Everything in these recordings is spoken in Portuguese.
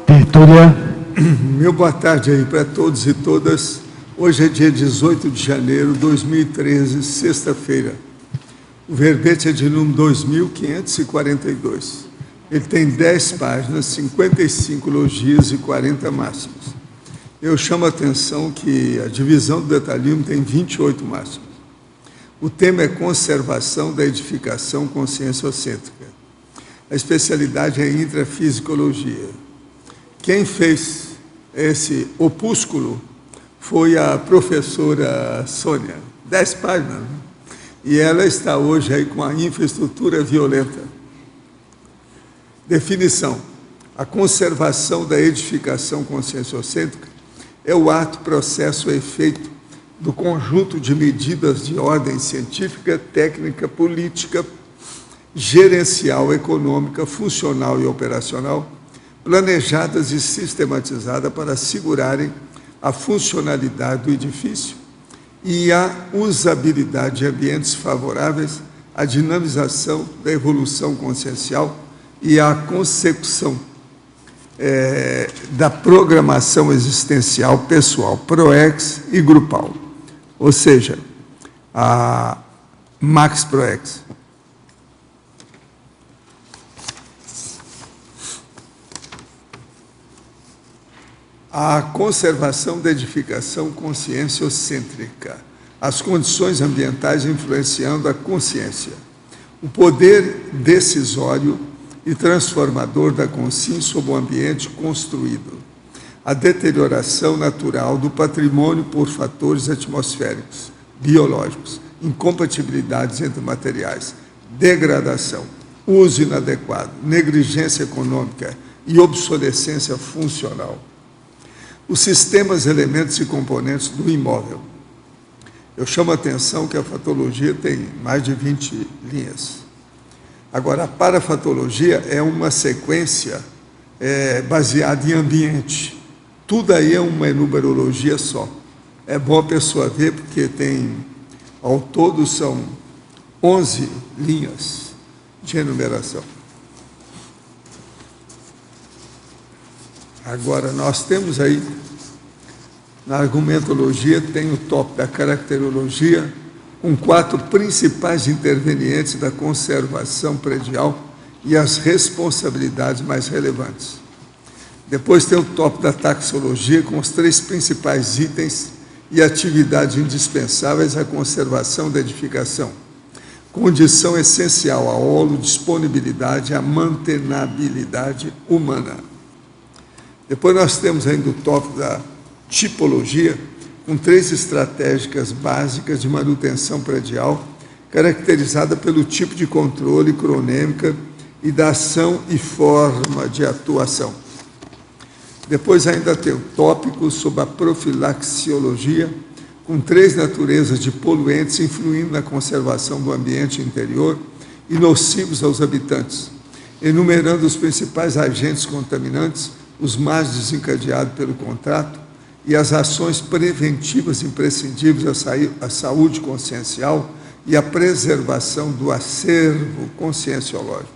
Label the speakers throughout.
Speaker 1: Tertúlia.
Speaker 2: Meu boa tarde aí para todos e todas. Hoje é dia 18 de janeiro de 2013, sexta-feira. O verbete é de número 2542. Ele tem 10 páginas, 55 logias e 40 máximas. Eu chamo a atenção que a divisão do detalhismo tem 28 máximas. O tema é conservação da edificação conscienciocêntrica. A especialidade é intrafisicologia. Quem fez esse opúsculo foi a professora Sônia, 10 páginas, né? E ela está hoje aí com a infraestrutura violenta. Definição: a conservação da edificação conscienciocêntrica é o ato, processo ou efeito do conjunto de medidas de ordem científica, técnica, política, gerencial, econômica, funcional e operacional, planejadas e sistematizadas para assegurarem a funcionalidade do edifício e a usabilidade de ambientes favoráveis à dinamização da evolução consciencial e à consecução da programação existencial pessoal, PROEX e grupal, ou seja, a Max PROEX. A conservação da edificação conscienciocêntrica, as condições ambientais influenciando a consciência, o poder decisório e transformador da consciência sobre o ambiente construído, a deterioração natural do patrimônio por fatores atmosféricos, biológicos, incompatibilidades entre materiais, degradação, uso inadequado, negligência econômica e obsolescência funcional. Os sistemas, elementos e componentes do imóvel. Eu chamo a atenção que a fatologia tem mais de 20 linhas. Agora, a parafatologia é uma sequência baseada em ambiente. Tudo aí é uma enumerologia só. É bom a pessoa ver, porque tem, ao todo, são 11 linhas de enumeração. Agora, nós temos aí, na argumentologia, tem o tópico da caracterologia, com 4 principais intervenientes da conservação predial e as responsabilidades mais relevantes. Depois tem o tópico da taxologia, com os 3 principais itens e atividades indispensáveis à conservação da edificação. Condição essencial, a holodisponibilidade, a mantenabilidade humana. Depois nós temos ainda o tópico da tipologia, com 3 estratégicas básicas de manutenção predial, caracterizada pelo tipo de controle cronêmica e da ação e forma de atuação. Depois ainda tem o tópico sobre a profilaxiologia, com 3 naturezas de poluentes influindo na conservação do ambiente interior e nocivos aos habitantes, enumerando os principais agentes contaminantes, os mais desencadeados pelo contrato e as ações preventivas imprescindíveis à saúde consciencial e à preservação do acervo conscienciológico.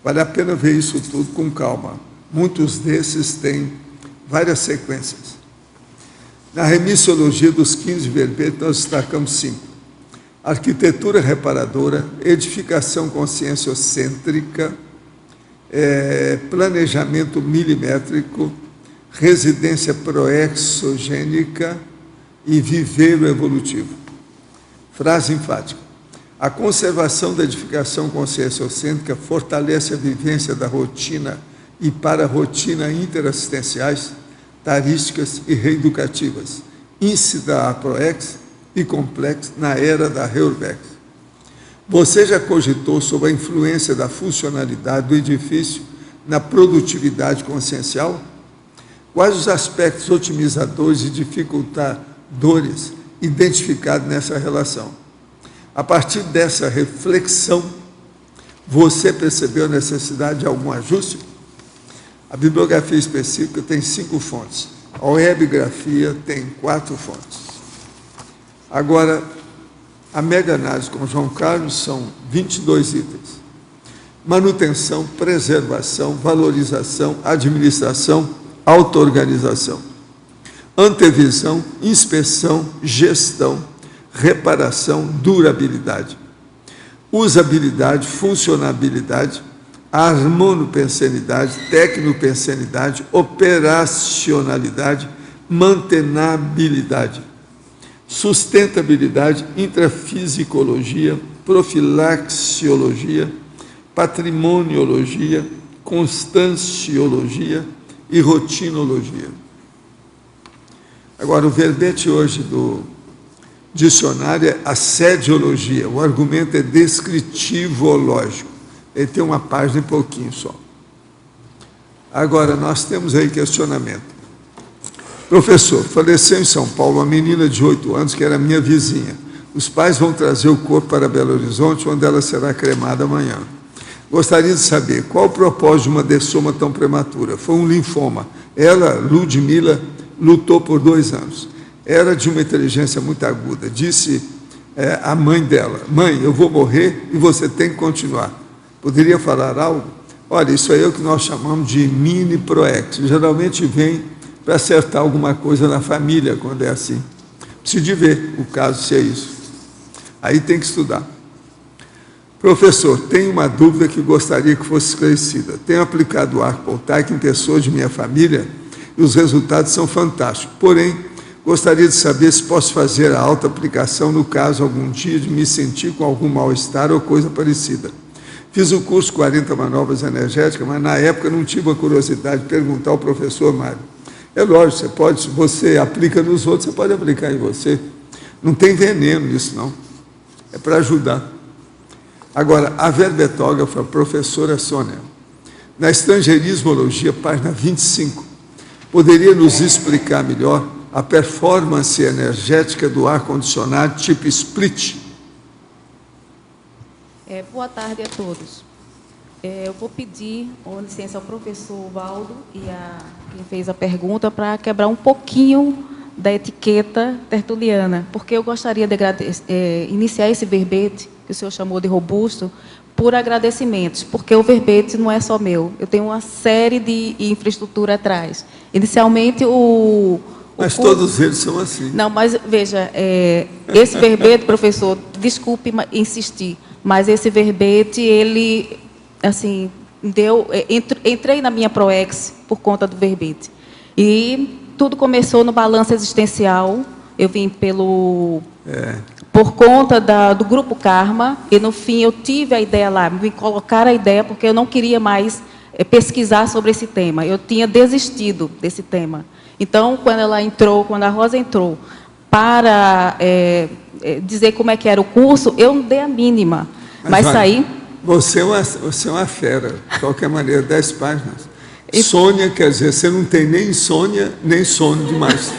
Speaker 2: Vale a pena ver isso tudo com calma. Muitos desses têm várias sequências. Na remissiologia dos 15 verbetes, nós destacamos 5. Arquitetura reparadora, edificação conscienciocêntrica, planejamento milimétrico, residência proexogênica e viveiro evolutivo. Frase enfática: a conservação da edificação conscienciocêntrica fortalece a vivência da rotina e para-rotina interassistenciais, tarísticas e reeducativas, íncida a proex e complexo na era da Reurbex. Você já cogitou sobre a influência da funcionalidade do edifício na produtividade consciencial? Quais os aspectos otimizadores e dificultadores identificados nessa relação? A partir dessa reflexão, você percebeu a necessidade de algum ajuste? A bibliografia específica tem 5 fontes. A webgrafia tem 4 fontes. Agora, a mega-análise com João Carlos são 22 itens. manutenção, preservação, valorização, administração, auto-organização, antevisão, inspeção, gestão, reparação, durabilidade, usabilidade, funcionabilidade, harmonopensenidade, tecnopensenidade, operacionalidade, mantenabilidade, sustentabilidade, intrafisicologia, profilaxiologia, patrimoniologia, constanciologia e rotinologia. Agora, o verbete hoje do dicionário é assediologia. O argumento é descritivológico. Ele tem uma página e pouquinho só. Agora, nós temos aí questionamento. Professor, faleceu em São Paulo uma menina de 8 anos que era minha vizinha. Os pais vão trazer o corpo para Belo Horizonte, onde ela será cremada amanhã. Gostaria de saber qual o propósito de uma dessoma tão prematura. Foi um linfoma. Ela, Ludmila, lutou por 2 anos. Era de uma inteligência muito aguda. Disse a mãe dela: mãe, eu vou morrer e você tem que continuar. Poderia falar algo? Olha, isso aí é o que nós chamamos de mini proex. Geralmente vem para acertar alguma coisa na família, quando é assim. Preciso de ver o caso, se é isso. Aí tem que estudar. Professor, tenho uma dúvida que gostaria que fosse esclarecida. Tenho aplicado o arco voltaico em pessoas de minha família e os resultados são fantásticos. Porém, gostaria de saber se posso fazer a autoaplicação no caso algum dia de me sentir com algum mal-estar ou coisa parecida. Fiz o curso 40 Manobras Energéticas, mas na época não tive a curiosidade de perguntar ao professor Mário. É lógico, você pode, se você aplica nos outros, você pode aplicar em você. Não tem veneno nisso, não. É para ajudar. Agora, a verbetógrafa, a professora Sônia, na Estrangeirismologia, página 25, poderia nos explicar melhor a performance energética do ar-condicionado tipo split?
Speaker 3: Boa tarde a todos. Eu vou pedir licença ao professor Valdo e a quem fez a pergunta para quebrar um pouquinho da etiqueta tertuliana, porque eu gostaria de iniciar esse verbete, que o senhor chamou de robusto, por agradecimentos, porque o verbete não é só meu, eu tenho uma série de infraestrutura atrás. Inicialmente,
Speaker 2: Mas todos eles são assim.
Speaker 3: Não, mas veja, esse verbete, professor, desculpe insistir, mas esse verbete, ele, assim, entrei na minha ProEx por conta do verbete. E tudo começou no balanço existencial, eu vim por conta do Grupo Karma, e no fim eu tive a ideia lá, me colocaram a ideia, porque eu não queria mais pesquisar sobre esse tema, eu tinha desistido desse tema. Então, quando a Rosa entrou para dizer como é que era o curso, eu não dei a mínima, mas saí...
Speaker 2: Você é uma fera, de qualquer maneira, 10 páginas. Sônia, quer dizer, você não tem nem insônia, nem sono demais.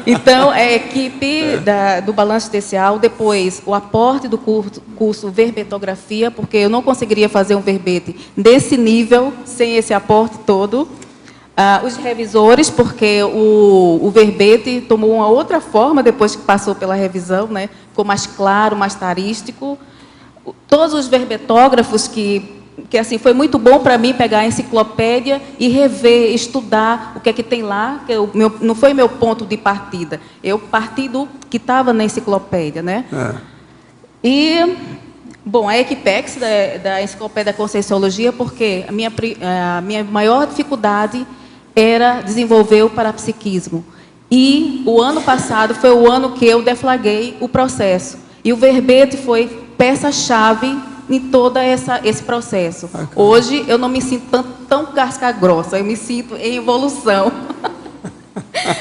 Speaker 3: Então, a equipe do Balanço Especial, depois o aporte do curso Verbetografia, porque eu não conseguiria fazer um verbete desse nível, sem esse aporte todo. Os revisores, porque o verbete tomou uma outra forma depois que passou pela revisão, né? Ficou mais claro, mais tarístico. Todos os verbetógrafos que assim, foi muito bom para mim pegar a enciclopédia e rever, estudar o que é que tem lá, que não foi meu ponto de partida. Eu parti do que estava na enciclopédia, né? E, bom, a Equipex, da Enciclopédia da Conscienciologia, porque a minha maior dificuldade era desenvolver o parapsiquismo. E o ano passado foi o ano que eu deflaguei o processo. E o verbete foi peça-chave em todo esse processo. Hoje, eu não me sinto tão casca grossa, eu me sinto em evolução.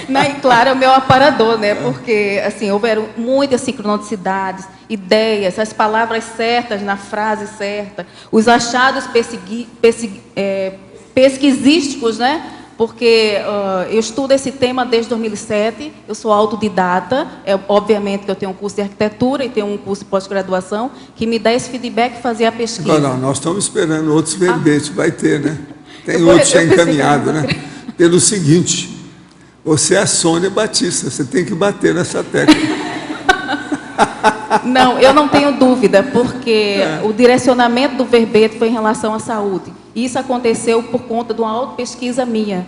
Speaker 3: E, claro, é o meu aparador, né? Porque, assim, houveram muitas sincronicidades, ideias, as palavras certas na frase certa, os achados pesquisísticos, né? Porque eu estudo esse tema desde 2007, eu sou autodidata, obviamente que eu tenho um curso de arquitetura e tenho um curso de pós-graduação, que me dá esse feedback e fazer a pesquisa.
Speaker 2: Não, nós estamos esperando outros verbetes, vai ter, né? Tem outros já encaminhado, né? Pelo seguinte, você é a Sônia Batista, você tem que bater nessa tecla.
Speaker 3: Não, eu não tenho dúvida, porque o direcionamento do verbete foi em relação à saúde. Isso aconteceu por conta de uma auto-pesquisa minha.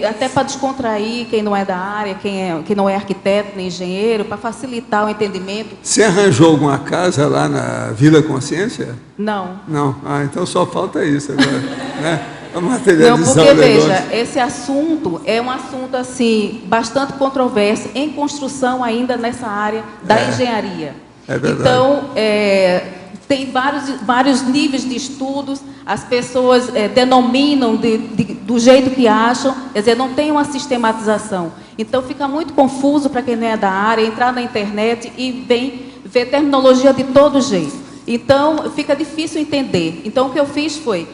Speaker 3: Até para descontrair quem não é da área, quem não é arquiteto nem engenheiro, para facilitar o entendimento.
Speaker 2: Você arranjou alguma casa lá na Vila Consciência?
Speaker 3: Não.
Speaker 2: Não. Ah, então só falta isso agora, né? A
Speaker 3: Não,
Speaker 2: materialização
Speaker 3: porque,
Speaker 2: do negócio.
Speaker 3: veja, esse assunto é um assunto, assim, bastante controverso, em construção ainda nessa área da engenharia.
Speaker 2: É verdade.
Speaker 3: Então, tem vários níveis de estudos, as pessoas denominam do jeito que acham, quer dizer, não tem uma sistematização. Então, fica muito confuso para quem não é da área, entrar na internet e ver terminologia de todo jeito. Então, fica difícil entender. Então, o que eu fiz foi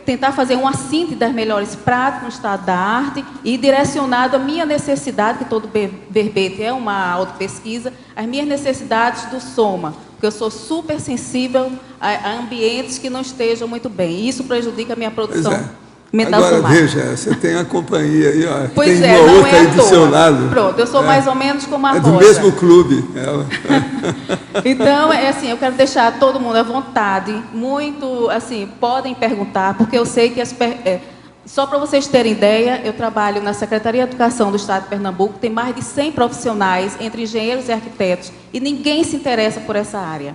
Speaker 3: tentar fazer uma síntese das melhores práticas no estado da arte e direcionado à minha necessidade, que todo verbete é uma autopesquisa, as minhas necessidades do soma, porque eu sou super sensível a ambientes que não estejam muito bem, e isso prejudica a minha produção mental
Speaker 2: Agora,
Speaker 3: somática.
Speaker 2: veja, você tem a companhia aí, ó,
Speaker 3: Pois
Speaker 2: tem
Speaker 3: é,
Speaker 2: uma
Speaker 3: não
Speaker 2: outra
Speaker 3: é
Speaker 2: aí
Speaker 3: à
Speaker 2: do
Speaker 3: toa.
Speaker 2: seu lado.
Speaker 3: Pronto, eu sou mais ou menos como a
Speaker 2: É do
Speaker 3: Rosa.
Speaker 2: mesmo clube. Ela.
Speaker 3: Então, assim, eu quero deixar todo mundo à vontade, muito, assim, podem perguntar, porque eu sei que só para vocês terem ideia, eu trabalho na Secretaria de Educação do Estado de Pernambuco, tem mais de 100 profissionais, entre engenheiros e arquitetos, e ninguém se interessa por essa área.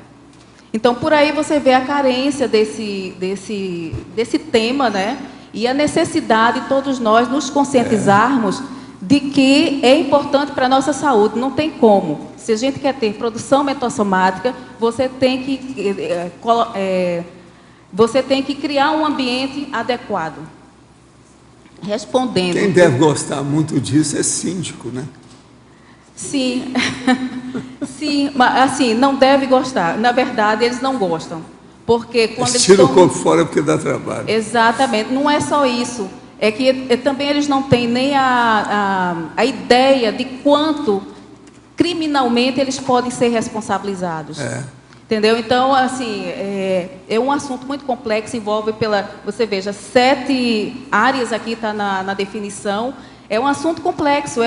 Speaker 3: Então, por aí você vê a carência desse tema, né? E a necessidade de todos nós nos conscientizarmos de que é importante para a nossa saúde, não tem como. Se a gente quer ter produção metossomática, você tem que criar um ambiente adequado. Respondendo.
Speaker 2: Quem deve gostar muito disso é síndico, né?
Speaker 3: Sim, sim, mas assim, não deve gostar. Na verdade, eles não gostam. Porque quando eles
Speaker 2: tira o
Speaker 3: estão...
Speaker 2: corpo fora porque dá trabalho.
Speaker 3: Exatamente, não é só isso. É que também eles não têm nem a ideia de quanto criminalmente eles podem ser responsabilizados. Entendeu? Então, assim, é um assunto muito complexo, envolve você veja, 7 áreas aqui está na definição. É um assunto complexo,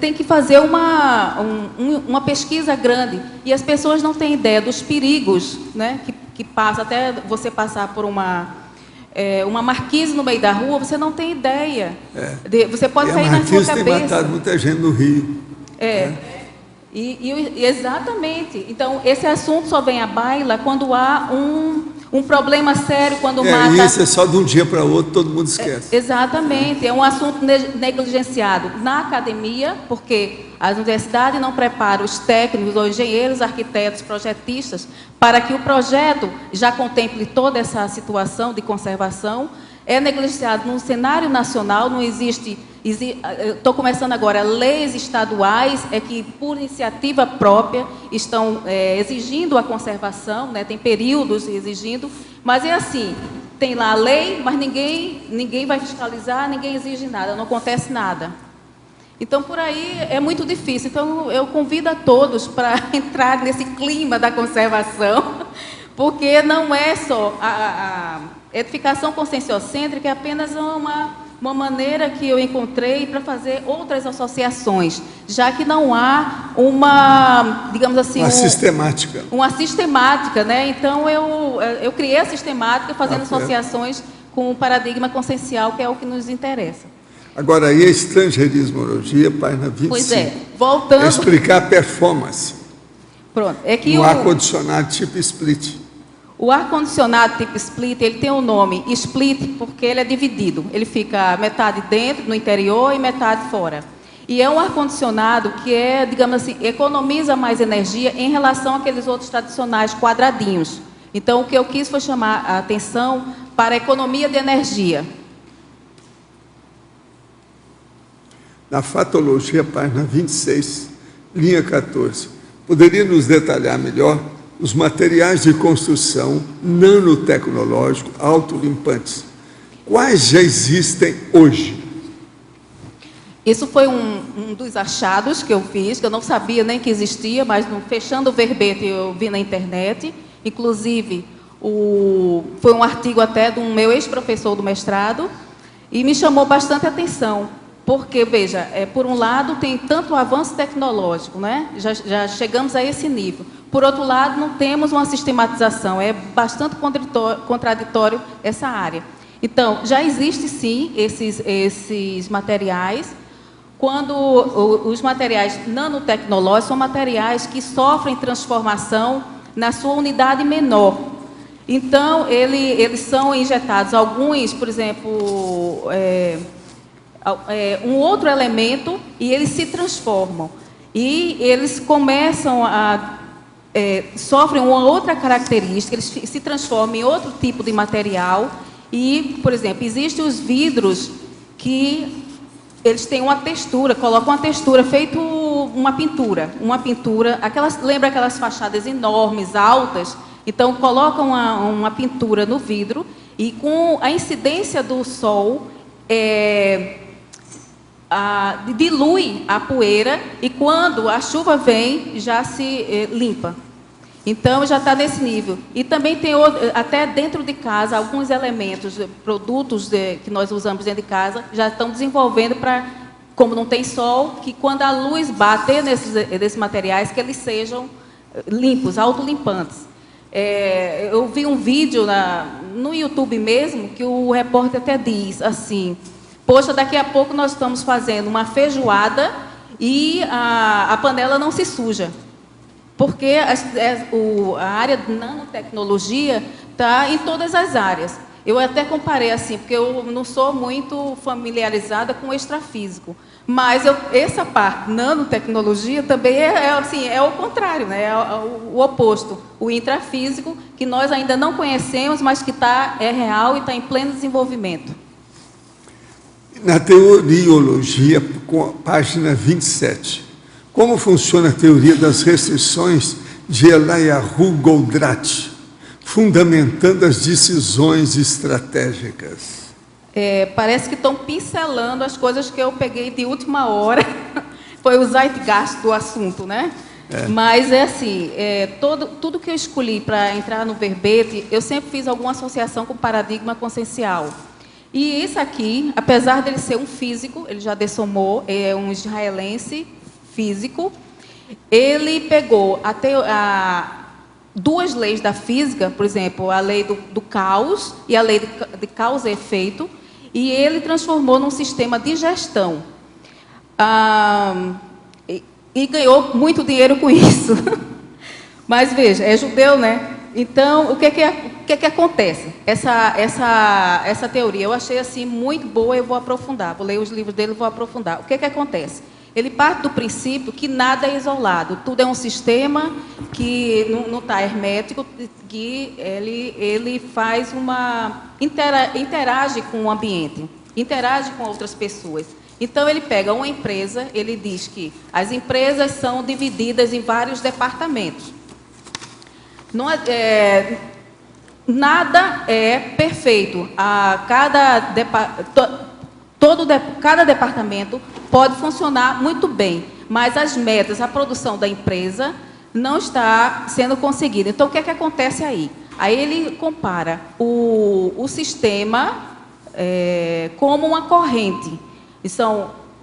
Speaker 3: tem que fazer uma pesquisa grande. E as pessoas não têm ideia dos perigos, né, que passa, até você passar por uma marquise no meio da rua, você não tem ideia. Você pode sair na sua cabeça.
Speaker 2: Tem matado muita gente no Rio.
Speaker 3: Exatamente. Então, esse assunto só vem à baila quando há um problema sério, quando mata...
Speaker 2: E isso é só de um dia para o outro, todo mundo esquece.
Speaker 3: Exatamente. É um assunto negligenciado na academia, porque as universidades não preparam os técnicos, ou engenheiros, arquitetos, projetistas, para que o projeto já contemple toda essa situação de conservação. É negligenciado no cenário nacional, não existe... Estou começando agora, leis estaduais que, por iniciativa própria, estão exigindo a conservação, né? Tem períodos exigindo, mas é assim, tem lá a lei, mas ninguém vai fiscalizar, ninguém exige nada, não acontece nada. Então, por aí é muito difícil. Então, eu convido a todos para entrar nesse clima da conservação, porque não é só a edificação conscienciocêntrica, é apenas uma maneira que eu encontrei para fazer outras associações, já que não há digamos assim...
Speaker 2: sistemática.
Speaker 3: Uma sistemática, né? Então, eu criei a sistemática fazendo associações com o paradigma consciencial, que é o que nos interessa.
Speaker 2: Agora, aí a estrangeirismologia, página 25.
Speaker 3: Pois é, voltando...
Speaker 2: Explicar a performance.
Speaker 3: Pronto, é que
Speaker 2: no ar-condicionado tipo split.
Speaker 3: O ar-condicionado tipo split, ele tem o nome split porque ele é dividido. Ele fica metade dentro, no interior, e metade fora. E é um ar-condicionado que digamos assim, economiza mais energia em relação àqueles outros tradicionais quadradinhos. Então, o que eu quis foi chamar a atenção para a economia de energia.
Speaker 2: Na fatologia, página 26, linha 14. Poderia nos detalhar melhor os materiais de construção nanotecnológico autolimpantes? Quais já existem hoje?
Speaker 3: Isso foi um dos achados que eu fiz, que eu não sabia nem que existia, mas fechando o verbete eu vi na internet. Inclusive, foi um artigo até de um meu ex-professor do mestrado, e me chamou bastante atenção, Porque, veja, por um lado tem tanto o avanço tecnológico, né? Já chegamos a esse nível. Por outro lado, não temos uma sistematização, é bastante contraditório essa área. Então, já existe sim esses materiais. Quando os materiais nanotecnológicos são materiais que sofrem transformação na sua unidade menor. Então, eles são injetados, alguns, por exemplo, um outro elemento, e eles se transformam. E eles começam a... sofrem uma outra característica, eles se transformam em outro tipo de material. E, por exemplo, existem os vidros que eles têm uma textura, colocam uma textura, feito uma pintura, lembra aquelas fachadas enormes, altas? Então, colocam uma pintura no vidro e com a incidência do sol, dilui a poeira e quando a chuva vem, já se limpa. Então, já está nesse nível. E também tem, até dentro de casa, alguns elementos, produtos que nós usamos dentro de casa, já estão desenvolvendo para, como não tem sol, que quando a luz bater nesses materiais, que eles sejam limpos, autolimpantes. Eu vi um vídeo no YouTube mesmo, que o repórter até diz assim, poxa, daqui a pouco nós estamos fazendo uma feijoada e a panela não se suja. Porque a área de nanotecnologia está em todas as áreas. Eu até comparei assim, porque eu não sou muito familiarizada com o extrafísico. Mas essa parte, nanotecnologia, também é o contrário, né? É o oposto. O intrafísico, que nós ainda não conhecemos, mas que é real e está em pleno desenvolvimento.
Speaker 2: Na teoriologia, página 27. Como funciona a teoria das restrições de Eliyahu Goldratt, fundamentando as decisões estratégicas?
Speaker 3: Parece que estão pincelando as coisas que eu peguei de última hora. Foi o zeitgeist do assunto, né? Mas assim, tudo que eu escolhi para entrar no verbete, eu sempre fiz alguma associação com o paradigma consciencial. E isso aqui, apesar dele ser um físico, ele já dessomou, é um israelense físico, ele pegou duas leis da física, por exemplo, a lei do caos e a lei de causa e efeito, e ele transformou num sistema de gestão. E ganhou muito dinheiro com isso. Mas veja, é judeu, né? Então, o que acontece? Essa teoria eu achei assim muito boa, eu vou aprofundar, vou ler os livros dele e vou aprofundar. O que acontece? Ele parte do princípio que nada é isolado, tudo é um sistema que não está hermético, que ele faz interage com o ambiente, interage com outras pessoas. Então, ele pega uma empresa, ele diz que as empresas são divididas em vários departamentos. Nada é perfeito. Cada departamento pode funcionar muito bem, mas as metas, a produção da empresa não está sendo conseguida. Então, o que acontece aí? Aí ele compara o sistema como uma corrente.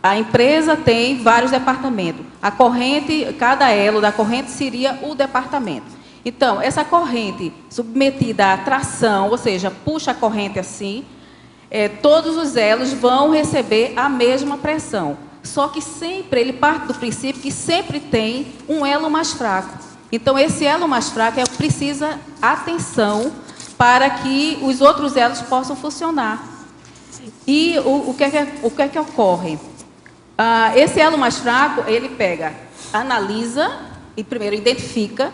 Speaker 3: A empresa tem vários departamentos. A corrente, cada elo da corrente seria o departamento. Então, essa corrente submetida à tração, ou seja, puxa a corrente assim, todos os elos vão receber a mesma pressão. Só que sempre, ele parte do princípio que sempre tem um elo mais fraco. Então, esse elo mais fraco precisa atenção para que os outros elos possam funcionar. E o que é que ocorre? Esse elo mais fraco, ele analisa, e primeiro identifica,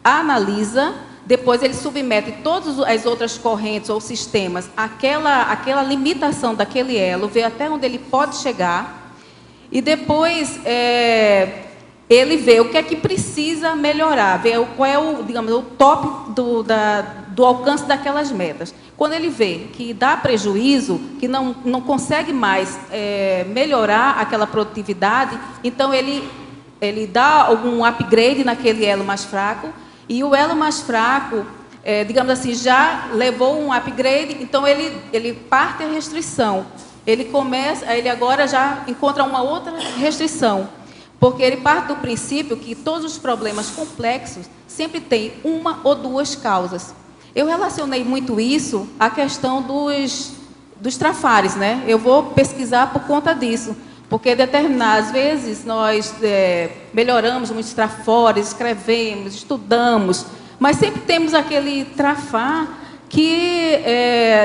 Speaker 3: analisa, depois ele submete todas as outras correntes ou sistemas àquela limitação daquele elo, vê até onde ele pode chegar, e depois ele vê o que é que precisa melhorar, vê qual é o top do alcance daquelas metas. Quando ele vê que dá prejuízo, que não consegue mais melhorar aquela produtividade, então ele dá algum upgrade naquele elo mais fraco, e o elo mais fraco, digamos assim, já levou um upgrade, então ele parte a restrição. ele agora já encontra uma outra restrição, porque ele parte do princípio que todos os problemas complexos sempre têm uma ou duas causas. Eu relacionei muito isso à questão dos trafares, né? Eu vou pesquisar por conta disso, porque às vezes nós melhoramos muitos trafores, escrevemos, estudamos, mas sempre temos aquele trafar que,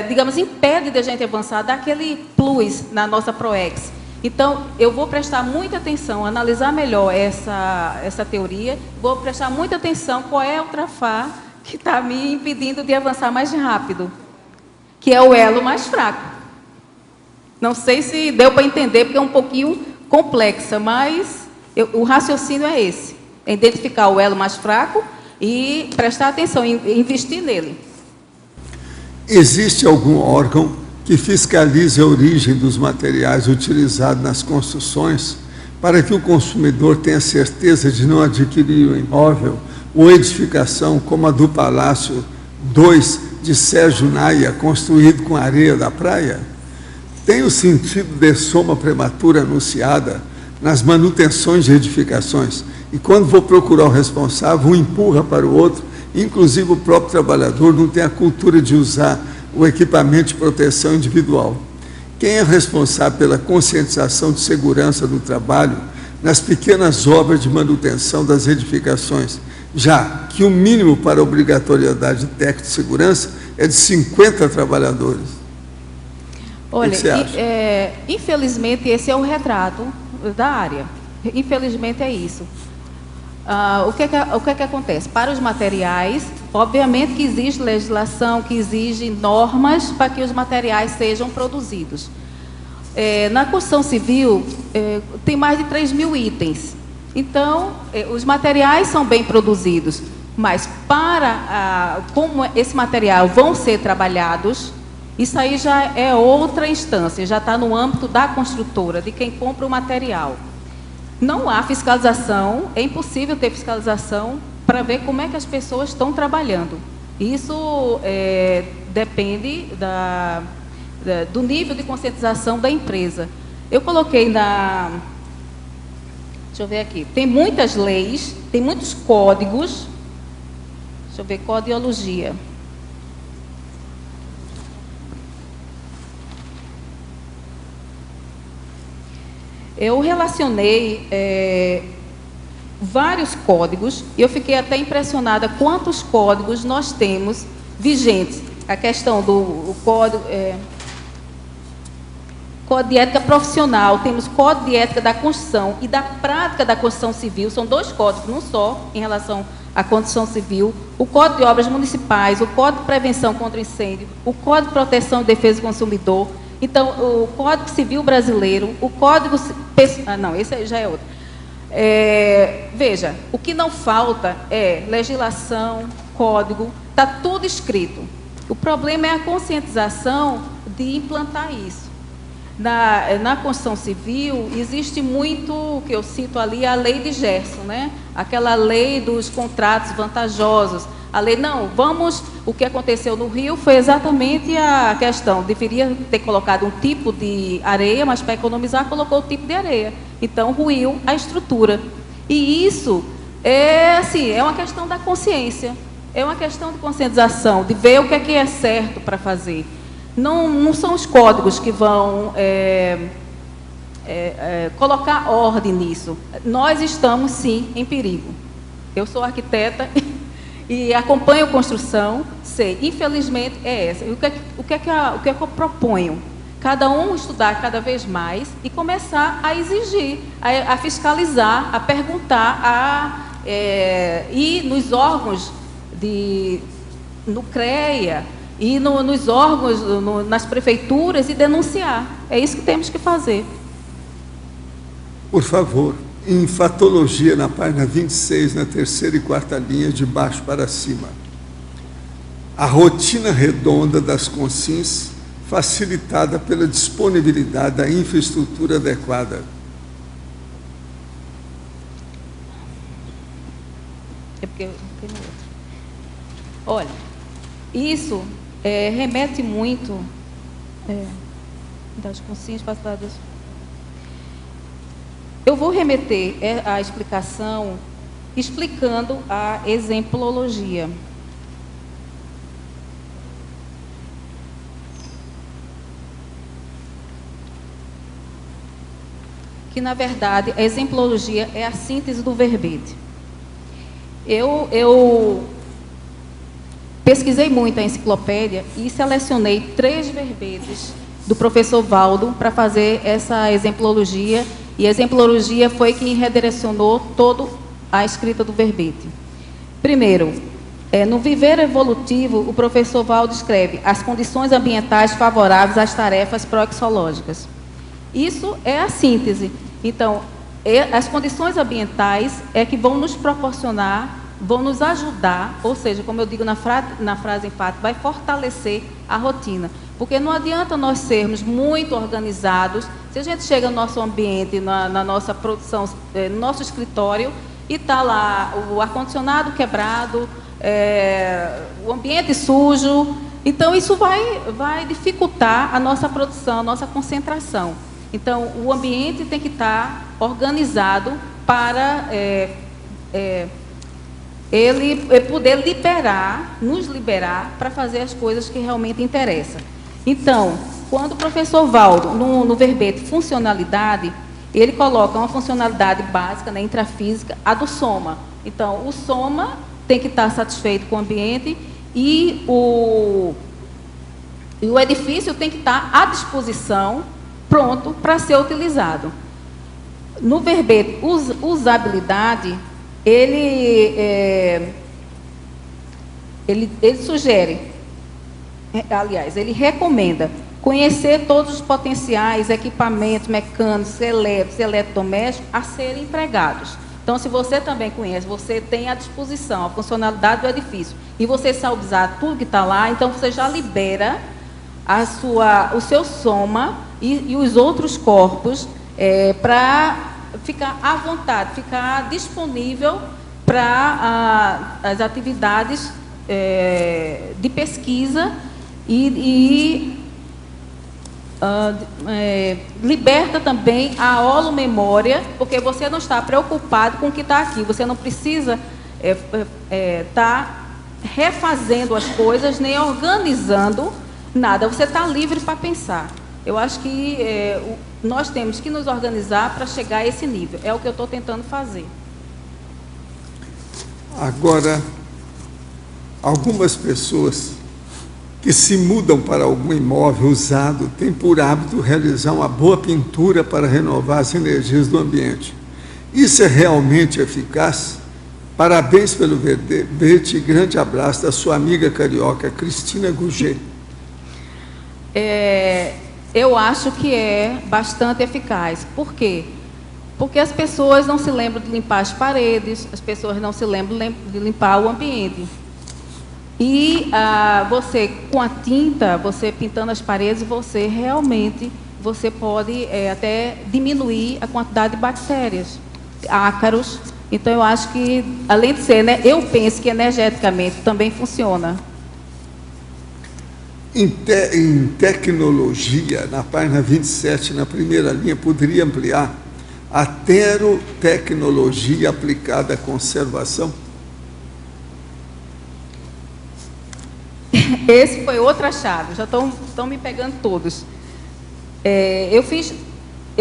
Speaker 3: digamos, impede de a gente avançar, dá aquele plus na nossa PROEX. Então, eu vou prestar muita atenção, analisar melhor essa teoria, vou prestar muita atenção qual é o trafar que está me impedindo de avançar mais rápido, que é o elo mais fraco. Não sei se deu para entender, porque é um pouquinho complexa, mas o raciocínio é esse, é identificar o elo mais fraco e prestar atenção, investir nele.
Speaker 2: Existe algum órgão que fiscalize a origem dos materiais utilizados nas construções para que o consumidor tenha certeza de não adquirir o imóvel ou edificação como a do Palácio 2 de Sérgio Naia, construído com areia da praia? Tem o sentido de soma prematura anunciada nas manutenções de edificações, e quando vou procurar o responsável, um empurra para o outro, inclusive o próprio trabalhador não tem a cultura de usar o equipamento de proteção individual. Quem é responsável pela conscientização de segurança do trabalho nas pequenas obras de manutenção das edificações, já que o mínimo para a obrigatoriedade técnica de segurança é de 50 trabalhadores?
Speaker 3: Olha,
Speaker 2: o que você acha?
Speaker 3: Infelizmente, esse é o retrato da área. Infelizmente, é isso. O que é que acontece? Para os materiais, obviamente que existe legislação, que exige normas para que os materiais sejam produzidos. Na construção civil, tem mais de 3.000 itens. Então, os materiais são bem produzidos, mas como esse material vão ser trabalhados, isso aí já é outra instância, já está no âmbito da construtora, de quem compra o material. Não há fiscalização, é impossível ter fiscalização para ver como é que as pessoas estão trabalhando. Isso depende do nível de conscientização da empresa. Eu coloquei deixa eu ver aqui, tem muitas leis, tem muitos códigos, deixa eu ver, codiologia. Eu relacionei vários códigos e eu fiquei até impressionada quantos códigos nós temos vigentes. A questão do código de ética profissional, temos código de ética da construção e da prática da construção civil, são dois códigos, não só em relação à construção civil, o Código de Obras Municipais, o Código de Prevenção contra Incêndio, o Código de Proteção e Defesa do Consumidor. Então, o Código Civil Brasileiro, o Código... não, esse aí já é outro. Veja, o que não falta é legislação, código, está tudo escrito. O problema é a conscientização de implantar isso. Na construção civil, existe muito, que eu cito ali, a lei de Gerson, né? Aquela lei dos contratos vantajosos. A lei, o que aconteceu no Rio foi exatamente a questão, deveria ter colocado um tipo de areia, mas para economizar colocou o tipo de areia. Então, ruiu a estrutura. E isso é uma questão da consciência, é uma questão de conscientização, de ver o que é certo para fazer. Não são os códigos que vão colocar ordem nisso. Nós estamos, sim, em perigo. Eu sou arquiteta e acompanho construção, sei, infelizmente é essa. E o que é que eu proponho? Cada um estudar cada vez mais e começar a exigir, a fiscalizar, a perguntar, ir nos órgãos no CREA e nos órgãos, nas prefeituras e denunciar. É isso que temos que fazer.
Speaker 2: Por favor, em fatologia, na página 26, na terceira e quarta linha, de baixo para cima. A rotina redonda das consins, facilitada pela disponibilidade da infraestrutura adequada.
Speaker 3: É porque eu tenho outro. Olha, isso remete muito... das consciências passadas. Eu vou remeter a explicação explicando a exemplologia. Que, na verdade, a exemplologia é a síntese do verbete. Eu pesquisei muito a enciclopédia e selecionei 3 verbetes do professor Valdo para fazer essa exemplologia, e a exemplologia foi quem redirecionou toda a escrita do verbete. Primeiro, no Viver Evolutivo, o professor Valdo escreve as condições ambientais favoráveis às tarefas proexológicas. Isso é a síntese. Então, as condições ambientais é que vão nos proporcionar, vão nos ajudar, ou seja, como eu digo na frase enfática, vai fortalecer a rotina. Porque não adianta nós sermos muito organizados, se a gente chega no nosso ambiente, na nossa produção, no nosso escritório, e está lá o ar-condicionado quebrado, o ambiente sujo, então isso vai dificultar a nossa produção, a nossa concentração. Então, o ambiente tem que estar organizado para ele poder nos liberar para fazer as coisas que realmente interessam. Então, quando o professor Valdo, no verbete funcionalidade, ele coloca uma funcionalidade básica, intrafísica, a do soma. Então, o soma tem que estar satisfeito com o ambiente e o edifício tem que estar à disposição, pronto para ser utilizado. No verbete usabilidade, ele sugere, aliás, ele recomenda conhecer todos os potenciais equipamentos mecânicos, elétricos, eletrodomésticos a serem empregados. Então, se você também conhece, você tem à disposição a funcionalidade do edifício e você sabe usar tudo que está lá, então você já libera o seu soma e os outros corpos para ficar à vontade, ficar disponível para as atividades de pesquisa e liberta também a holomemória, porque você não está preocupado com o que está aqui, você não precisa estar refazendo as coisas, nem organizando nada, você está livre para pensar. Eu acho que nós temos que nos organizar para chegar a esse nível, é o que eu estou tentando fazer.
Speaker 2: Agora, algumas pessoas que se mudam para algum imóvel usado têm por hábito realizar uma boa pintura para renovar as energias do ambiente. Isso é realmente eficaz? Parabéns pelo verbete e grande abraço da sua amiga carioca, Cristina Gugê.
Speaker 3: Eu acho que é bastante eficaz. Por quê? Porque as pessoas não se lembram de limpar as paredes, as pessoas não se lembram de limpar o ambiente. E você, com a tinta, você pintando as paredes, você realmente pode até diminuir a quantidade de bactérias, ácaros. Então, eu acho que, além de ser, eu penso que energeticamente também funciona.
Speaker 2: Em tecnologia, na página 27, na primeira linha, poderia ampliar a terotecnologia aplicada à conservação?
Speaker 3: Esse foi outro achado, já estão me pegando todos. Eu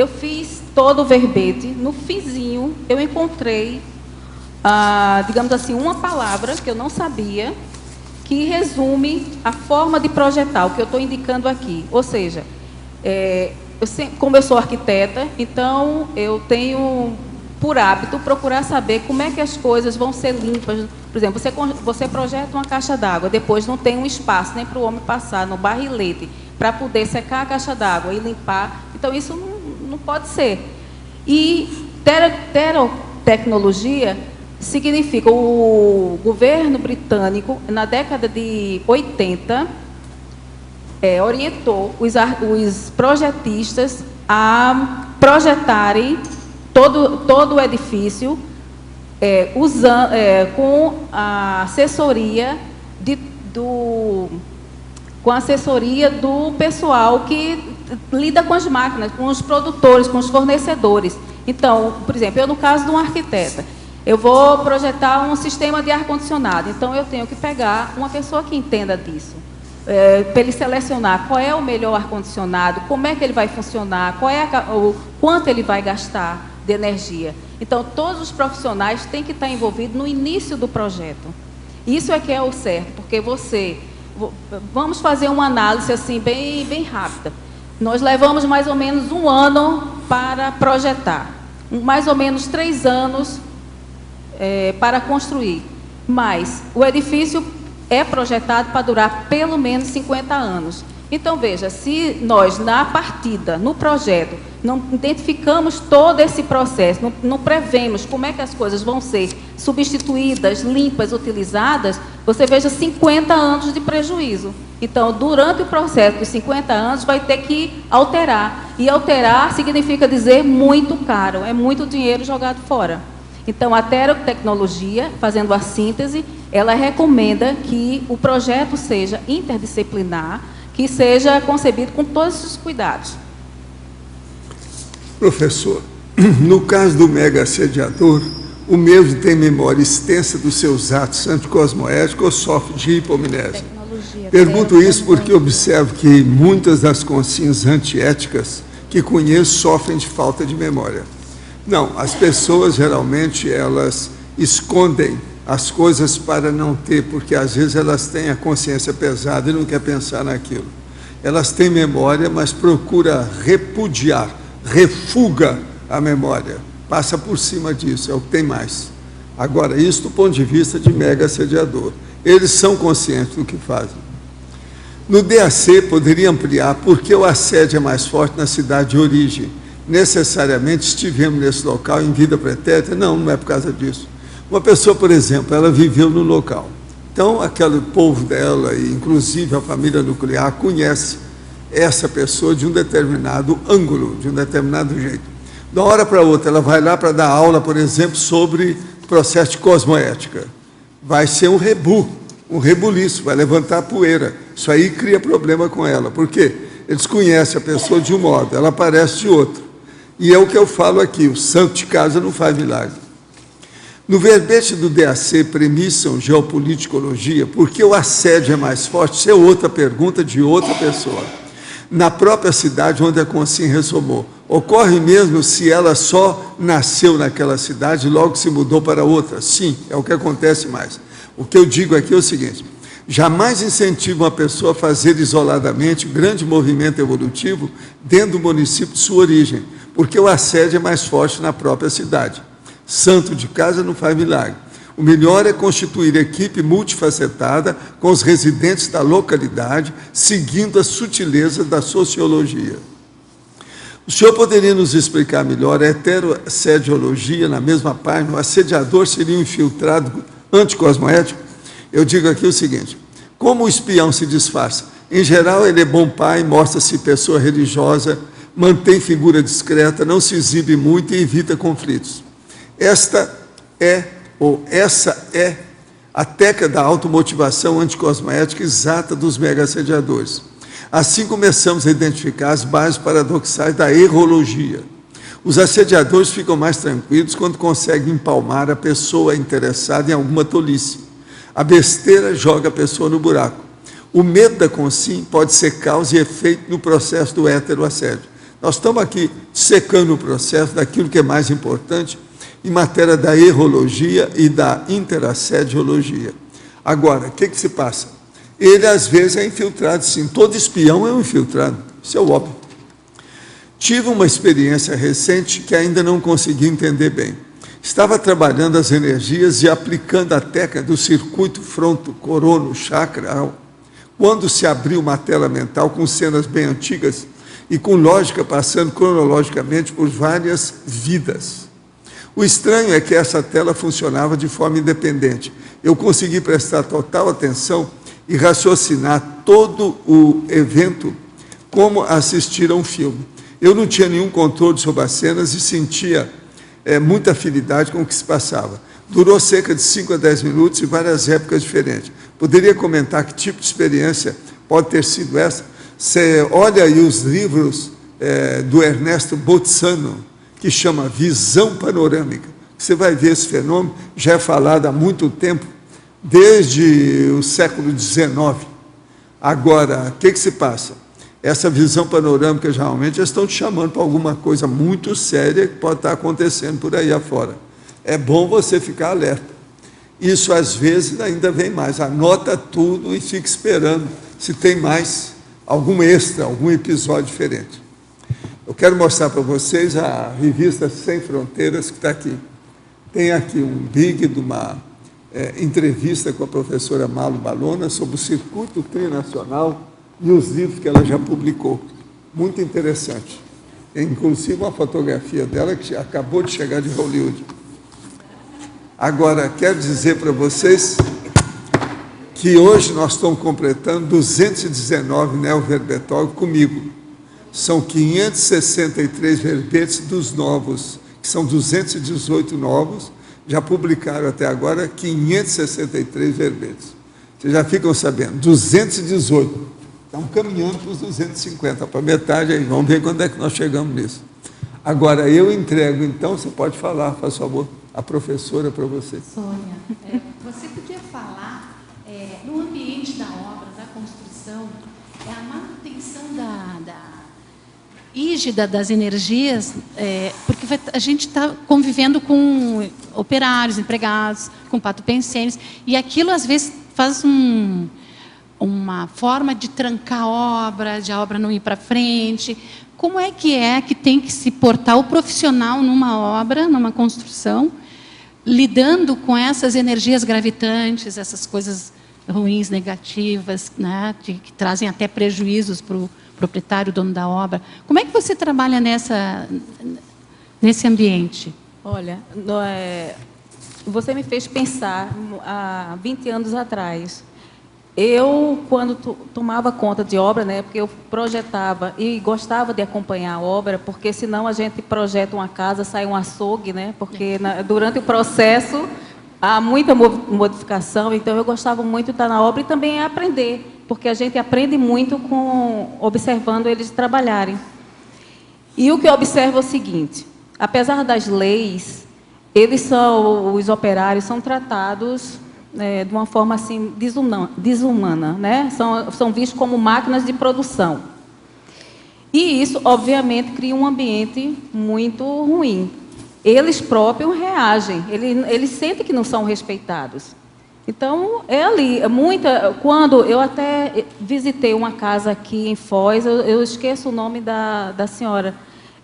Speaker 3: fiz todo o verbete, no finzinho eu encontrei, digamos assim, uma palavra que eu não sabia, que resume a forma de projetar, o que eu estou indicando aqui. Ou seja, como eu sou arquiteta, então eu tenho por hábito procurar saber como é que as coisas vão ser limpas. Por exemplo, você projeta uma caixa d'água, depois não tem um espaço nem para o homem passar no barrilete para poder secar a caixa d'água e limpar. Então, isso não pode ser. E terotecnologia significa, o governo britânico, na década de 80, orientou os projetistas a projetarem todo o edifício com a assessoria do pessoal que lida com as máquinas, com os produtores, com os fornecedores. Então, por exemplo, eu no caso de um arquiteta, eu vou projetar um sistema de ar-condicionado, então eu tenho que pegar uma pessoa que entenda disso, para ele selecionar qual é o melhor ar-condicionado, como é que ele vai funcionar, o quanto ele vai gastar de energia. Então, todos os profissionais têm que estar envolvidos no início do projeto. Isso é que é o certo, porque vamos fazer uma análise assim bem rápida. Nós levamos mais ou menos 1 ano para projetar, mais ou menos 3 anos para construir. Mas o edifício é projetado para durar pelo menos 50 anos. Então, veja, se nós, na partida, no projeto, não identificamos todo esse processo, não prevemos como é que as coisas vão ser substituídas, limpas, utilizadas, você veja 50 anos de prejuízo. Então, durante o processo dos 50 anos, vai ter que alterar. E alterar significa dizer muito caro, é muito dinheiro jogado fora. Então, a Tecnologia, fazendo a síntese, ela recomenda que o projeto seja interdisciplinar, que seja concebido com todos os cuidados.
Speaker 2: Professor, no caso do mega assediador, o mesmo tem memória extensa dos seus atos anticosmoéticos ou sofre de hipomnese? Pergunto isso porque observo que muitas das consciências antiéticas que conheço sofrem de falta de memória. Não, as pessoas geralmente elas escondem as coisas para não ter, porque às vezes elas têm a consciência pesada e não quer pensar naquilo. Elas têm memória, mas procura repudiar, refuga a memória, passa por cima disso, é o que tem mais. Agora, isso do ponto de vista de mega assediador. Eles são conscientes do que fazem. No DAC, poderia ampliar porque o assédio é mais forte na cidade de origem. Necessariamente estivemos nesse local em vida pretérita? Não, não é por causa disso. Uma pessoa, por exemplo, ela viveu no local. Então, aquele povo dela, e inclusive a família nuclear, conhece essa pessoa de um determinado ângulo, de um determinado jeito. De uma hora para outra, ela vai lá para dar aula, por exemplo, sobre processo de cosmoética. Vai ser um rebuliço, vai levantar poeira. Isso aí cria problema com ela. Por quê? Eles conhecem a pessoa de um modo, ela aparece de outro. E é o que eu falo aqui, o santo de casa não faz milagre. No verbete do DAC, premissam geopoliticologia, porque o assédio é mais forte, isso é outra pergunta de outra pessoa. Na própria cidade onde a consciência ressomou. Ocorre mesmo se ela só nasceu naquela cidade e logo se mudou para outra? Sim, é o que acontece mais. O que eu digo aqui é o seguinte, jamais incentivo uma pessoa a fazer isoladamente grande movimento evolutivo dentro do município de sua origem, porque o assédio é mais forte na própria cidade. Santo de casa não faz milagre. O melhor é constituir equipe multifacetada com os residentes da localidade, seguindo as sutilezas da sociologia. O senhor poderia nos explicar melhor a heteroassediologia na mesma página? O assediador seria um infiltrado anticosmoético? Eu digo aqui o seguinte, como o espião se disfarça? Em geral, ele é bom pai, mostra-se pessoa religiosa, mantém figura discreta, não se exibe muito e evita conflitos. Essa é a técnica da automotivação anticosmoética exata dos mega-assediadores. Assim começamos a identificar as bases paradoxais da errologia. Os assediadores ficam mais tranquilos quando conseguem empalmar a pessoa interessada em alguma tolice. A besteira joga a pessoa no buraco. O medo da consciência pode ser causa e efeito no processo do heteroassédio. Nós estamos aqui secando o processo daquilo que é mais importante em matéria da errologia e da interassediologia. Agora, o que se passa? Ele, às vezes, é infiltrado, sim. Todo espião é um infiltrado, isso é óbvio. Tive uma experiência recente que ainda não consegui entender bem. Estava trabalhando as energias e aplicando a técnica do circuito fronto-corono-chakra, quando se abriu uma tela mental com cenas bem antigas e com lógica passando cronologicamente por várias vidas. O estranho é que essa tela funcionava de forma independente. Eu consegui prestar total atenção e raciocinar todo o evento como assistir a um filme. Eu não tinha nenhum controle sobre as cenas e sentia muita afinidade com o que se passava. Durou cerca de 5 a 10 minutos e várias épocas diferentes. Poderia comentar que tipo de experiência pode ter sido essa? Você olha aí os livros do Ernesto Bolzano, que chama Visão Panorâmica. Você vai ver esse fenômeno, já é falado há muito tempo, desde o século XIX. Agora, o que se passa? Essa visão panorâmica, geralmente, eles estão te chamando para alguma coisa muito séria que pode estar acontecendo por aí afora. É bom você ficar alerta. Isso, às vezes, ainda vem mais. Anota tudo e fica esperando se tem mais algum extra, algum episódio diferente. Eu quero mostrar para vocês a revista Sem Fronteiras, que está aqui. Tem aqui um big de uma entrevista com a professora Malu Balona sobre o circuito trinacional e os livros que ela já publicou. Muito interessante. Tem, inclusive, uma fotografia dela que acabou de chegar de Hollywood. Agora, quero dizer para vocês que hoje nós estamos completando 219 neoverbetógrafos comigo. São 563 verbetes dos novos, que são 218 novos, já publicaram até agora 563 verbetes. Vocês já ficam sabendo, 218. Estamos caminhando para os 250, para metade aí, vamos ver quando é que nós chegamos nisso. Agora, eu entrego, então, você pode falar, faz favor, a professora para você.
Speaker 4: Sônia, você podia falar, no ambiente da obra, da construção, a manutenção da rígida das energias, porque a gente está convivendo com operários, empregados, com patopensenes, e aquilo, às vezes, faz uma forma de trancar a obra, de a obra não ir para frente. Como é que tem que se portar o profissional numa obra, numa construção, lidando com essas energias gravitantes, essas coisas ruins, negativas, né, que trazem até prejuízos para o proprietário, dono da obra? Como é que você trabalha nesse ambiente?
Speaker 3: Olha, você me fez pensar há 20 anos atrás. Eu, quando tomava conta de obra, né, porque eu projetava e gostava de acompanhar a obra, porque senão a gente projeta uma casa, sai um açougue, né, porque durante o processo há muita modificação, então eu gostava muito de estar na obra e também aprender, porque a gente aprende muito observando eles trabalharem. E o que eu observo é o seguinte: apesar das leis, os operários são tratados de uma forma assim desumana, né? São vistos como máquinas de produção. E isso, obviamente, cria um ambiente muito ruim. Eles próprios reagem, eles sentem que não são respeitados. Então, quando eu até visitei uma casa aqui em Foz, eu esqueço o nome da senhora,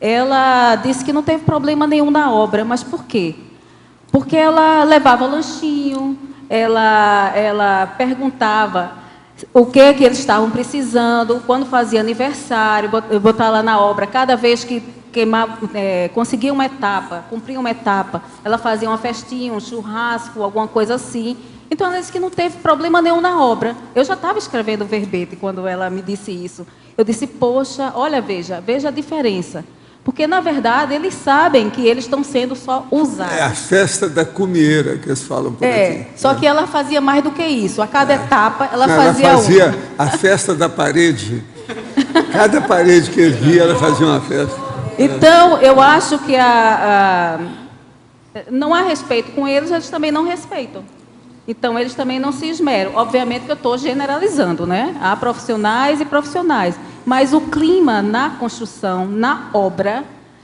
Speaker 3: ela disse que não teve problema nenhum na obra. Mas por quê? Porque ela levava lanchinho, ela perguntava o que eles estavam precisando, quando fazia aniversário, botar lá na obra, cada vez que conseguia uma etapa, cumpria uma etapa, ela fazia uma festinha, um churrasco, alguma coisa assim. Então, ela disse que não teve problema nenhum na obra. Eu já estava escrevendo verbete quando ela me disse isso. Eu disse, poxa, olha, veja a diferença. Porque, na verdade, eles sabem que eles estão sendo só usados. É
Speaker 2: a festa da cumieira que eles falam por aqui.
Speaker 3: Só que ela fazia mais do que isso. A cada etapa, ela
Speaker 2: ela
Speaker 3: fazia
Speaker 2: a festa da parede. Cada parede que eles via, ela fazia uma festa.
Speaker 3: Então, eu acho que não há respeito com eles, eles também não respeitam. Então, eles também não se esmeram. Obviamente que eu estou generalizando, né? Há profissionais e profissionais. Mas o clima na construção, na obra,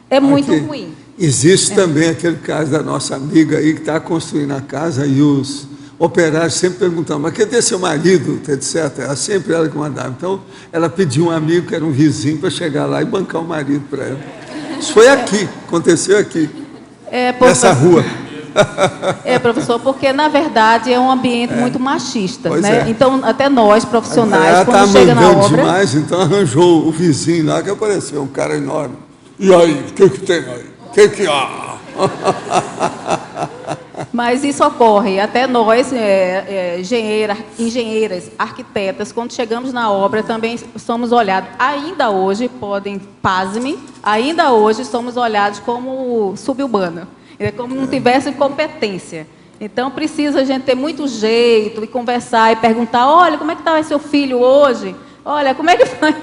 Speaker 3: é muito ruim.
Speaker 2: Existe também aquele caso da nossa amiga aí que está construindo a casa e os operários sempre perguntando, mas cadê seu marido, etc. Era sempre ela que mandava. Então, ela pediu um amigo, que era um vizinho, para chegar lá e bancar o marido para ela. Isso foi aqui, aconteceu aqui, nessa rua.
Speaker 3: Professor, porque, na verdade, é um ambiente muito machista, né?
Speaker 2: É.
Speaker 3: Então, até nós, profissionais,
Speaker 2: ela
Speaker 3: quando chega na obra...
Speaker 2: demais, então arranjou o vizinho lá, que apareceu, um cara enorme. E aí, o que tem aí? O que há?
Speaker 3: Mas isso ocorre. Até nós, engenheiras, arquitetas, quando chegamos na obra, também somos olhados. Ainda hoje, pasmem, ainda hoje somos olhados como sub-humana. É como não tivesse competência. Então, precisa a gente ter muito jeito e conversar e perguntar, olha, como é que está seu filho hoje? Olha, como é que faz?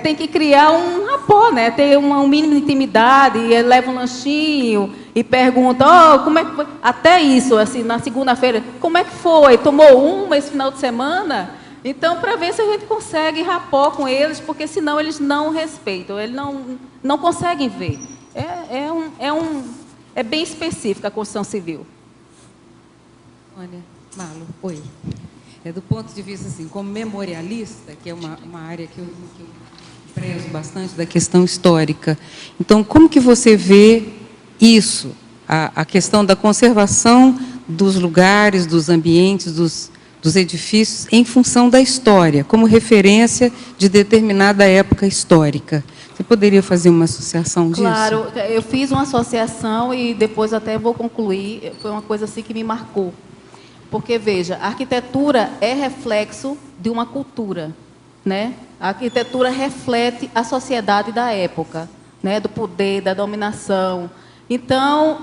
Speaker 3: Tem que criar um rapó, né? Ter um mínimo de intimidade, e ele leva um lanchinho e pergunta, como é que foi? Até isso, assim, na segunda-feira, como é que foi? Tomou uma esse final de semana? Então, para ver se a gente consegue rapó com eles, porque senão eles não respeitam, eles não conseguem ver. É bem específica a construção civil.
Speaker 5: Olha, Marlo, oi. Do ponto de vista, assim, como memorialista, que é uma área que eu prezo bastante da questão histórica. Então, como que você vê isso, a questão da conservação dos lugares, dos ambientes, dos edifícios, em função da história, como referência de determinada época histórica? Você poderia fazer uma associação disso?
Speaker 3: Claro, eu fiz uma associação e depois até vou concluir, foi uma coisa assim que me marcou. Porque, veja, a arquitetura é reflexo de uma cultura, né? A arquitetura reflete a sociedade da época, né? Do poder, da dominação. Então,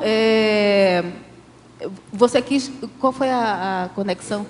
Speaker 3: você quis... Qual foi a conexão?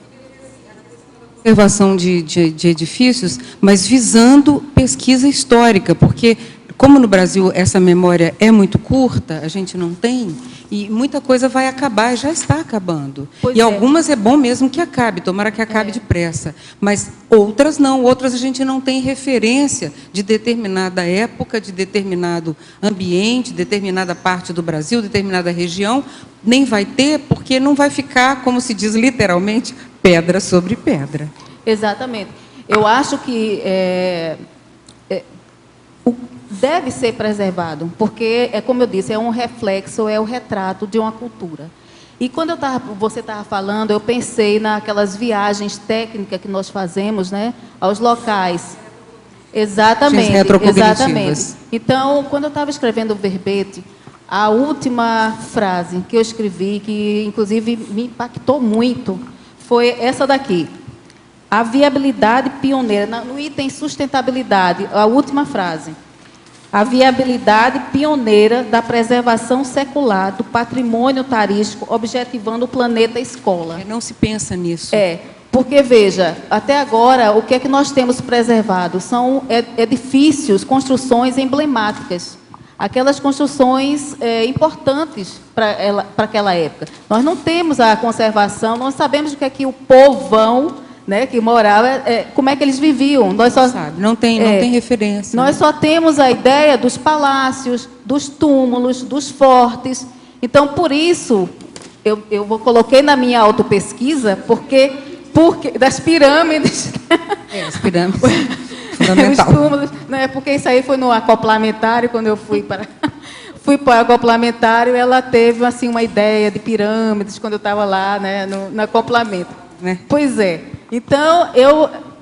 Speaker 5: Conservação de edifícios, mas visando pesquisa histórica, porque, como no Brasil essa memória é muito curta, a gente não tem, e muita coisa vai acabar, já está acabando.
Speaker 3: Pois
Speaker 5: e algumas é bom mesmo que acabe, tomara que acabe depressa, mas outras não, outras a gente não tem referência de determinada época, de determinado ambiente, determinada parte do Brasil, determinada região, nem vai ter, porque não vai ficar, como se diz literalmente, pedra sobre pedra.
Speaker 3: Exatamente. Eu acho que deve ser preservado, porque, como eu disse, é um reflexo, é o retrato de uma cultura. E quando você estava falando, eu pensei naquelas viagens técnicas que nós fazemos, né, aos locais. Exatamente, exatamente. Então, quando eu estava escrevendo o verbete, a última frase que eu escrevi, que inclusive me impactou muito, foi essa daqui. A viabilidade pioneira, no item sustentabilidade, a última frase. A viabilidade pioneira da preservação secular do patrimônio taurístico, objetivando o planeta escola.
Speaker 5: Não se pensa nisso.
Speaker 3: Porque, veja, até agora, o que é que nós temos preservado? São edifícios, construções emblemáticas. Aquelas construções importantes para aquela época. Nós não temos a conservação, nós sabemos o que é que o povão, né, que morava, como é que eles viviam. Nós só,
Speaker 5: não tem referência.
Speaker 3: Nós só temos a ideia dos palácios, dos túmulos, dos fortes. Então, por isso, eu coloquei na minha autopesquisa, porque das pirâmides.
Speaker 5: As pirâmides. Fundamental.
Speaker 3: Os túmulos, né, porque isso aí foi no acoplamentário, quando eu fui para o acoplamentário, ela teve assim, uma ideia de pirâmides, quando eu estava lá, né, no acoplamento. Pois é. Então,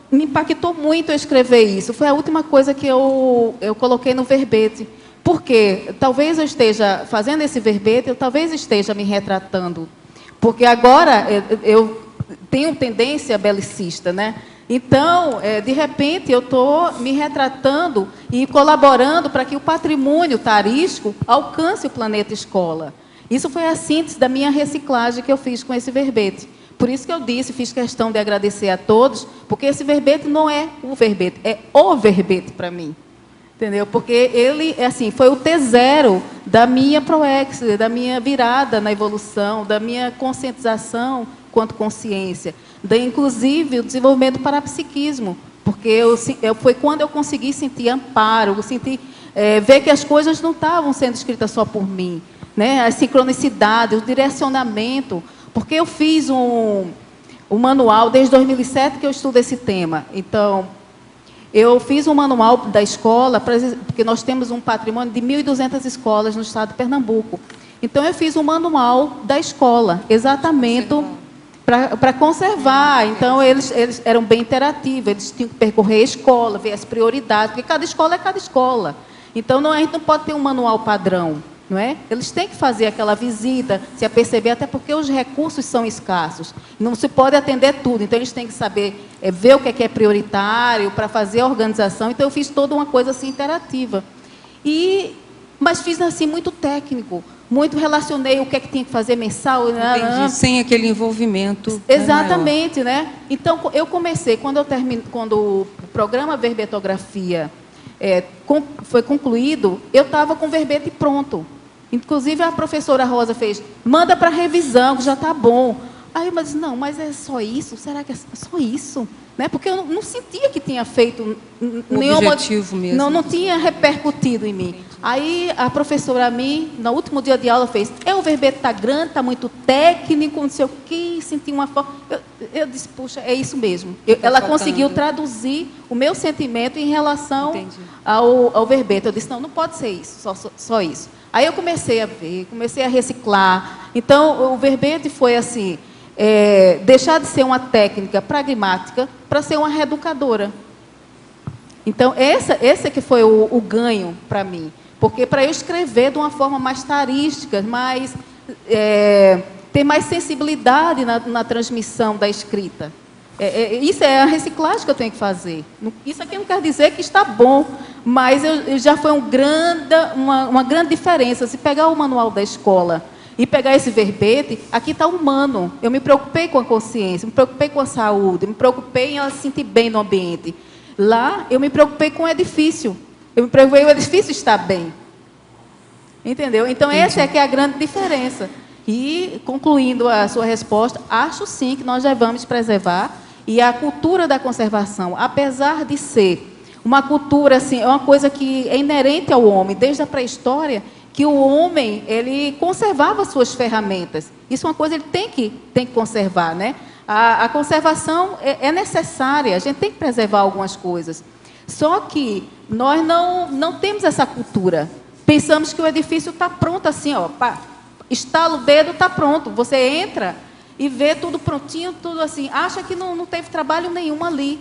Speaker 3: me impactou muito eu escrever isso. Foi a última coisa que eu coloquei no verbete. Porque talvez eu esteja fazendo esse verbete, eu talvez esteja me retratando. Porque agora eu tenho tendência belicista, né? Então, de repente, eu estou me retratando e colaborando para que o patrimônio taurístico alcance o planeta escola. Isso foi a síntese da minha reciclagem que eu fiz com esse verbete. Por isso que eu fiz questão de agradecer a todos, porque esse verbete não é o verbete, é o verbete para mim. Entendeu? Porque ele, assim, foi o T0 da minha ProEx, da minha virada na evolução, da minha conscientização quanto consciência, inclusive o desenvolvimento do parapsiquismo, porque foi quando eu consegui sentir amparo, ver que as coisas não estavam sendo escritas só por mim, né? A sincronicidade, o direcionamento, porque eu fiz um manual, desde 2007 que eu estudo esse tema. Então, eu fiz um manual da escola, porque nós temos um patrimônio de 1.200 escolas no estado de Pernambuco. Então, eu fiz um manual da escola, exatamente para conservar. Então, eles eram bem interativos, eles tinham que percorrer a escola, ver as prioridades, porque cada escola é cada escola. Então, a gente não pode ter um manual padrão, não é? Eles têm que fazer aquela visita, se aperceber, até porque os recursos são escassos. Não se pode atender tudo, então eles têm que saber ver o que é prioritário para fazer a organização. Então, eu fiz toda uma coisa assim interativa. Mas fiz assim muito técnico, muito relacionei o que é que tinha que fazer mensal.
Speaker 5: Entendi. Sem aquele envolvimento.
Speaker 3: Exatamente, né? Então, eu comecei, quando o programa Verbetografia foi concluído, eu estava com o verbete pronto. Inclusive, a professora Rosa fez, manda para revisão, que já está bom. Aí eu disse, não, mas é só isso? Será que é só isso? Né? Porque eu não sentia que tinha feito nenhum
Speaker 5: objetivo mesmo.
Speaker 3: Não tinha repercutido em mim. Entendi. Aí a professora, no último dia de aula, fez, o verbete está grande, está muito técnico, não sei o quê, senti uma forma. Eu disse, puxa, é isso mesmo. Ela conseguiu traduzir o meu sentimento em relação ao verbete. Eu disse, não pode ser isso, só isso. Aí eu comecei a ver, comecei a reciclar. Então, o verbete foi assim, deixar de ser uma técnica pragmática para ser uma reeducadora. Então, esse que foi o ganho para mim. Porque para eu escrever de uma forma mais tarística, ter mais sensibilidade na transmissão da escrita. Isso é a reciclagem que eu tenho que fazer. Isso aqui não quer dizer que está bom, mas já foi uma grande diferença. Se pegar o manual da escola e pegar esse verbete, aqui está humano. Eu me preocupei com a consciência, me preocupei com a saúde, me preocupei em ela se sentir bem no ambiente. Lá, eu me preocupei com o edifício. Eu me preocupei o edifício estar bem. Entendeu? Então, essa é que é a grande diferença. E, concluindo a sua resposta, acho sim que nós devemos preservar. E a cultura da conservação, apesar de ser uma cultura, assim, é uma coisa que é inerente ao homem, desde a pré-história, que o homem, ele conservava suas ferramentas. Isso é uma coisa que ele tem que conservar, né? A conservação é necessária, a gente tem que preservar algumas coisas. Só que nós não temos essa cultura. Pensamos que o edifício está pronto assim, estala o dedo, está pronto. Você entra e vê tudo prontinho, tudo assim. Acha que não teve trabalho nenhum ali.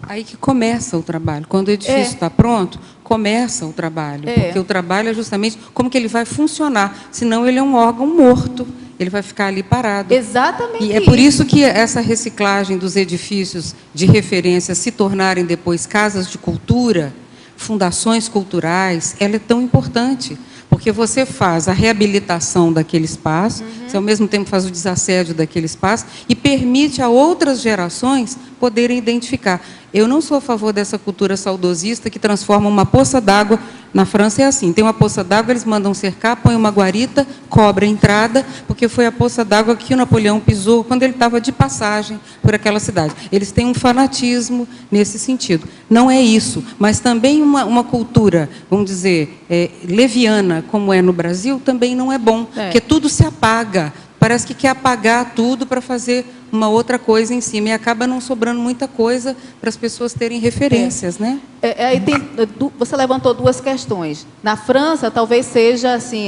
Speaker 5: Aí que começa o trabalho. Quando o edifício está pronto, começa o trabalho. Porque o trabalho é justamente como que ele vai funcionar. Senão ele é um órgão morto. Ele vai ficar ali parado.
Speaker 3: Exatamente.
Speaker 5: E é por isso que essa reciclagem dos edifícios de referência se tornarem depois casas de cultura, fundações culturais, ela é tão importante. Porque você faz a reabilitação daquele espaço, você ao mesmo tempo faz o desassédio daquele espaço e permite a outras gerações poderem identificar. Eu não sou a favor dessa cultura saudosista que transforma uma poça d'água. Na França é assim, tem uma poça d'água, eles mandam cercar, põem uma guarita, cobra a entrada, porque foi a poça d'água que o Napoleão pisou quando ele estava de passagem por aquela cidade. Eles têm um fanatismo nesse sentido. Não é isso, mas também uma cultura, vamos dizer, leviana, como é no Brasil, também não é bom, porque tudo se apaga. Parece que quer apagar tudo para fazer uma outra coisa em cima. E acaba não sobrando muita coisa para as pessoas terem referências, né?
Speaker 3: Você levantou duas questões. Na França, talvez seja assim,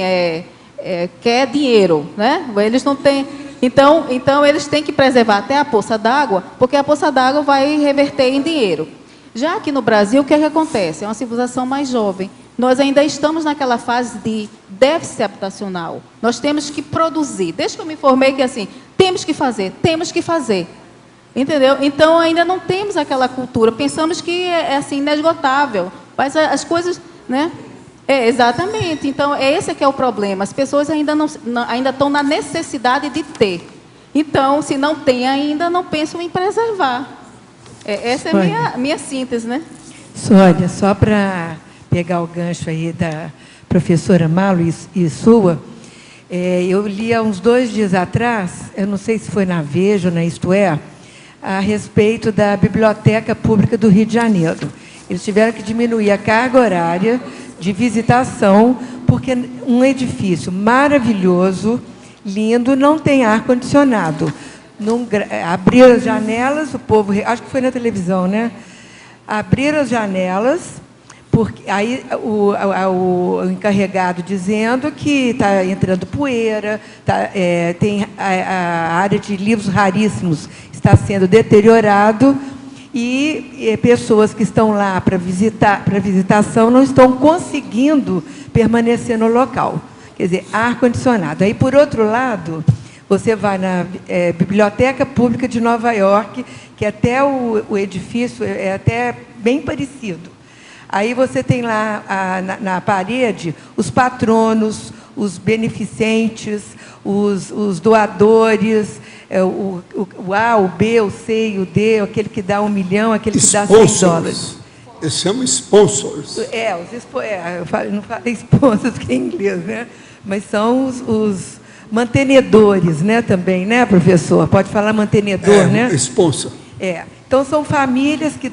Speaker 3: quer dinheiro, né? Eles não têm... Então, eles têm que preservar até a poça d'água, porque a poça d'água vai reverter em dinheiro. Já aqui no Brasil, o que acontece? É uma civilização mais jovem. Nós ainda estamos naquela fase de déficit habitacional. Nós temos que produzir. Desde que eu me formei, que assim, temos que fazer. Entendeu? Então, ainda não temos aquela cultura. Pensamos que é assim, inesgotável. Mas as coisas, né? Exatamente. Então, esse que é o problema. As pessoas ainda estão na necessidade de ter. Então, se não tem ainda, não pensam em preservar. Essa é a minha síntese, né?
Speaker 6: Sônia, só para pegar o gancho aí da professora Malo e sua, eu li há uns 2 dias atrás, eu não sei se foi na Veja ou na Isto É, a respeito da Biblioteca Pública do Rio de Janeiro. Eles tiveram que diminuir a carga horária de visitação, porque um edifício maravilhoso, lindo, não tem ar-condicionado. Abriram as janelas, o povo... Acho que foi na televisão, né? Abriram as janelas, porque aí o encarregado dizendo que está entrando poeira, tem a área de livros raríssimos está sendo deteriorado e pessoas que estão lá para visitação não estão conseguindo permanecer no local. Quer dizer, ar-condicionado. Aí, por outro lado, você vai na Biblioteca Pública de Nova York, que até o edifício é até bem parecido. Aí você tem lá na parede os patronos, os beneficentes, os doadores, o A, o B, o C e o D, aquele que dá 1 milhão, aquele que dá $100.
Speaker 2: Eles chamam sponsors.
Speaker 6: Eu não falei sponsors, que é em inglês, né? Mas são os mantenedores, né, também, né, professor? Pode falar mantenedor, né?
Speaker 2: Sponsor.
Speaker 6: Então, são famílias que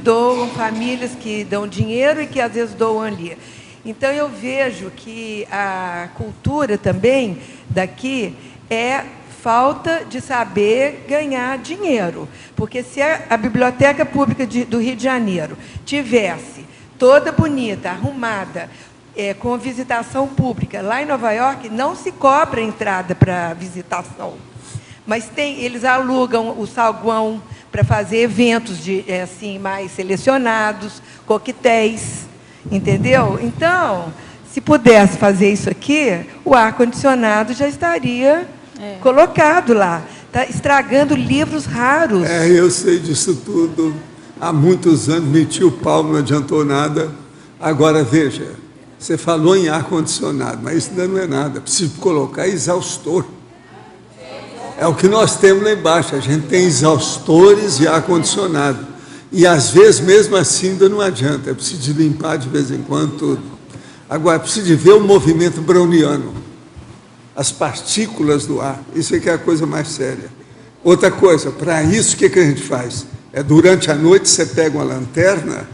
Speaker 6: dão dinheiro e que, às vezes, doam ali. Então, eu vejo que a cultura também daqui é falta de saber ganhar dinheiro. Porque se a Biblioteca Pública do Rio de Janeiro tivesse toda bonita, arrumada, com visitação pública, lá em Nova York, não se cobra entrada para visitação. Mas eles alugam o saguão para fazer eventos assim, mais selecionados, coquetéis, entendeu? Então, se pudesse fazer isso aqui, o ar-condicionado já estaria colocado lá. Está estragando livros raros.
Speaker 2: Eu sei disso tudo. Há muitos anos meti o pau, não adiantou nada. Agora, veja, você falou em ar-condicionado, mas isso ainda não é nada. Preciso colocar exaustor. É o que nós temos lá embaixo. A gente tem exaustores e ar-condicionado. E, às vezes, mesmo assim, ainda não adianta. É preciso de limpar de vez em quando tudo. Agora, é preciso de ver o movimento browniano. As partículas do ar. Isso é que é a coisa mais séria. Outra coisa, para isso, o que a gente faz? Durante a noite, você pega uma lanterna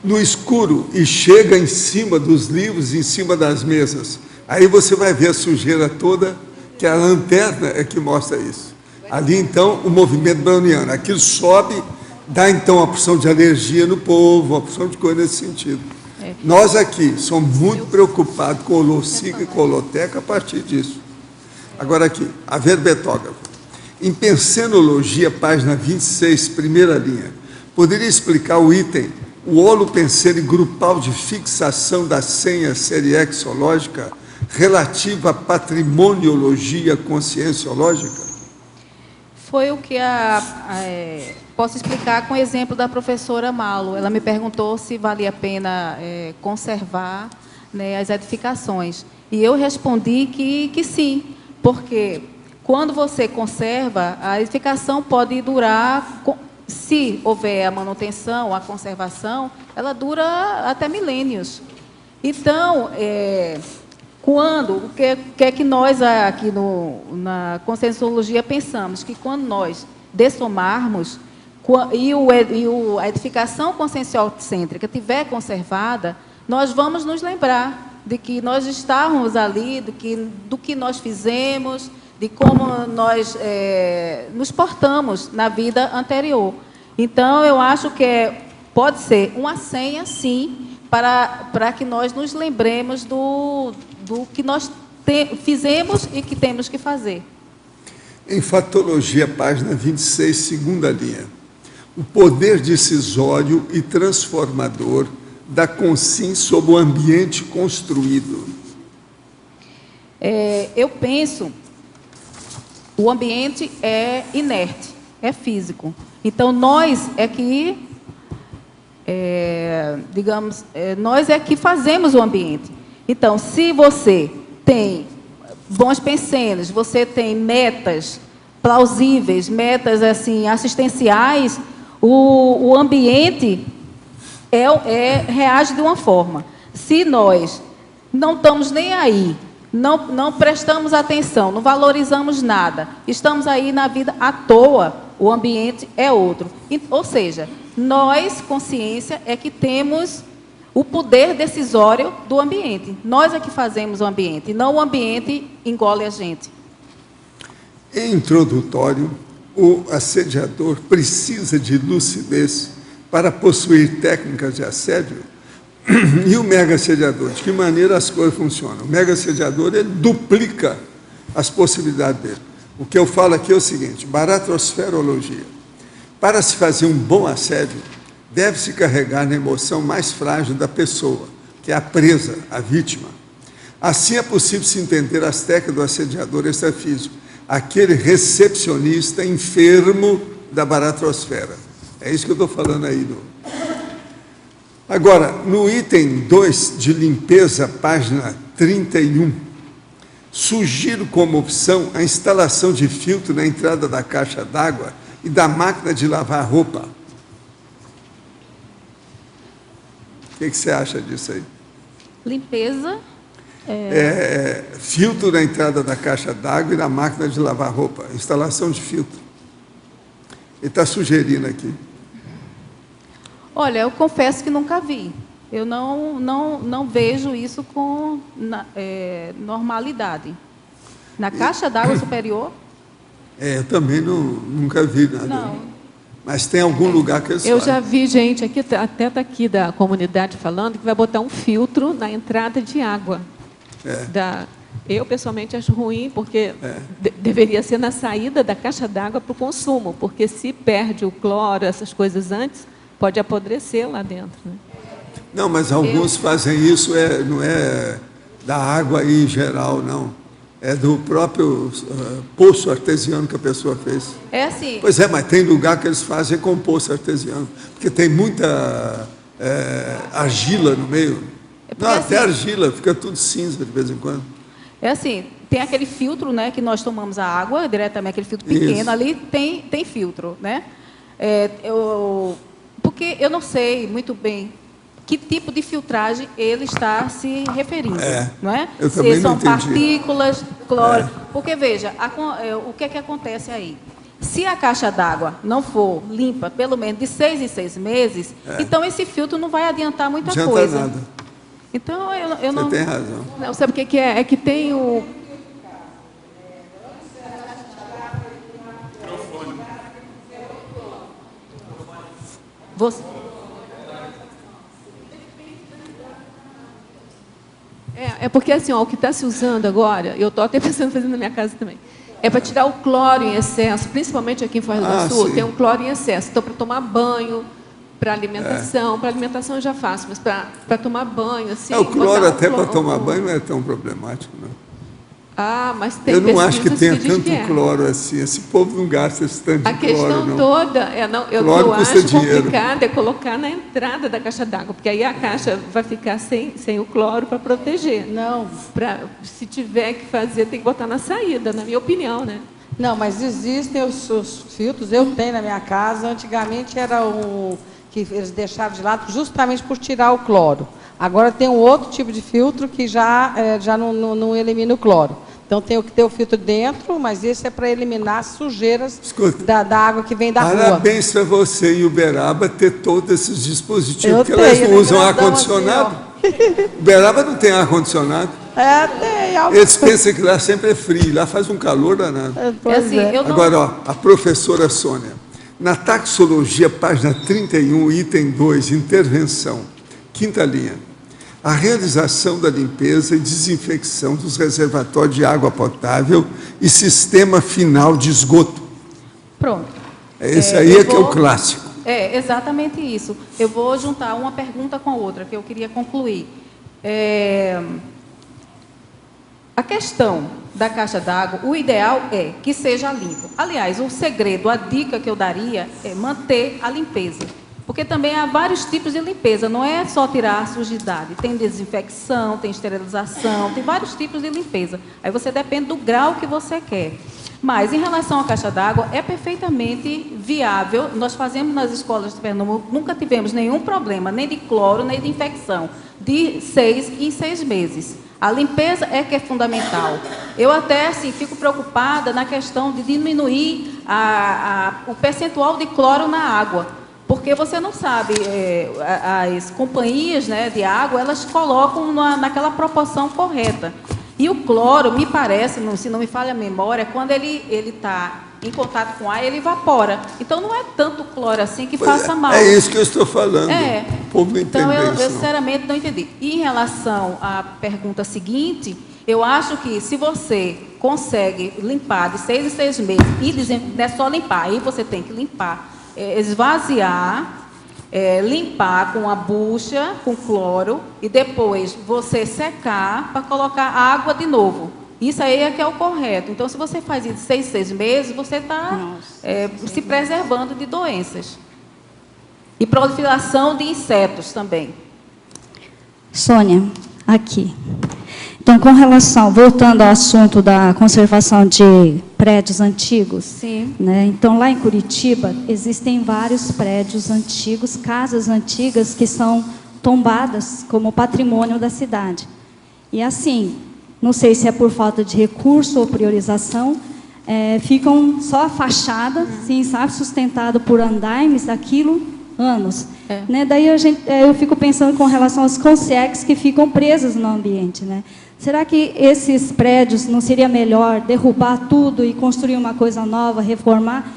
Speaker 2: no escuro e chega em cima dos livros, em cima das mesas. Aí você vai ver a sujeira toda, que a lanterna é que mostra isso. Ali, então, o movimento browniano. Aquilo sobe, dá, então, uma porção de alergia no povo, uma porção de coisa nesse sentido. Nós aqui somos muito preocupados com holocica e com holoteca a partir disso. Agora aqui, a verbetógrafa. Em Pensenologia, página 26, primeira linha, poderia explicar o item, o holopenseiro grupal de fixação da senha seriexológica relativa à patrimoniologia conscienciológica?
Speaker 3: Foi o que posso explicar com o exemplo da professora Malo. Ela me perguntou se valia a pena conservar, né, as edificações. E eu respondi que sim, porque quando você conserva, a edificação pode durar, se houver a manutenção, a conservação, ela dura até milênios. Então, o que é que nós aqui na Conscienciologia pensamos? Que quando nós dessomarmos a edificação conscienciocêntrica estiver conservada, nós vamos nos lembrar de que nós estávamos ali, do que nós fizemos, de como nós nos portamos na vida anterior. Então, eu acho que pode ser uma senha, sim, para que nós nos lembremos do que nós fizemos e que temos que fazer.
Speaker 2: Em Fatologia, página 26, segunda linha. O poder decisório e transformador da consciência sobre o ambiente construído.
Speaker 3: Eu penso, o ambiente é inerte, é físico. Então, nós é que, nós é que fazemos o ambiente. Então, se você tem bons pensamentos, você tem metas plausíveis, metas assim assistenciais, o ambiente reage de uma forma. Se nós não estamos nem aí, não prestamos atenção, não valorizamos nada, estamos aí na vida à toa, o ambiente é outro. Ou seja, nós, consciência, é que temos o poder decisório do ambiente. Nós é que fazemos o ambiente, não o ambiente engole a gente.
Speaker 2: Em introdutório, o assediador precisa de lucidez para possuir técnicas de assédio? E o mega assediador? De que maneira as coisas funcionam? O mega assediador, ele duplica as possibilidades dele. O que eu falo aqui é o seguinte, baratrosferologia. Para se fazer um bom assédio, deve-se carregar na emoção mais frágil da pessoa, que é a presa, a vítima. Assim é possível se entender as técnicas do assediador extrafísico, aquele recepcionista enfermo da baratrosfera. É isso que eu estou falando aí. Agora, no item 2 de limpeza, página 31. Sugiro como opção a instalação de filtro na entrada da caixa d'água e da máquina de lavar roupa. O que você acha disso aí?
Speaker 3: Limpeza.
Speaker 2: Filtro na entrada da caixa d'água e na máquina de lavar roupa. Instalação de filtro. Ele está sugerindo aqui.
Speaker 3: Olha, eu confesso que nunca vi. Eu não vejo isso com normalidade. Na caixa d'água superior?
Speaker 2: Eu também nunca vi nada.
Speaker 3: Não.
Speaker 2: Mas tem algum lugar que eles
Speaker 7: Eu
Speaker 2: fazem.
Speaker 7: já vi gente aqui, até está aqui da comunidade falando, que vai botar um filtro na entrada de água. Eu, pessoalmente, acho ruim, porque deveria ser na saída da caixa d'água para o consumo, porque se perde o cloro, essas coisas antes, pode apodrecer lá dentro. Né?
Speaker 2: Não, mas alguns fazem isso, não é da água aí em geral, não. É do próprio poço artesiano que a pessoa fez.
Speaker 3: É assim.
Speaker 2: Pois é, mas tem lugar que eles fazem com poço artesiano, porque tem muita argila no meio. Não, até
Speaker 3: assim,
Speaker 2: argila, fica tudo cinza de vez em quando.
Speaker 3: É assim, tem aquele filtro, né, que nós tomamos a água, diretamente, aquele filtro pequeno,
Speaker 2: Isso.
Speaker 3: ali tem filtro, né? Porque eu não sei muito bem que tipo de filtragem ele está se referindo, não é?
Speaker 2: Eu também
Speaker 3: Se
Speaker 2: não
Speaker 3: são
Speaker 2: entendi.
Speaker 3: partículas, cloro. Porque, veja, o que é que acontece aí? Se a caixa d'água não for limpa pelo menos de 6 em 6 meses, então esse filtro não vai adiantar muita
Speaker 2: Não adianta
Speaker 3: coisa.
Speaker 2: nada.
Speaker 3: Então, eu não...
Speaker 2: Você tem razão.
Speaker 7: Não, sabe o que é? É que tem o...
Speaker 3: Você...
Speaker 7: É porque, assim, ó, o que está se usando agora, eu estou até pensando em fazer na minha casa também, é para tirar o cloro em excesso, principalmente aqui em Foz do Iguaçu,
Speaker 2: sim.
Speaker 7: tem um cloro em excesso. Então, para tomar banho, para alimentação eu já faço, mas para tomar banho, assim...
Speaker 2: O cloro
Speaker 7: botar
Speaker 2: até para
Speaker 7: cloro-
Speaker 2: tomar banho não é tão problemático, não.
Speaker 7: Ah, mas tem
Speaker 2: Eu não acho que
Speaker 7: pesquisas
Speaker 2: tenha
Speaker 7: diz
Speaker 2: tanto
Speaker 7: que é.
Speaker 2: cloro assim. Esse povo não gasta esse tanto
Speaker 7: A
Speaker 2: de cloro,
Speaker 7: questão
Speaker 2: não.
Speaker 7: toda, eu
Speaker 2: Cloro
Speaker 7: acho
Speaker 2: custa dinheiro.
Speaker 7: complicado é colocar na entrada da caixa d'água, porque aí a caixa vai ficar sem o cloro para proteger.
Speaker 8: Não,
Speaker 7: Se tiver que fazer, tem que botar na saída, na minha opinião, né?
Speaker 8: não, mas existem os filtros, eu tenho na minha casa. Antigamente era que eles deixavam de lado justamente por tirar o cloro. Agora tem um outro tipo de filtro que já não elimina o cloro. Então tem que ter o filtro dentro, mas esse é para eliminar as sujeiras
Speaker 2: Escuta,
Speaker 8: da água que vem da rua.
Speaker 2: parabéns para você em Uberaba ter todos esses dispositivos,
Speaker 8: Eu
Speaker 2: porque elas
Speaker 8: tenho,
Speaker 2: não usam
Speaker 8: grandão
Speaker 2: ar-condicionado.
Speaker 8: assim,
Speaker 2: Uberaba não tem ar-condicionado.
Speaker 8: Tem.
Speaker 2: Eles pensam que lá sempre é frio, lá faz um calor danado.
Speaker 8: Pois
Speaker 3: assim,
Speaker 8: é.
Speaker 3: eu não...
Speaker 2: Agora, ó, a professora Sônia, na taxologia, página 31, item 2, intervenção, quinta linha. A realização da limpeza e desinfecção dos reservatórios de água potável e sistema final de esgoto.
Speaker 3: Pronto.
Speaker 2: Esse aí
Speaker 3: eu
Speaker 2: é que é o
Speaker 3: vou-
Speaker 2: clássico.
Speaker 3: É, exatamente isso. Eu vou juntar uma pergunta com a outra, que eu queria concluir. A questão da caixa d'água, o ideal é que seja limpo. Aliás, o segredo, a dica que eu daria é manter a limpeza. Porque também há vários tipos de limpeza, não é só tirar a sujidade. Tem desinfecção, tem esterilização, tem vários tipos de limpeza. Aí você depende do grau que você quer. Mas, em relação à caixa d'água, é perfeitamente viável. Nós fazemos nas escolas de Pernambuco, nunca tivemos nenhum problema, nem de cloro, nem de infecção, de 6 em 6 meses. A limpeza é que é fundamental. Eu até, assim, fico preocupada na questão de diminuir o percentual de cloro na água. Porque você não sabe, as companhias, né, de água, elas colocam naquela proporção correta. E o cloro, me parece, se não me falha a memória, quando ele está em contato com o ar, ele evapora. Então, não é tanto cloro assim que faça mal.
Speaker 2: É isso que eu estou falando.
Speaker 3: É.
Speaker 2: O povo não
Speaker 3: Então,
Speaker 2: entende
Speaker 3: eu
Speaker 2: isso. não.
Speaker 3: sinceramente não entendi. E em relação à pergunta seguinte, eu acho que se você consegue limpar de 6 em 6 meses, e não é só limpar, aí você tem que limpar, esvaziar, limpar com a bucha, com cloro, e depois você secar para colocar água de novo. Isso aí é que é o correto. Então, se você faz isso de 6 em 6 meses, você está se preservando de doenças. E proliferação de insetos também.
Speaker 9: Sônia, aqui. Então, com relação, voltando ao assunto da conservação de prédios antigos,
Speaker 3: Sim.
Speaker 9: né? Então, lá em Curitiba, existem vários prédios antigos, casas antigas que são tombadas como patrimônio da cidade. E assim, não sei se é por falta de recurso ou priorização, ficam só a fachada, sim, sabe, sustentado por andaimes, aquilo, anos. Né? Daí eu fico pensando com relação aos consegues que ficam presos no ambiente. Né? Será que esses prédios não seria melhor derrubar tudo e construir uma coisa nova, reformar?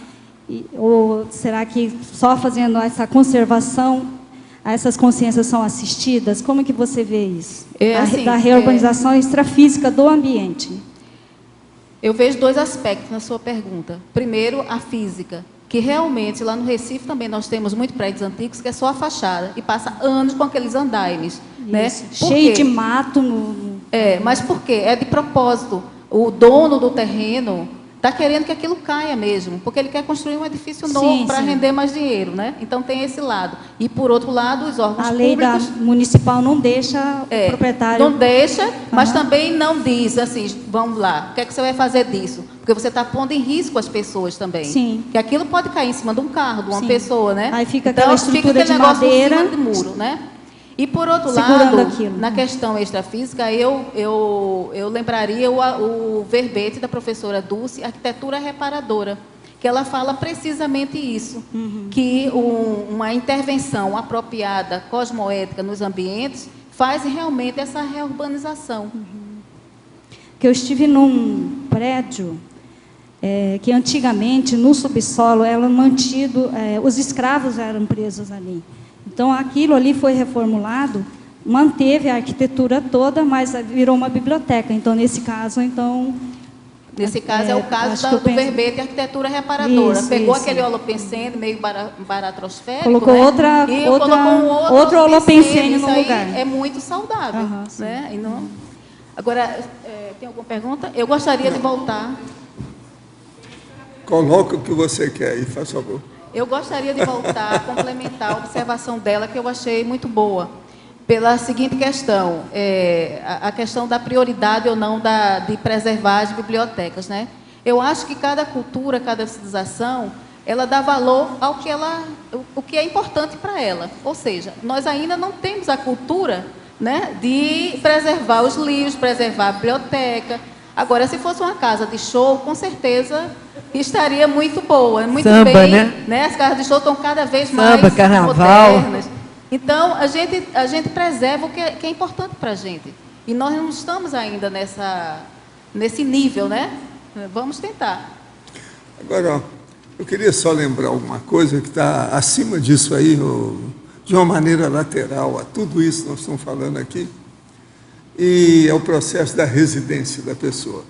Speaker 9: Ou será que só fazendo essa conservação, essas consciências são assistidas? Como que você vê isso? Da reurbanização extrafísica do ambiente.
Speaker 3: Eu vejo dois aspectos na sua pergunta. Primeiro, a física, que realmente lá no Recife também nós temos muitos prédios antigos que é só a fachada e passa anos com aqueles andaimes. Né?
Speaker 9: Cheio de mato.
Speaker 3: Mas por quê? É de propósito. O dono do terreno está querendo que aquilo caia mesmo, porque ele quer construir um edifício novo para render mais dinheiro, né? Então tem esse lado. E por outro lado, os órgãos públicos... A lei
Speaker 9: municipal não deixa o proprietário...
Speaker 3: Não deixa, mas também não diz assim, vamos lá, o que é que você vai fazer disso? Porque você está pondo em risco as pessoas também.
Speaker 9: Sim.
Speaker 3: Que aquilo pode cair em cima de um carro, de uma pessoa, né?
Speaker 9: Aí fica aquela estrutura de madeira...
Speaker 3: Por cima de muro, né? E, por outro lado, na questão extrafísica, eu lembraria o verbete da professora Dulce, Arquitetura Reparadora, que ela fala precisamente isso, que uma intervenção apropriada, cosmoética nos ambientes, faz realmente essa reurbanização.
Speaker 9: Que eu estive num prédio que antigamente, no subsolo, era mantido, os escravos eram presos ali. Então, aquilo ali foi reformulado, manteve a arquitetura toda, mas virou uma biblioteca. Então, nesse caso,
Speaker 3: Nesse caso, é o caso do verbete Arquitetura Reparadora. Pegou aquele holopensene meio baratrosférico,
Speaker 9: colocou outro holopensene no lugar.
Speaker 3: É muito saudável. Né? E não... Agora, tem alguma pergunta? Eu gostaria de voltar...
Speaker 2: Coloca o que você quer aí, faz favor.
Speaker 3: Eu gostaria de voltar a complementar a observação dela, que eu achei muito boa, pela seguinte questão, a questão da prioridade ou não de preservar as bibliotecas. Né? Eu acho que cada cultura, cada civilização, ela dá valor ao que é importante para ela. Ou seja, nós ainda não temos a cultura, né, de preservar os livros, preservar a biblioteca. Agora, se fosse uma casa de show, com certeza estaria muito boa, muito
Speaker 6: Samba,
Speaker 3: bem.
Speaker 6: Né?
Speaker 3: As casas de show estão cada vez mais
Speaker 6: carnaval.
Speaker 3: modernas. Então, a gente preserva o que é importante para a gente. E nós não estamos ainda nesse nível, né? Vamos tentar.
Speaker 2: Agora, eu queria só lembrar alguma coisa que está acima disso aí, de uma maneira lateral a tudo isso que nós estamos falando aqui, e é o processo da residência da pessoa.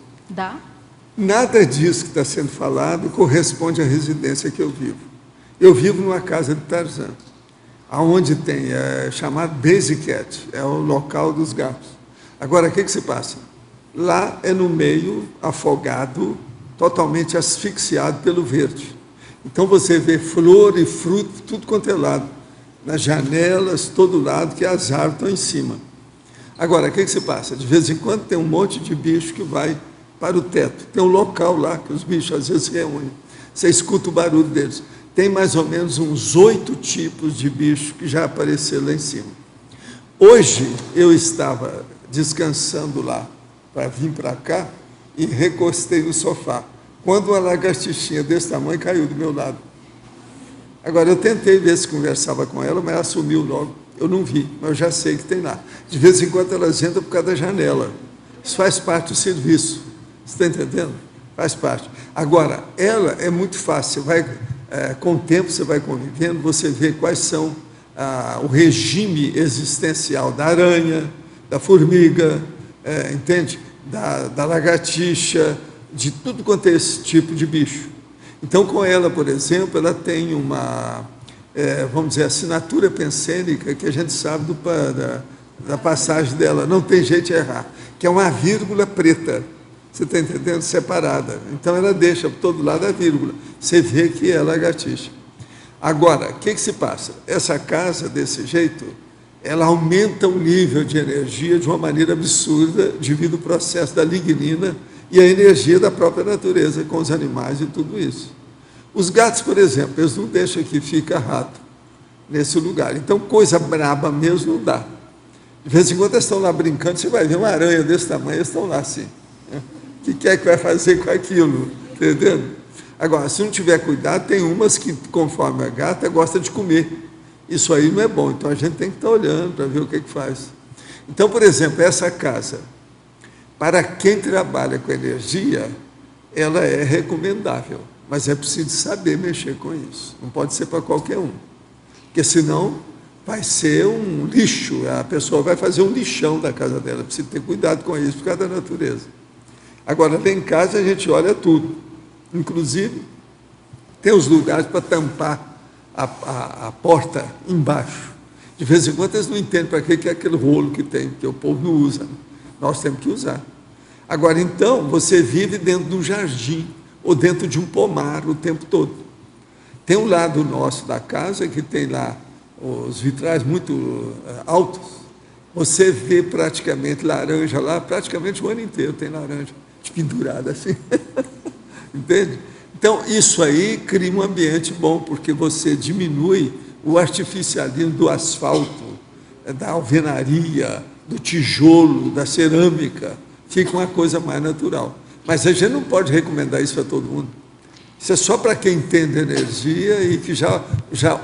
Speaker 2: Nada disso que está sendo falado corresponde à residência que eu vivo. Eu vivo numa casa de Tarzan, onde tem, chamado Base Cat, é o local dos gatos. Agora, o que se passa? Lá é no meio, afogado, totalmente asfixiado pelo verde. Então, você vê flor e fruto, tudo quanto é lado. Nas janelas, todo lado, que as árvores estão em cima. Agora, o que se passa? De vez em quando tem um monte de bicho que vai para o teto. Tem um local lá que os bichos às vezes se reúnem. Você escuta o barulho deles. Tem mais ou menos uns 8 tipos de bichos que já apareceram lá em cima. Hoje, eu estava descansando lá para vir para cá e recostei no sofá, quando uma lagartixinha desse tamanho caiu do meu lado. Agora, eu tentei ver se conversava com ela, mas ela sumiu logo. Eu não vi, mas eu já sei que tem lá. De vez em quando elas entram por causa da janela. Isso faz parte do serviço. Você está entendendo? Faz parte. Agora, ela é muito fácil. Você vai, com o tempo, você vai convivendo, você vê quais são o regime existencial da aranha, da formiga, entende? Da lagartixa, de tudo quanto é esse tipo de bicho. Então, com ela, por exemplo, ela tem uma, vamos dizer, assinatura pensênica que a gente sabe da passagem dela, não tem jeito de errar, que é uma vírgula preta, você está entendendo? Separada. Então, ela deixa por todo lado a vírgula. Você vê que é lagartixa. Agora, o que se passa? Essa casa, desse jeito, ela aumenta o nível de energia de uma maneira absurda devido ao processo da lignina e a energia da própria natureza com os animais e tudo isso. Os gatos, por exemplo, eles não deixam que fica rato nesse lugar. Então, coisa braba mesmo não dá. De vez em quando eles estão lá brincando, você vai ver uma aranha desse tamanho, eles estão lá assim. O que é que vai fazer com aquilo? Entendendo? Agora, se não tiver cuidado, tem umas que, conforme a gata, gosta de comer. Isso aí não é bom, então a gente tem que estar olhando para ver o que faz. Então, por exemplo, essa casa, para quem trabalha com energia, ela é recomendável, mas é preciso saber mexer com isso. Não pode ser para qualquer um, porque senão vai ser um lixo, a pessoa vai fazer um lixão da casa dela, precisa ter cuidado com isso por causa da natureza. Agora, lá em casa a gente olha tudo, inclusive tem os lugares para tampar a porta embaixo. De vez em quando eles não entendem para que é aquele rolo que tem, que o povo não usa. Nós temos que usar. Agora, então, você vive dentro de um jardim ou dentro de um pomar o tempo todo. Tem um lado nosso da casa que tem lá os vitrais muito altos. Você vê praticamente laranja lá, praticamente o ano inteiro tem laranja pendurada assim. Entende? Então, isso aí cria um ambiente bom, porque você diminui o artificialismo do asfalto, da alvenaria, do tijolo, da cerâmica. Fica uma coisa mais natural. Mas a gente não pode recomendar isso para todo mundo. Isso é só para quem entende energia e que já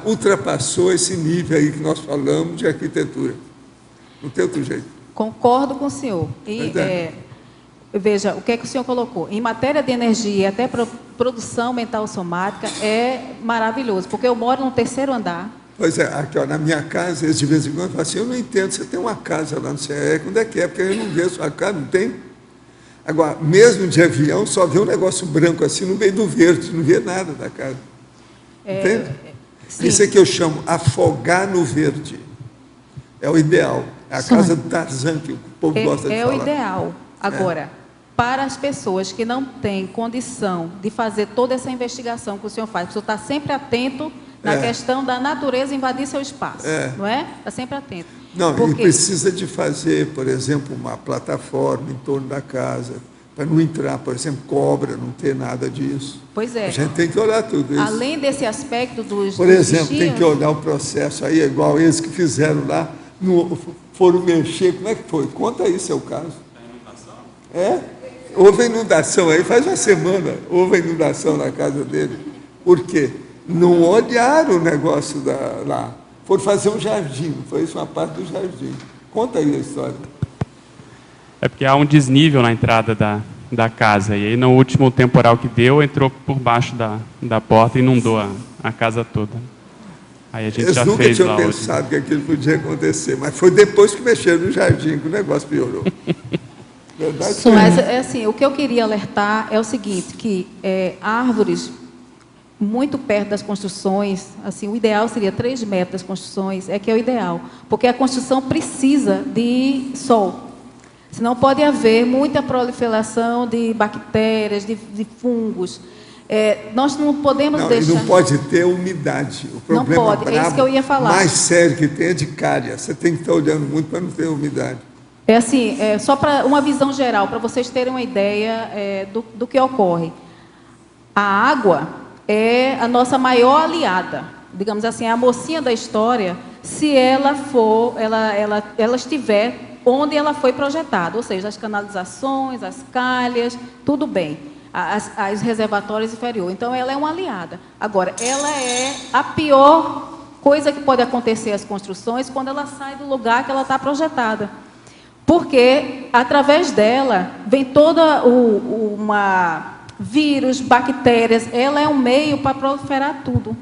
Speaker 2: ultrapassou esse nível aí que nós falamos de arquitetura. Não tem outro jeito.
Speaker 3: Concordo com o senhor. E, veja, o que é que o senhor colocou? Em matéria de energia, até produção mental somática, é maravilhoso, porque eu moro no 3º andar.
Speaker 2: Pois é, aqui ó, na minha casa, eles de vez em quando falam assim, eu não entendo, você tem uma casa lá no CE, quando é que é? Porque eu não vejo sua casa, não tem. Agora, mesmo de avião, só vê um negócio branco assim no meio do verde, não vê nada da casa. Entende? Isso é que eu chamo afogar no verde. É o ideal. É a casa do Tarzan, que o povo gosta de falar.
Speaker 3: É o ideal. Agora, para as pessoas que não têm condição de fazer toda essa investigação que o senhor faz, o senhor está sempre atento na questão da natureza invadir seu espaço, não é? Está sempre atento.
Speaker 2: Não, e precisa de fazer, por exemplo, uma plataforma em torno da casa, para não entrar, por exemplo, cobra, não ter nada disso.
Speaker 3: Pois é.
Speaker 2: A gente tem que olhar tudo isso.
Speaker 3: Além desse aspecto dos
Speaker 2: Por exemplo,
Speaker 3: bichinhos,
Speaker 2: tem que olhar o processo aí, igual eles que fizeram lá, foram mexer, como é que foi? Conta aí seu caso. Houve inundação aí, faz uma semana, houve inundação na casa dele. Por quê? Não olharam o negócio lá. Foram fazer um jardim, foi isso uma parte do jardim. Conta aí a história.
Speaker 10: É porque há um desnível na entrada da casa, e aí no último temporal que deu, entrou por baixo da porta e inundou a casa toda. Aí a gente
Speaker 2: Eles
Speaker 10: já
Speaker 2: nunca
Speaker 10: fez
Speaker 2: tinham
Speaker 10: lá
Speaker 2: pensado que aquilo podia acontecer, mas foi depois que mexeram no jardim que o negócio piorou. Verdade?
Speaker 3: mas assim, o que eu queria alertar é o seguinte, que árvores muito perto das construções, assim, o ideal seria 3 metros das construções, que é o ideal, porque a construção precisa de sol. Senão pode haver muita proliferação de bactérias, de fungos. Nós não podemos deixar...
Speaker 2: Não pode ter umidade. O problema
Speaker 3: não pode, é isso que eu ia falar.
Speaker 2: Mais sério que tem é de cária. Você tem que estar olhando muito para não ter umidade.
Speaker 3: Só para uma visão geral, para vocês terem uma ideia do que ocorre. A água é a nossa maior aliada, digamos assim, a mocinha da história, se ela estiver onde ela foi projetada, ou seja, as canalizações, as calhas, tudo bem, as reservatórios inferiores. Então, ela é uma aliada. Agora, ela é a pior coisa que pode acontecer às construções quando ela sai do lugar que ela está projetada. Porque, através dela, vem toda uma vírus, bactérias, ela é um meio para proliferar tudo.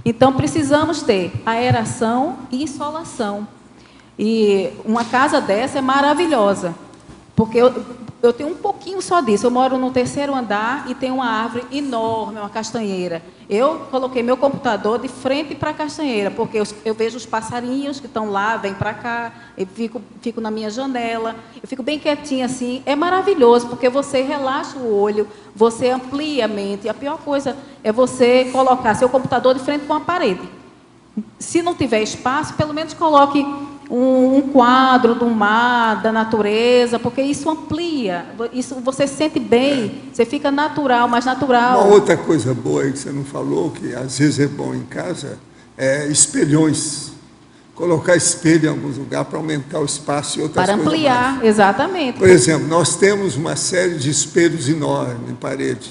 Speaker 3: Então, precisamos ter aeração e insolação. E uma casa dessa é maravilhosa, porque eu tenho um pouquinho só disso. Eu moro no 3º andar e tem uma árvore enorme, uma castanheira. Eu coloquei meu computador de frente para a castanheira, porque eu vejo os passarinhos que estão lá, vêm para cá, eu fico na minha janela, eu fico bem quietinha assim. É maravilhoso, porque você relaxa o olho, você amplia a mente. E a pior coisa é você colocar seu computador de frente com a parede. Se não tiver espaço, pelo menos coloque um quadro do mar, da natureza, porque isso amplia, isso você se sente bem, você fica natural, mais natural.
Speaker 2: Uma outra coisa boa aí que você não falou, que às vezes é bom em casa, é espelhões. Colocar espelho em alguns lugares para aumentar o espaço e outras coisas.
Speaker 3: Para ampliar,
Speaker 2: mais.
Speaker 3: exatamente.
Speaker 2: Por exemplo, nós temos uma série de espelhos enormes em parede.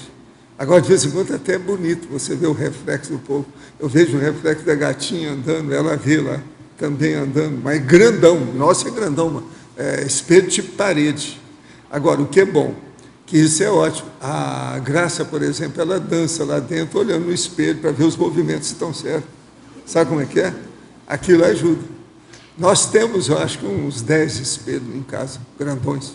Speaker 2: Agora, de vez em quando, até é bonito você vê o reflexo do povo. Eu vejo o reflexo da gatinha andando, ela vê lá também andando, mas grandão. Nossa, é grandão, espelho tipo parede. Agora, o que é bom, que isso é ótimo. A Graça, por exemplo, ela dança lá dentro, olhando no espelho para ver os movimentos se estão certos. Sabe como é que é? Aquilo ajuda. Nós temos, eu acho que uns 10 espelhos em casa, grandões.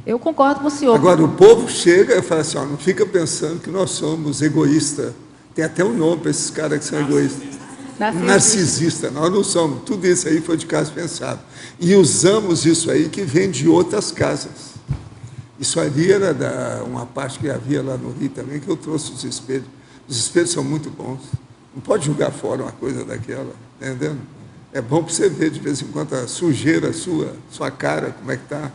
Speaker 3: Eu concordo com o senhor.
Speaker 2: Agora, o povo chega e fala assim, ó, não fica pensando que nós somos egoístas. Tem até um nome para esses caras que são egoístas. Narcisista. Nós não somos. Tudo isso aí foi de caso pensado. E usamos isso aí que vem de outras casas. Isso ali era uma parte que havia lá no Rio também, que eu trouxe os espelhos. Os espelhos são muito bons. Não pode jogar fora uma coisa daquela, entendendo? É bom para você ver de vez em quando a sujeira sua cara, como é que está.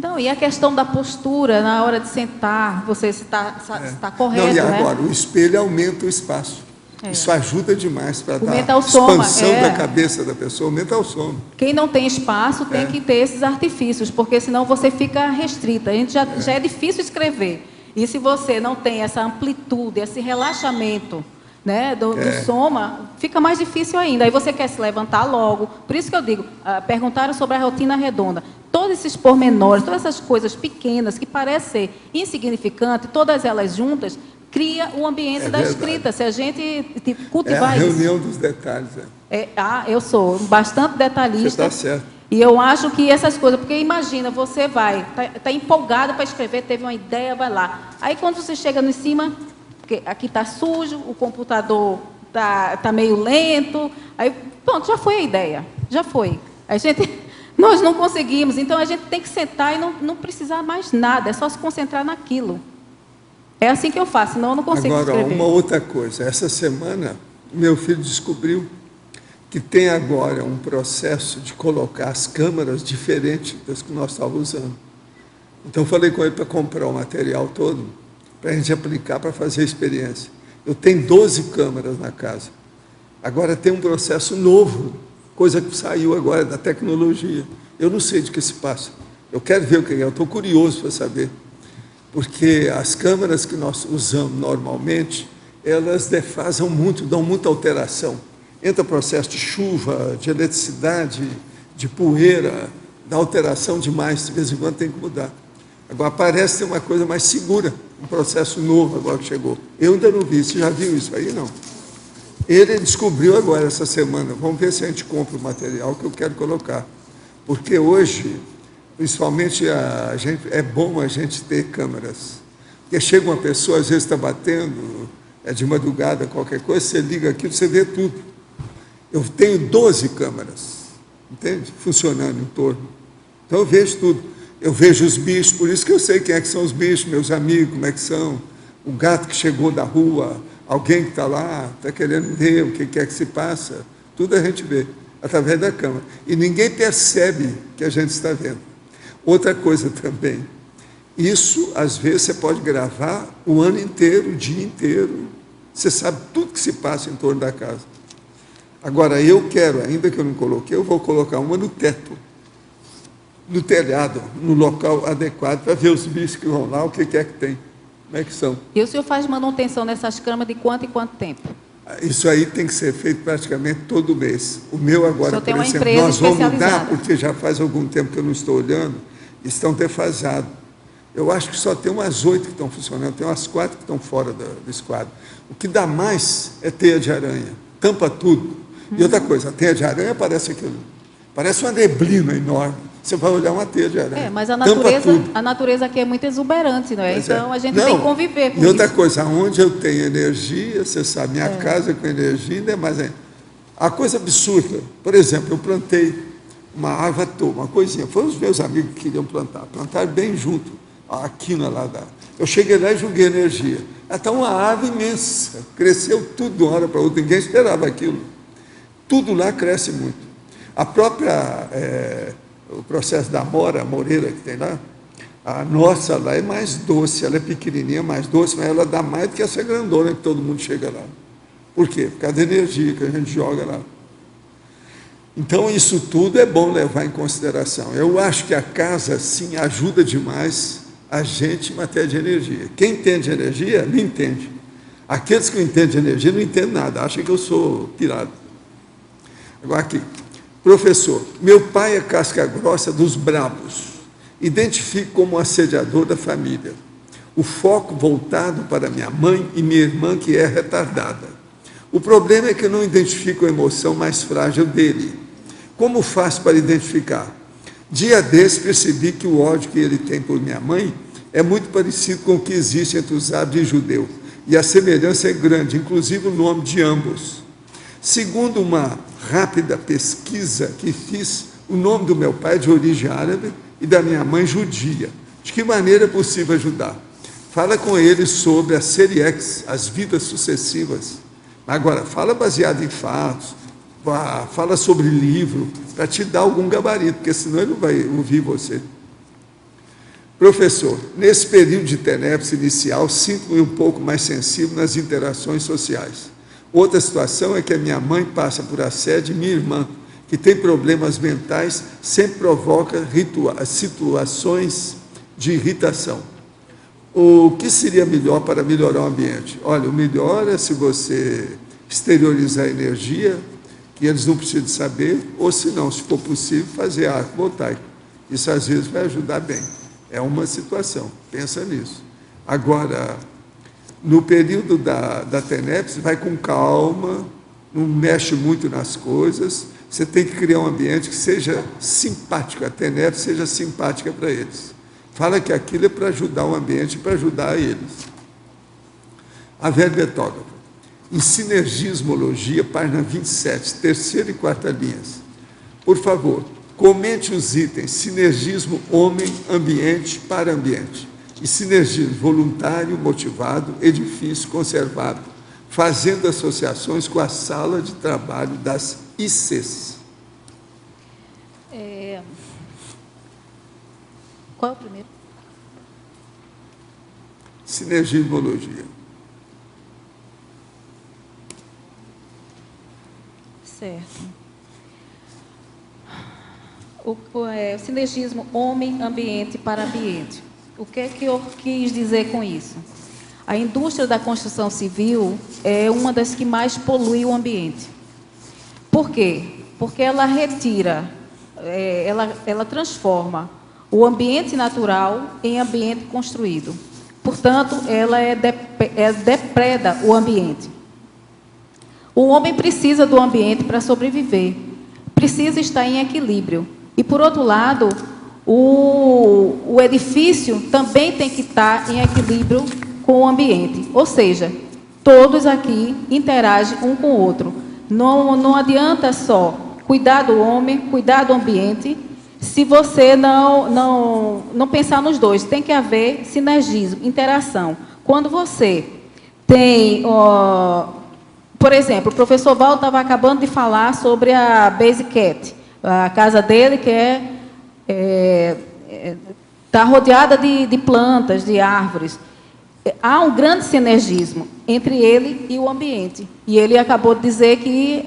Speaker 3: Não, e a questão da postura, na hora de sentar, você se está correto,
Speaker 2: não, e
Speaker 3: né?
Speaker 2: agora, o espelho aumenta o espaço. Isso ajuda demais para dar expansão da cabeça da pessoa, aumenta o soma.
Speaker 3: Quem não tem espaço tem que ter esses artifícios, porque senão você fica restrita. A gente já é difícil escrever. E se você não tem essa amplitude, esse relaxamento, né, do soma, fica mais difícil ainda. Aí você quer se levantar logo. Por isso que eu digo, perguntaram sobre a rotina redonda. Todos esses pormenores, todas essas coisas pequenas que parecem ser insignificantes, todas elas juntas, cria o ambiente da escrita. Se a gente cultivar isso.
Speaker 2: É a reunião dos detalhes.
Speaker 3: Eu sou bastante detalhista.
Speaker 2: Você está certo.
Speaker 3: E eu acho que essas coisas, porque imagina, você vai, está empolgado para escrever, teve uma ideia, vai lá. Aí quando você chega no cima, porque aqui está sujo, o computador está meio lento, aí pronto, já foi a ideia, já foi. Nós não conseguimos, então a gente tem que sentar e não precisar mais nada, é só se concentrar naquilo. É assim que eu faço, senão eu não consigo escrever.
Speaker 2: Agora, uma outra coisa. Essa semana, meu filho descobriu que tem agora um processo de colocar as câmeras diferentes das que nós estávamos usando. Então, eu falei com ele para comprar o material todo, para a gente aplicar, para fazer a experiência. Eu tenho 12 câmeras na casa. Agora tem um processo novo, coisa que saiu agora da tecnologia. Eu não sei de que se passa. Eu quero ver o que é, eu estou curioso para saber. Porque as câmeras que nós usamos normalmente, elas defasam muito, dão muita alteração. Entra processo de chuva, de eletricidade, de poeira, dá alteração demais, de vez em quando tem que mudar. Agora parece ter uma coisa mais segura, um processo novo agora que chegou. Eu ainda não vi, você já viu isso aí? Não. Ele descobriu agora essa semana, vamos ver se a gente compra o material que eu quero colocar. Porque hoje, principalmente, é bom a gente ter câmeras. Porque chega uma pessoa, às vezes está batendo, é de madrugada, qualquer coisa, você liga aquilo, você vê tudo. Eu tenho 12 câmeras, entende? Funcionando em torno. Então eu vejo tudo. Eu vejo os bichos, por isso que eu sei quem é que são os bichos, meus amigos, como é que são. O gato que chegou da rua, alguém que está lá, está querendo ver o que é que se passa. Tudo a gente vê, através da câmera. E ninguém percebe que a gente está vendo. Outra coisa também, isso, às vezes, você pode gravar o ano inteiro, o dia inteiro. Você sabe tudo que se passa em torno da casa. Agora, eu quero, ainda que eu não coloquei, eu vou colocar uma no teto, no telhado, no local adequado, para ver os bichos que vão lá, o que é que tem, como é que são.
Speaker 3: E o senhor faz manutenção nessas câmeras de quanto em quanto tempo?
Speaker 2: Isso aí tem que ser feito praticamente todo mês. O meu agora, por exemplo, nós vamos mudar, porque já faz algum tempo que eu não estou olhando, estão defasados. Eu acho que só tem umas 8 que estão funcionando, tem umas 4 que estão fora do esquadro. O que dá mais é teia de aranha, tampa tudo. E outra coisa, a teia de aranha parece aquilo, parece uma neblina enorme. Você vai olhar uma teia de aranha.
Speaker 3: Mas a natureza aqui é muito exuberante, não é? Então a gente tem que conviver com isso.
Speaker 2: E outra coisa, onde eu tenho energia, você sabe, minha casa com energia ainda é mais ainda. A coisa absurda, por exemplo, eu plantei uma árvore à toa, uma coisinha, foram os meus amigos que queriam plantaram bem junto, a quina lá da... Eu cheguei lá e joguei energia. Até uma árvore imensa, cresceu tudo de uma hora para outra, ninguém esperava aquilo. Tudo lá cresce muito. A própria, o processo da amora, a moreira que tem lá, a nossa lá é mais doce, ela é pequenininha, mais doce, mas ela dá mais do que essa grandona que todo mundo chega lá. Por quê? Por causa da energia que a gente joga lá. Então, isso tudo é bom levar em consideração. Eu acho que a casa, sim, ajuda demais a gente em matéria de energia. Quem entende de energia, me entende. Aqueles que não entendem de energia não entendem nada, acham que eu sou pirado. Agora aqui, professor, meu pai é casca grossa dos brabos. Identifico como assediador da família. O foco voltado para minha mãe e minha irmã, que é retardada. O problema é que eu não identifico a emoção mais frágil dele. Como faço para identificar? Dia desse percebi que o ódio que ele tem por minha mãe é muito parecido com o que existe entre os árabes e judeus. E a semelhança é grande, inclusive o nome de ambos. Segundo uma rápida pesquisa que fiz, o nome do meu pai é de origem árabe e da minha mãe judia. De que maneira é possível ajudar? Fala com ele sobre a série X, as vidas sucessivas. Agora, fala baseado em fatos, fala sobre livro, para te dar algum gabarito, porque senão ele não vai ouvir você. Professor, nesse período de tenebres inicial, sinto-me um pouco mais sensível nas interações sociais. Outra situação é que a minha mãe passa por assédio e minha irmã, que tem problemas mentais, sempre provoca situações de irritação. O que seria melhor para melhorar o ambiente? Olha, o melhor é se você exteriorizar a energia, que eles não precisam saber, ou se não, se for possível, fazer arco voltaico. Isso às vezes vai ajudar bem. É uma situação, pensa nisso. Agora, no período da tenebres, vai com calma, não mexe muito nas coisas, você tem que criar um ambiente que seja simpático, a tenebres seja simpática para eles. Fala que aquilo é para ajudar o ambiente, para ajudar eles. A verbetógrafa. Em Sinergismologia, página 27, terceira e quarta linhas. Por favor, comente os itens sinergismo homem, ambiente, para ambiente. E sinergismo voluntário, motivado, edifício, conservado, fazendo associações com a sala de trabalho das ICs.
Speaker 3: Qual é o primeiro?
Speaker 2: Sinergismologia.
Speaker 3: Certo. O sinergismo homem, ambiente para ambiente. O que é que eu quis dizer com isso? A indústria da construção civil é uma das que mais polui o ambiente. Por quê? Porque ela retira, ela transforma o ambiente natural em ambiente construído. Portanto, ela depreda o ambiente. O homem precisa do ambiente para sobreviver, precisa estar em equilíbrio. E, por outro lado, o edifício também tem que estar em equilíbrio com o ambiente. Ou seja, todos aqui interagem um com o outro. Não adianta só cuidar do homem, cuidar do ambiente, se você não pensar nos dois. Tem que haver sinergismo, interação. Quando você tem... por exemplo, o professor Val estava acabando de falar sobre a Base Cat, a casa dele que está rodeada de plantas, de árvores. Há um grande sinergismo entre ele e o ambiente. E ele acabou de dizer que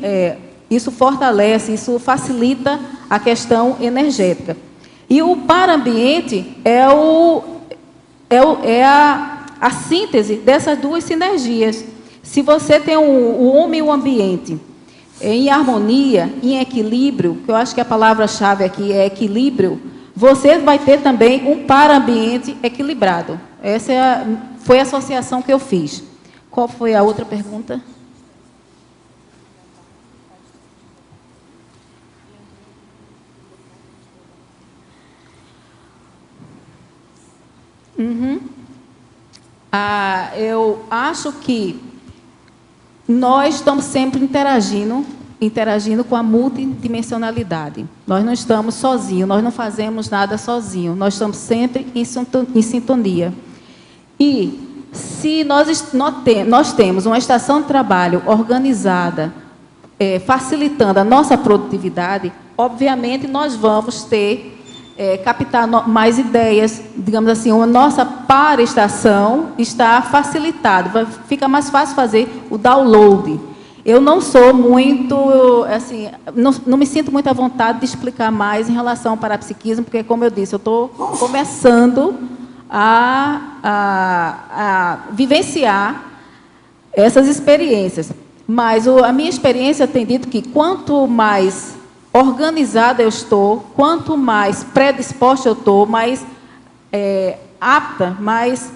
Speaker 3: isso fortalece, isso facilita a questão energética. E o para-ambiente é a síntese dessas duas sinergias. Se você tem o homem e o ambiente em harmonia, em equilíbrio, que eu acho que a palavra-chave aqui é equilíbrio, você vai ter também um para-ambiente equilibrado. Essa foi a associação que eu fiz. Qual foi a outra pergunta? Eu acho que nós estamos sempre interagindo com a multidimensionalidade. Nós não estamos sozinhos, nós não fazemos nada sozinhos, nós estamos sempre em sintonia. E se nós temos uma estação de trabalho organizada, facilitando a nossa produtividade, Obviamente, nós vamos captar mais ideias, digamos assim, a nossa para-estação está facilitada, fica mais fácil fazer o download. Eu não sou muito, assim, não me sinto muito à vontade de explicar mais em relação ao parapsiquismo, porque, como eu disse, eu estou começando a vivenciar essas experiências. Mas a minha experiência tem dito que quanto mais organizada eu estou, quanto mais predisposta eu estou, mais apta, mais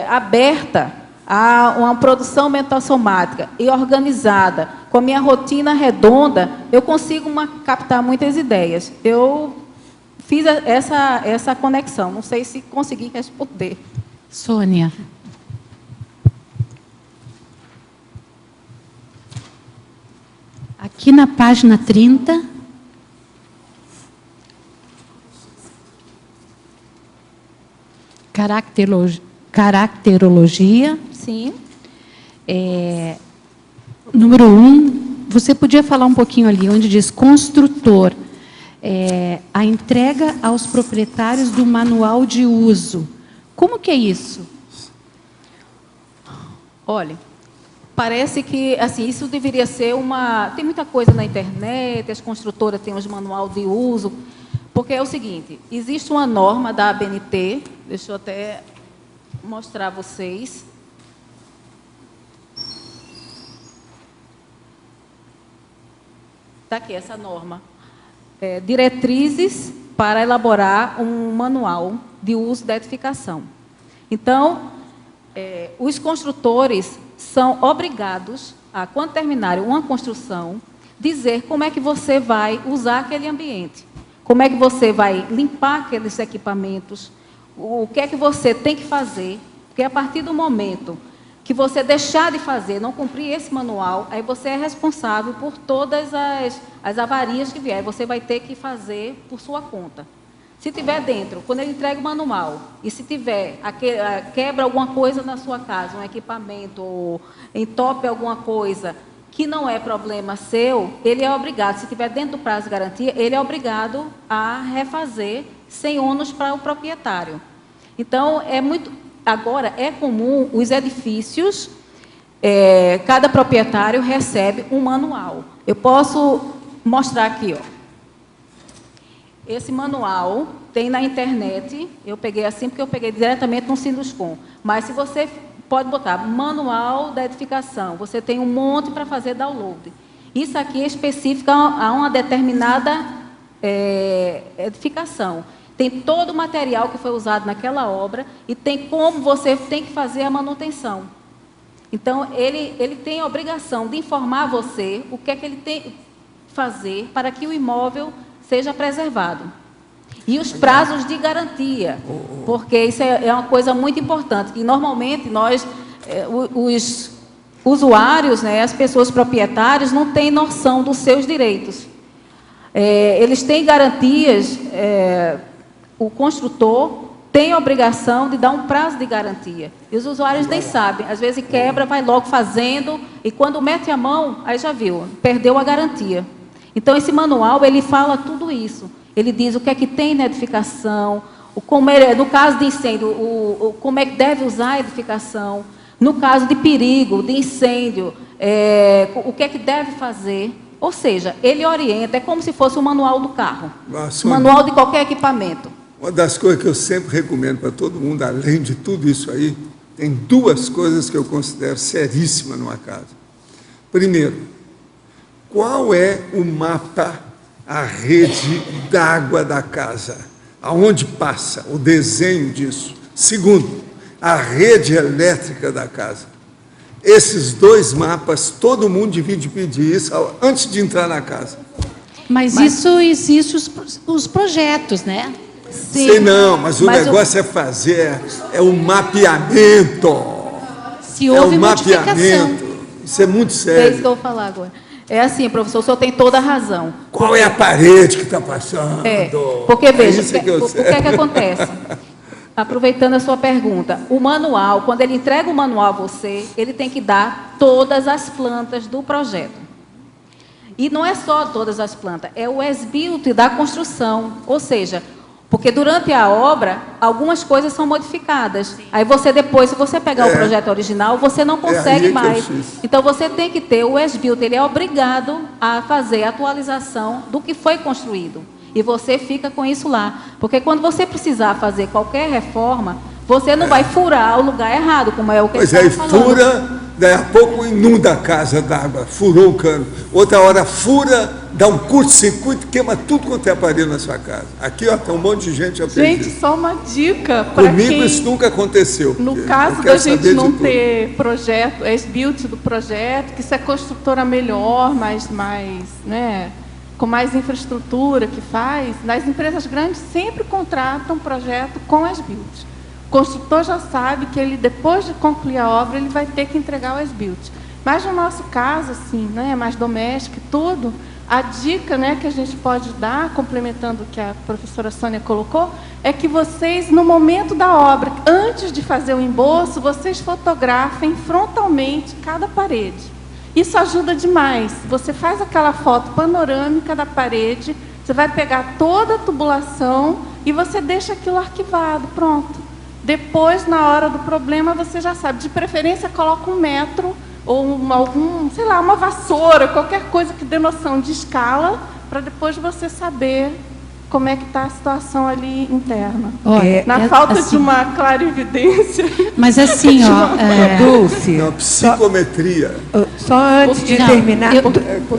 Speaker 3: aberta a uma produção mental somática e organizada, com a minha rotina redonda, eu consigo captar muitas ideias. Eu fiz essa conexão, não sei se consegui responder.
Speaker 4: Sônia. Aqui na página 30. Caracterologia.
Speaker 3: Sim.
Speaker 4: Número 1, você podia falar um pouquinho ali, onde diz construtor. A entrega aos proprietários do manual de uso. Como que é isso?
Speaker 3: Olha, parece que assim, isso deveria ser tem muita coisa na internet, as construtoras têm os manual de uso, porque é o seguinte, existe uma norma da ABNT, deixa eu até mostrar a vocês. Está aqui essa norma. Diretrizes para elaborar um manual de uso da edificação. Então, os construtores são obrigados a, quando terminarem uma construção, dizer como é que você vai usar aquele ambiente, como é que você vai limpar aqueles equipamentos, o que é que você tem que fazer, porque a partir do momento que você deixar de fazer, não cumprir esse manual, aí você é responsável por todas as avarias que vier, você vai ter que fazer por sua conta. Se tiver dentro, quando ele entrega o manual, e se tiver, quebra alguma coisa na sua casa, um equipamento, ou entope alguma coisa, que não é problema seu, ele é obrigado, se tiver dentro do prazo de garantia, ele é obrigado a refazer sem ônus para o proprietário. Então, agora, é comum os edifícios, cada proprietário recebe um manual. Eu posso mostrar aqui, ó. Esse manual tem na internet, eu peguei assim porque eu peguei diretamente no Sinduscom. Mas se você pode botar manual da edificação, você tem um monte para fazer download. Isso aqui é específico a uma determinada edificação. Tem todo o material que foi usado naquela obra e tem como você tem que fazer a manutenção. Então, ele tem a obrigação de informar você o que é que ele tem que fazer para que o imóvel seja preservado. E os prazos de garantia, porque isso é uma coisa muito importante, que normalmente os usuários, né, as pessoas proprietárias, não têm noção dos seus direitos. Eles têm garantias, o construtor tem a obrigação de dar um prazo de garantia. E os usuários nem sabem, às vezes quebra, vai logo fazendo, e quando mete a mão, aí já viu, perdeu a garantia. Então, esse manual, ele fala tudo isso. Ele diz o que é que tem na edificação, no caso de incêndio, como é que deve usar a edificação, no caso de perigo, de incêndio, o que é que deve fazer. Ou seja, ele orienta, é como se fosse o manual do carro, o manual de qualquer equipamento.
Speaker 2: Uma das coisas que eu sempre recomendo para todo mundo, além de tudo isso aí, tem duas coisas que eu considero seríssimas numa casa. Primeiro, qual é o mapa, a rede d'água da casa? Aonde passa o desenho disso? Segundo, a rede elétrica da casa. Esses dois mapas, todo mundo devia pedir isso antes de entrar na casa.
Speaker 4: Mas isso existe os projetos, né?
Speaker 2: Sim. Sei não, mas o negócio é fazer, é o mapeamento.
Speaker 4: Se houve
Speaker 2: mapeamento. Isso é muito sério.
Speaker 3: É isso que eu vou falar agora. É assim, professor, o senhor tem toda a razão.
Speaker 2: Qual é a parede que está passando?
Speaker 3: Porque, veja, o que é que acontece? Aproveitando a sua pergunta, o manual, quando ele entrega o manual a você, ele tem que dar todas as plantas do projeto. E não é só todas as plantas, é o as-built da construção. Ou seja, porque durante a obra, algumas coisas são modificadas. Aí você depois, se você pegar o projeto original, você não consegue mais. Então você tem que ter o as-built, ele é obrigado a fazer a atualização do que foi construído. E você fica com isso lá. Porque quando você precisar fazer qualquer reforma, você não vai furar o lugar errado, como é o que
Speaker 2: Pois
Speaker 3: ele
Speaker 2: é,
Speaker 3: está falando.
Speaker 2: fura, daí a pouco inunda a casa d'água, furou o cano. Outra hora fura, dá um curto-circuito, queima tudo quanto é aparelho na sua casa. Aqui, ó, tem um monte de gente já fez
Speaker 11: Gente,
Speaker 2: isso.
Speaker 11: só uma dica para
Speaker 2: Comigo
Speaker 11: quem...
Speaker 2: isso nunca aconteceu.
Speaker 11: No
Speaker 2: porque
Speaker 11: caso
Speaker 2: eu
Speaker 11: da
Speaker 2: quero
Speaker 11: gente
Speaker 2: saber de
Speaker 11: não
Speaker 2: tudo.
Speaker 11: ter projeto, as-built do projeto, que se a construtora melhor, mais, né, com mais infraestrutura que faz, nas empresas grandes sempre contratam projeto com as-built. O construtor já sabe que ele, depois de concluir a obra, ele vai ter que entregar o as-built. Mas no nosso caso, assim, né, mais doméstico e tudo, a dica, né, que a gente pode dar, complementando o que a professora Sônia colocou, é que vocês, no momento da obra, antes de fazer o embolso, vocês fotografem frontalmente cada parede. Isso ajuda demais. Você faz aquela foto panorâmica da parede, você vai pegar toda a tubulação e você deixa aquilo arquivado, pronto. Depois, na hora do problema, você já sabe. De preferência, coloca 1 metro ou sei lá, uma vassoura, qualquer coisa que dê noção de escala, para depois você saber como é que está a situação ali interna. Na falta de uma clarividência.
Speaker 4: Mas assim, ó,
Speaker 6: Dulce,
Speaker 2: Não, psicometria.
Speaker 6: só antes de
Speaker 7: Não,
Speaker 6: terminar...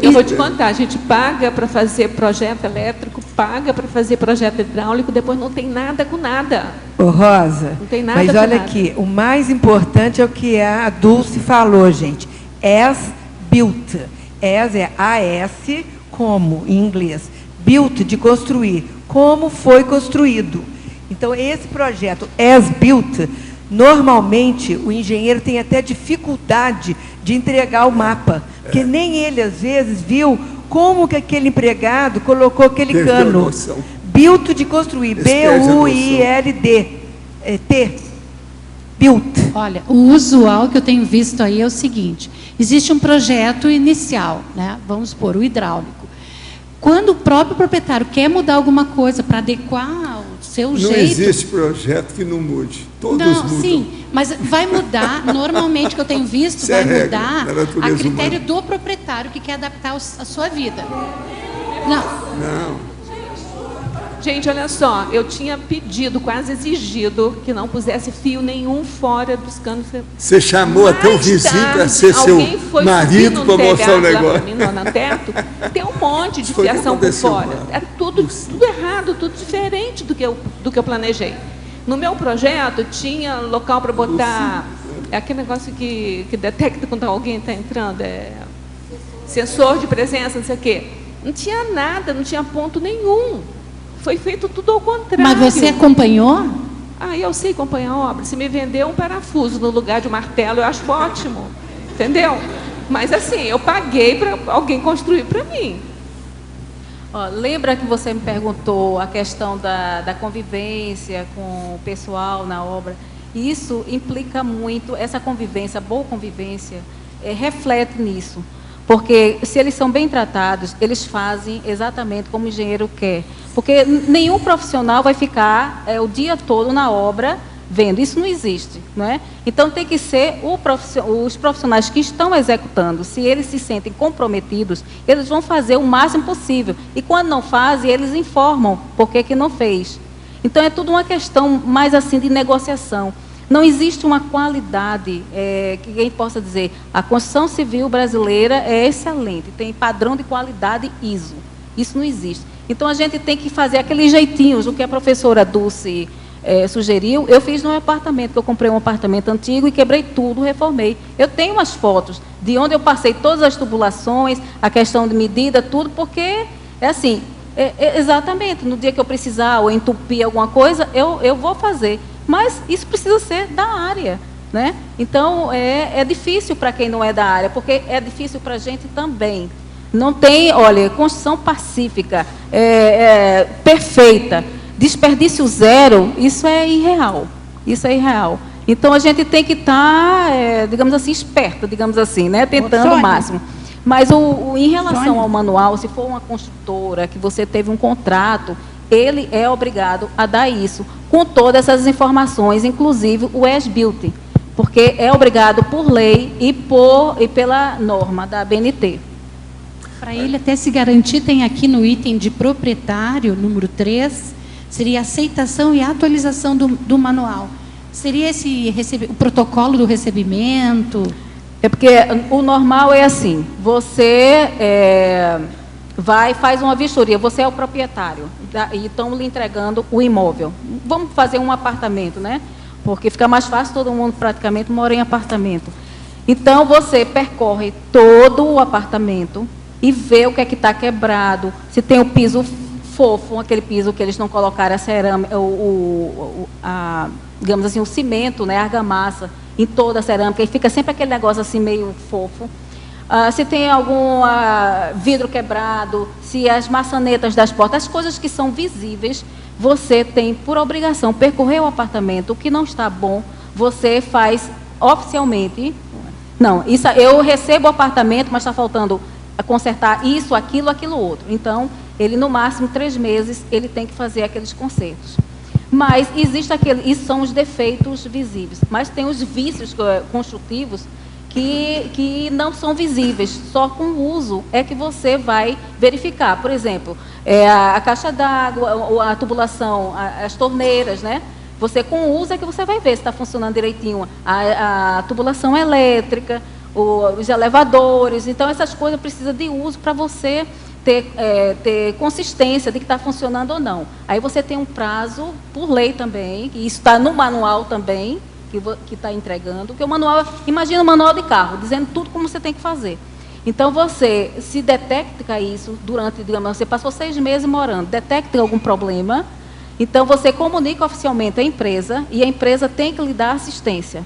Speaker 7: Eu vou te contar, a gente paga para fazer projeto elétrico, paga para fazer projeto hidráulico, depois não tem nada com nada.
Speaker 6: Ô, Rosa,
Speaker 7: Não tem nada
Speaker 6: mas
Speaker 7: com
Speaker 6: olha
Speaker 7: nada.
Speaker 6: aqui, o mais importante é o que a Dulce falou, gente. As-built. As é A-S, como, em inglês. Built, de construir. Como foi construído. Então, esse projeto as-built, normalmente, o engenheiro tem até dificuldade de entregar o mapa. Porque nem ele, às vezes, viu como que aquele empregado colocou aquele
Speaker 2: Perdeu a
Speaker 6: cano.
Speaker 2: noção.
Speaker 6: Built de construir.
Speaker 2: Esse perde a
Speaker 6: B-U-I-L-D. T. Built.
Speaker 4: olha, o usual que eu tenho visto aí é o seguinte: existe um projeto inicial, né? Vamos supor, o hidráulico. Quando o próprio proprietário quer mudar alguma coisa para adequar o seu
Speaker 2: Não
Speaker 4: jeito...
Speaker 2: existe projeto que não mude. Todos
Speaker 4: Não,
Speaker 2: mudam.
Speaker 4: sim, mas vai mudar, normalmente, que eu tenho visto,
Speaker 2: Isso é
Speaker 4: vai
Speaker 2: regra
Speaker 4: mudar
Speaker 2: da natureza
Speaker 4: a critério
Speaker 2: humana.
Speaker 4: do proprietário que quer adaptar a sua vida. Não,
Speaker 2: Não.
Speaker 7: Gente, olha só, eu tinha pedido, quase exigido, que não pusesse fio nenhum fora dos canos.
Speaker 2: Você chamou até o vizinho para ser seu
Speaker 7: alguém foi subir
Speaker 2: marido
Speaker 7: no
Speaker 2: para mostrar o
Speaker 7: telhado lá
Speaker 2: negócio.
Speaker 7: pra mim, no teto, tem um monte de
Speaker 2: Foi o que
Speaker 7: fiação por
Speaker 2: aconteceu
Speaker 7: fora.
Speaker 2: com ela.
Speaker 7: É tudo errado, tudo diferente do que eu planejei. No meu projeto, tinha local para botar... É aquele negócio que detecta quando alguém está entrando, sensor de presença, não sei o quê. Não tinha nada, não tinha ponto nenhum. Foi feito tudo ao contrário.
Speaker 4: mas você acompanhou?
Speaker 7: Ah, eu sei acompanhar a obra. Se me vender um parafuso no lugar de um martelo, eu acho ótimo. Entendeu? Mas assim, eu paguei para alguém construir para mim.
Speaker 3: Ó, lembra que você me perguntou a questão da convivência com o pessoal na obra? Isso implica muito, essa convivência, boa convivência, reflete nisso. Porque se eles são bem tratados, eles fazem exatamente como o engenheiro quer. Porque nenhum profissional vai ficar o dia todo na obra vendo. Isso não existe, não é? Então tem que ser os profissionais que estão executando. Se eles se sentem comprometidos, eles vão fazer o máximo possível. E quando não fazem, eles informam por que não fez. Então é tudo uma questão mais assim de negociação. Não existe uma qualidade que a gente possa dizer, a construção civil brasileira é excelente, tem padrão de qualidade ISO. Isso não existe. Então, a gente tem que fazer aqueles jeitinhos, o que a professora Dulce sugeriu. Eu fiz no meu apartamento, que eu comprei um apartamento antigo e quebrei tudo, reformei. Eu tenho umas fotos de onde eu passei todas as tubulações, a questão de medida, tudo, porque é assim, exatamente, no dia que eu precisar ou entupir alguma coisa, eu vou fazer. Mas isso precisa ser da área, né? Então, é difícil para quem não é da área, porque é difícil para a gente também. Não tem, olha, construção pacífica, perfeita, desperdício zero, isso é irreal. Isso é irreal. Então, a gente tem que estar, digamos assim, esperto, digamos assim, né? Tentando o máximo. Mas em relação ao manual, se for uma construtora que você teve um contrato, ele é obrigado a dar isso, com todas essas informações, inclusive o as-built, porque é obrigado por lei e pela norma da ABNT.
Speaker 4: Para ele até se garantir, tem aqui no item de proprietário, número 3, seria aceitação e atualização do manual. Seria o protocolo do recebimento?
Speaker 3: É porque o normal é assim, você faz uma vistoria, você é o proprietário, e estão lhe entregando o imóvel. Vamos fazer um apartamento, né? Porque fica mais fácil, todo mundo praticamente mora em apartamento. Então, você percorre todo o apartamento e vê o que é que está quebrado, se tem o piso fofo, aquele piso que eles não colocaram a cerâmica, digamos assim, o cimento, né, a argamassa, em toda a cerâmica, e fica sempre aquele negócio assim meio fofo. Se tem algum vidro quebrado, se as maçanetas das portas, as coisas que são visíveis, você tem por obrigação percorrer o apartamento. O que não está bom, você faz oficialmente. Não, isso, eu recebo o apartamento, mas está faltando consertar isso, aquilo outro. Então, ele no máximo 3 meses, ele tem que fazer aqueles consertos. Mas existe isso são os defeitos visíveis, mas tem os vícios construtivos que não são visíveis, só com o uso é que você vai verificar. Por exemplo, a caixa d'água, a tubulação, as torneiras, né? Você com o uso é que você vai ver se está funcionando direitinho a tubulação elétrica, os elevadores. Então, essas coisas precisam de uso para você ter consistência de que está funcionando ou não. Aí você tem um prazo, por lei também, e isso está no manual também, que está entregando, que o manual, imagina o manual de carro, dizendo tudo como você tem que fazer. Então, você se detecta isso durante, digamos, você passou 6 meses morando, detecta algum problema, então você comunica oficialmente à empresa, e a empresa tem que lhe dar assistência,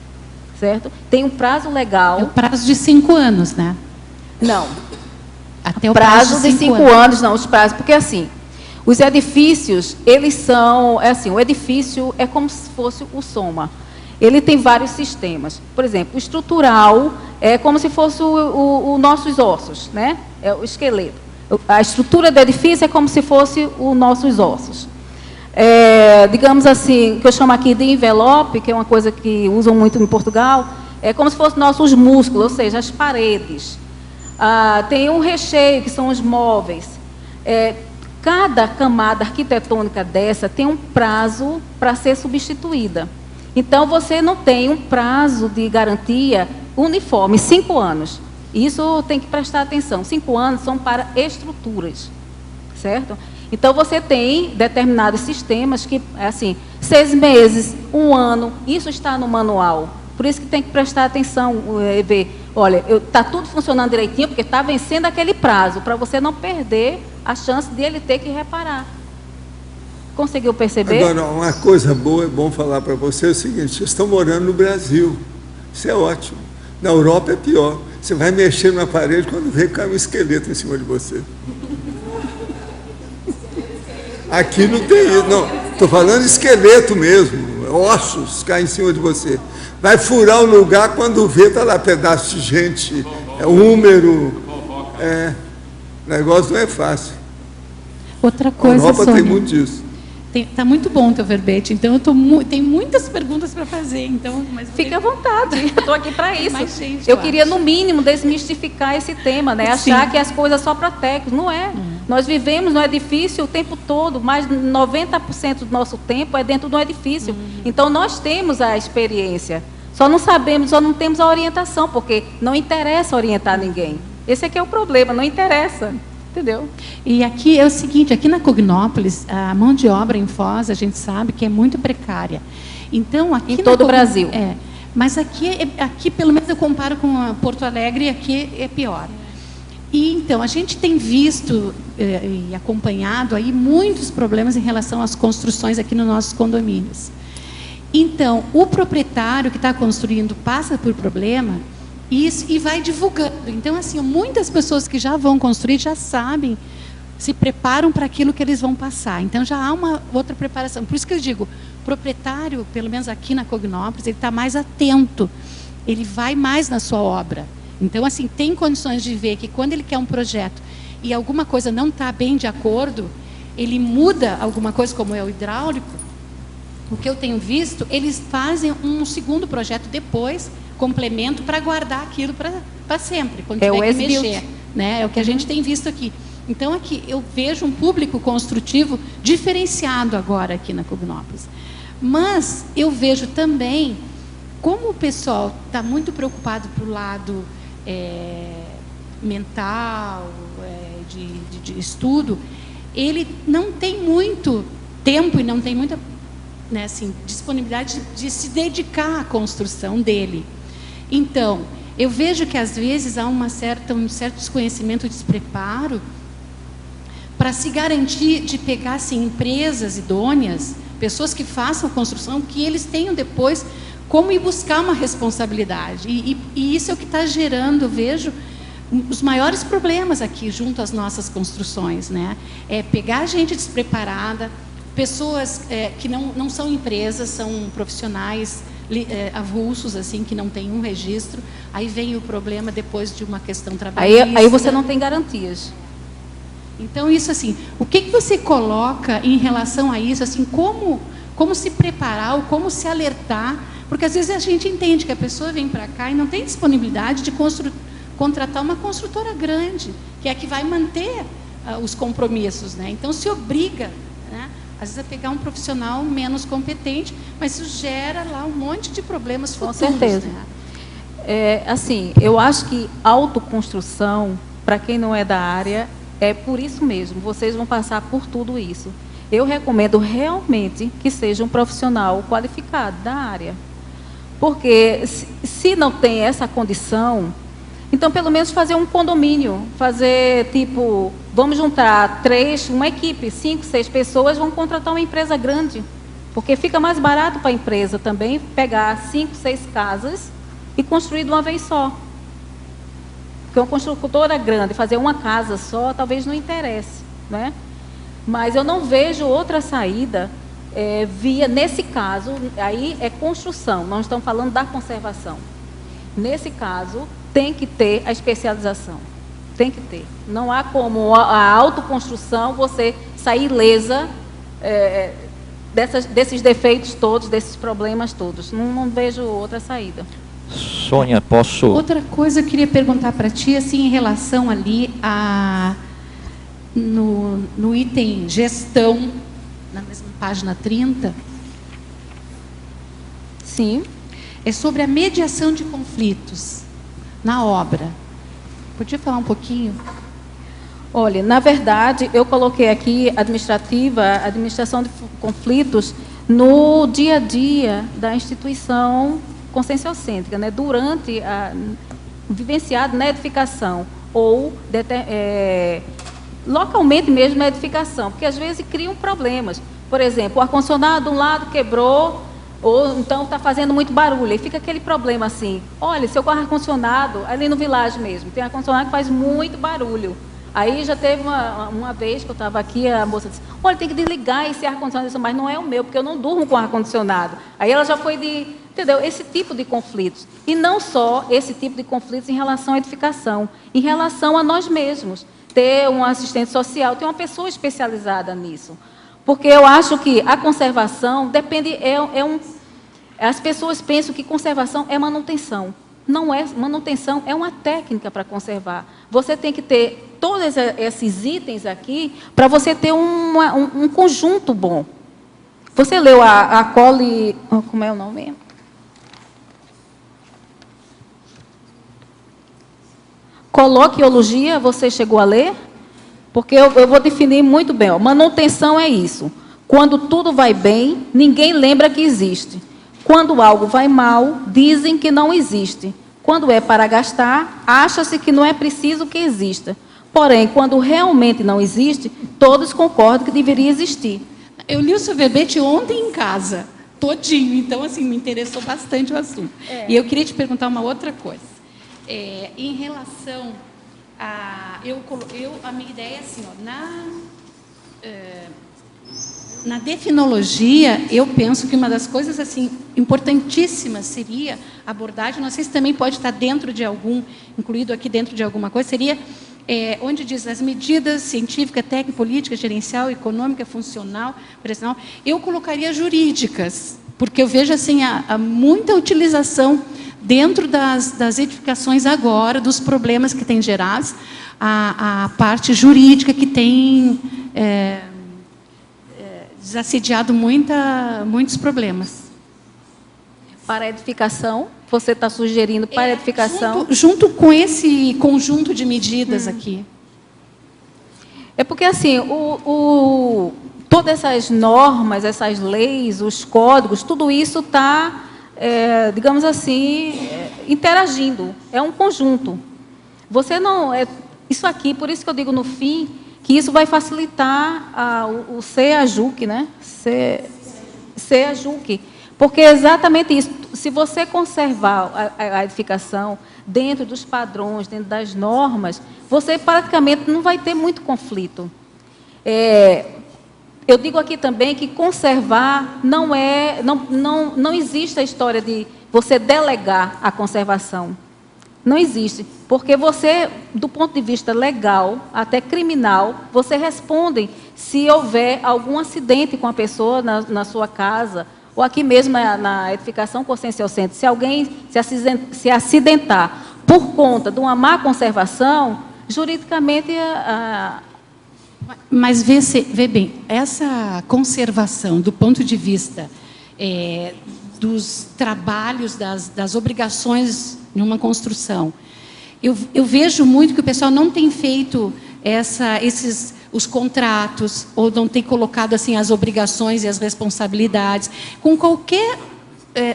Speaker 3: certo? Tem um prazo legal.
Speaker 4: É o prazo de 5 anos, né?
Speaker 3: Não.
Speaker 4: Até o
Speaker 3: prazo de 5 anos, não, os prazos, porque assim, os edifícios, eles são, o edifício é como se fosse o soma. Ele tem vários sistemas. Por exemplo, o estrutural é como se fosse os nossos ossos, né? É o esqueleto. A estrutura do edifício é como se fosse os nossos ossos. Digamos assim, que eu chamo aqui de envelope, que é uma coisa que usam muito em Portugal, é como se fossem nossos músculos, ou seja, as paredes. Tem um recheio, que são os móveis. Cada camada arquitetônica dessa tem um prazo para ser substituída. Então, você não tem um prazo de garantia uniforme, 5 anos. Isso tem que prestar atenção. 5 anos são para estruturas, certo? Então, você tem determinados sistemas que, assim, 6 meses, 1 ano, isso está no manual. Por isso que tem que prestar atenção, ver, olha, está tudo funcionando direitinho, porque está vencendo aquele prazo, para você não perder a chance de ele ter que reparar. Conseguiu perceber?
Speaker 2: Agora, uma coisa boa, é bom falar para você, é o seguinte, vocês estão morando no Brasil, isso é ótimo. Na Europa é pior, você vai mexer na parede, quando vê, cai um esqueleto em cima de você. Aqui não tem isso, não, estou falando esqueleto mesmo, ossos caem em cima de você. Vai furar o lugar, quando vê, está lá pedaço de gente, húmero, o negócio não é fácil.
Speaker 4: Outra coisa,
Speaker 2: a Europa
Speaker 4: Sônia,
Speaker 2: tem muito disso.
Speaker 4: Está muito bom o teu verbete, então eu tenho muitas perguntas para fazer. Então,
Speaker 3: fique à vontade, eu estou aqui para isso.
Speaker 4: Gente,
Speaker 3: eu queria, no mínimo, desmistificar esse tema, né? Achar que as coisas só para técnicos. Não é. Nós vivemos no edifício o tempo todo, mais de 90% do nosso tempo é dentro do edifício. Então, nós temos a experiência. Só não sabemos, só não temos a orientação, porque não interessa orientar ninguém. Esse aqui é o problema, não interessa. Entendeu?
Speaker 4: E aqui é o seguinte, aqui na Cognópolis, a mão de obra em Foz, a gente sabe que é muito precária. Então, aqui
Speaker 3: em todo o Brasil.
Speaker 4: Mas aqui, pelo menos eu comparo com Porto Alegre, aqui é pior. E então, a gente tem visto e acompanhado aí muitos problemas em relação às construções aqui nos nossos condomínios. Então, o proprietário que está construindo passa por problema e vai divulgando. Então, assim, muitas pessoas que já vão construir já sabem, se preparam para aquilo que eles vão passar. Então, já há uma outra preparação. Por isso que eu digo, o proprietário, pelo menos aqui na Cognópolis, ele está mais atento. Ele vai mais na sua obra. Então, assim, tem condições de ver que quando ele quer um projeto e alguma coisa não está bem de acordo, ele muda alguma coisa, como é o hidráulico. O que eu tenho visto, eles fazem um segundo projeto depois, complemento, para guardar aquilo para sempre, quando tiver que mexer. Né? É o que a gente tem visto aqui. Então, aqui eu vejo um público construtivo diferenciado agora aqui na Cugnópolis. Mas eu vejo também como o pessoal está muito preocupado para o lado mental, de estudo, ele não tem muito tempo e não tem muita, né, assim, disponibilidade de se dedicar à construção dele. Então, eu vejo que às vezes há um certo desconhecimento, despreparo, para se garantir de pegar assim, empresas idôneas, pessoas que façam construção, que eles tenham depois como ir buscar uma responsabilidade. E isso é o que está gerando, eu vejo, os maiores problemas aqui junto às nossas construções, né? É pegar gente despreparada, pessoas que não são empresas, são profissionais avulsos, assim, que não têm um registro. Aí vem o problema depois de uma questão trabalhista.
Speaker 3: Aí você não tem garantias.
Speaker 4: Então, isso assim, o que você coloca em relação a isso, assim, como se preparar, ou como se alertar, porque às vezes a gente entende que a pessoa vem para cá e não tem disponibilidade de contratar uma construtora grande, que é a que vai manter os compromissos, né? Então, se obriga, né, às vezes a pegar um profissional menos competente, mas isso gera lá um monte de problemas futuros.
Speaker 3: Com certeza.
Speaker 4: Né?
Speaker 3: Assim, eu acho que autoconstrução, para quem não é da área, é por isso mesmo, vocês vão passar por tudo isso. Eu recomendo realmente que seja um profissional qualificado da área. Porque se não tem essa condição, então pelo menos fazer um condomínio, fazer tipo, vamos juntar uma equipe, 5, 6 pessoas, vão contratar uma empresa grande. Porque fica mais barato para a empresa também pegar 5, 6 casas e construir de uma vez só. Porque uma construtora grande, fazer uma casa só, talvez não interesse, né? Mas eu não vejo outra saída nesse caso, aí é construção, nós estamos falando da conservação. Nesse caso, tem que ter a especialização, tem que ter. Não há como a autoconstrução você sair ilesa desses defeitos todos, desses problemas todos. Não vejo outra saída.
Speaker 12: Sônia, posso...
Speaker 4: Outra coisa eu queria perguntar para ti, assim, em relação ali no item gestão, na mesma página 30.
Speaker 3: Sim.
Speaker 4: É sobre a mediação de conflitos na obra. Podia falar um pouquinho?
Speaker 3: Olha, na verdade, eu coloquei aqui administração de conflitos no dia a dia da instituição conscienciocêntrica, né? Durante vivenciado na edificação ou localmente mesmo na edificação, porque às vezes criam problemas. Por exemplo, o ar-condicionado de um lado quebrou, ou então está fazendo muito barulho, e fica aquele problema assim, olha, seu ar-condicionado, ali no Village mesmo, tem ar-condicionado que faz muito barulho. Aí já teve uma vez que eu estava aqui, a moça disse, olha, tem que desligar esse ar-condicionado, mas não é o meu, porque eu não durmo com ar-condicionado. Aí ela já foi entendeu? Esse tipo de conflitos. E não só esse tipo de conflitos em relação à edificação, em relação a nós mesmos. Ter um assistente social, ter uma pessoa especializada nisso. Porque eu acho que a conservação depende, as pessoas pensam que conservação é manutenção. Não é manutenção, é uma técnica para conservar. Você tem que ter todos esses itens aqui para você ter um conjunto bom. Você leu a Cole... Como é o nome mesmo? Coloquiologia, você chegou a ler? Porque eu vou definir muito bem. Ó. Manutenção é isso. Quando tudo vai bem, ninguém lembra que existe. Quando algo vai mal, dizem que não existe. Quando é para gastar, acha-se que não é preciso que exista. Porém, quando realmente não existe, todos concordam que deveria existir.
Speaker 4: Eu li o seu verbete ontem em casa, todinho. Então, assim, me interessou bastante o assunto. E eu queria te perguntar uma outra coisa. Em relação a minha ideia é assim, ó, Na definologia, eu penso que uma das coisas assim importantíssimas seria a abordagem, não sei se também pode estar dentro de incluído aqui dentro de alguma coisa, seria onde diz as medidas científica, técnica, política, gerencial, econômica, funcional, operacional. Eu colocaria jurídicas, porque eu vejo assim a muita utilização dentro das edificações agora, dos problemas que tem gerados, a parte jurídica que tem desassediado muitos problemas.
Speaker 3: Para a edificação, você está sugerindo para a edificação?
Speaker 4: Junto com esse conjunto de medidas aqui.
Speaker 3: É porque, assim, todas essas normas, essas leis, os códigos, tudo isso está, digamos assim, interagindo. É um conjunto. Você não... isso aqui, por isso que eu digo no fim, que isso vai facilitar o CEAJUC, né? CEAJUC. Porque é exatamente isso. Se você conservar a edificação dentro dos padrões, dentro das normas, você praticamente não vai ter muito conflito. Eu digo aqui também que conservar não existe a história de você delegar a conservação. Não existe. Porque você, do ponto de vista legal, até criminal, você responde se houver algum acidente com a pessoa na sua casa, ou aqui mesmo na edificação Consciência ao Centro, se alguém se acidentar por conta de uma má conservação, juridicamente...
Speaker 4: Mas vê bem, essa conservação, do ponto de vista dos trabalhos, das obrigações em uma construção, eu vejo muito que o pessoal não tem feito os contratos, ou não tem colocado assim as obrigações e as responsabilidades com qualquer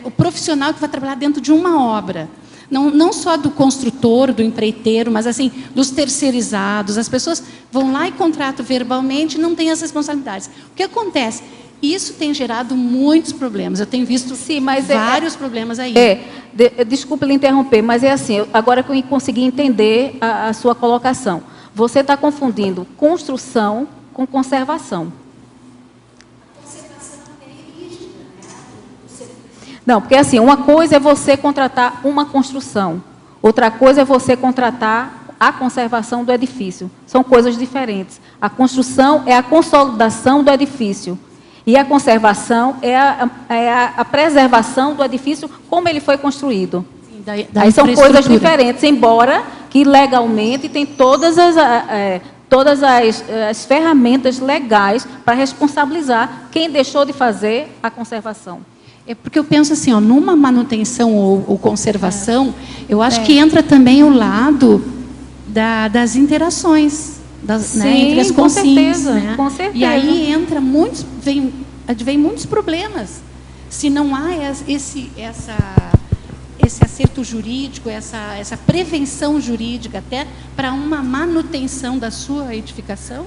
Speaker 4: o profissional que vai trabalhar dentro de uma obra. Não só do construtor, do empreiteiro, mas assim dos terceirizados. As pessoas vão lá e contratam verbalmente e não têm as responsabilidades. O que acontece? Isso tem gerado muitos problemas. Eu tenho visto vários problemas aí.
Speaker 3: Desculpe lhe interromper, mas é assim, agora que eu consegui entender a sua colocação. Você está confundindo construção com conservação. Não, porque assim, uma coisa é você contratar uma construção, outra coisa é você contratar a conservação do edifício. São coisas diferentes. A construção é a consolidação do edifício. E a conservação é a preservação do edifício como ele foi construído. Sim, aí são coisas diferentes, embora que legalmente tem todas as ferramentas legais para responsabilizar quem deixou de fazer a conservação.
Speaker 4: É porque eu penso assim, numa manutenção ou conservação, eu acho que entra também o lado das interações. Entre as consciências, né?
Speaker 3: Com certeza.
Speaker 4: E aí entra vem muitos problemas. Se não há esse acerto jurídico, essa prevenção jurídica até para uma manutenção da sua edificação,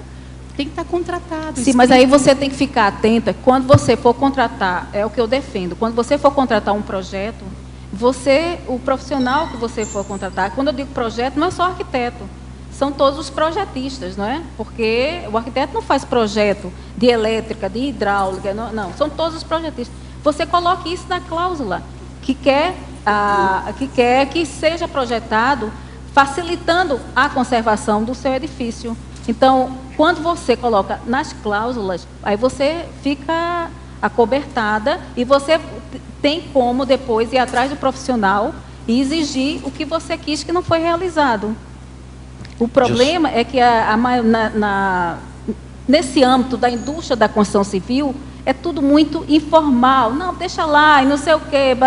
Speaker 4: tem que estar contratado.
Speaker 3: Sim, mas aí você tem que ficar atenta. Quando você for contratar, é o que eu defendo, quando você for contratar um projeto, o profissional que você for contratar, quando eu digo projeto, não é só arquiteto. São todos os projetistas, não é? Porque o arquiteto não faz projeto de elétrica, de hidráulica, não. São todos os projetistas. Você coloque isso na cláusula, que quer que seja projetado facilitando a conservação do seu edifício. Então, quando você coloca nas cláusulas, aí você fica acobertada e você tem como depois ir atrás do profissional e exigir o que você quis que não foi realizado. O problema é que nesse âmbito da indústria da construção civil, é tudo muito informal. Não, deixa lá, e não sei o quê.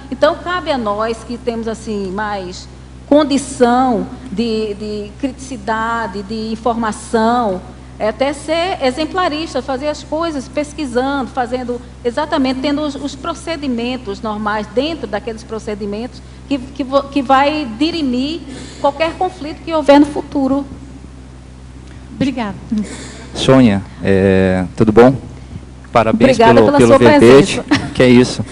Speaker 3: Então, cabe a nós que temos assim, mais condição de criticidade, de informação, até ser exemplarista, fazer as coisas pesquisando, tendo os procedimentos normais, dentro daqueles procedimentos, que vai dirimir qualquer conflito que houver no futuro.
Speaker 4: Obrigada.
Speaker 12: Sônia, tudo bom? Parabéns
Speaker 3: Obrigada pela
Speaker 12: pelo
Speaker 3: sua
Speaker 12: verbete.
Speaker 3: presença.
Speaker 12: Que é isso.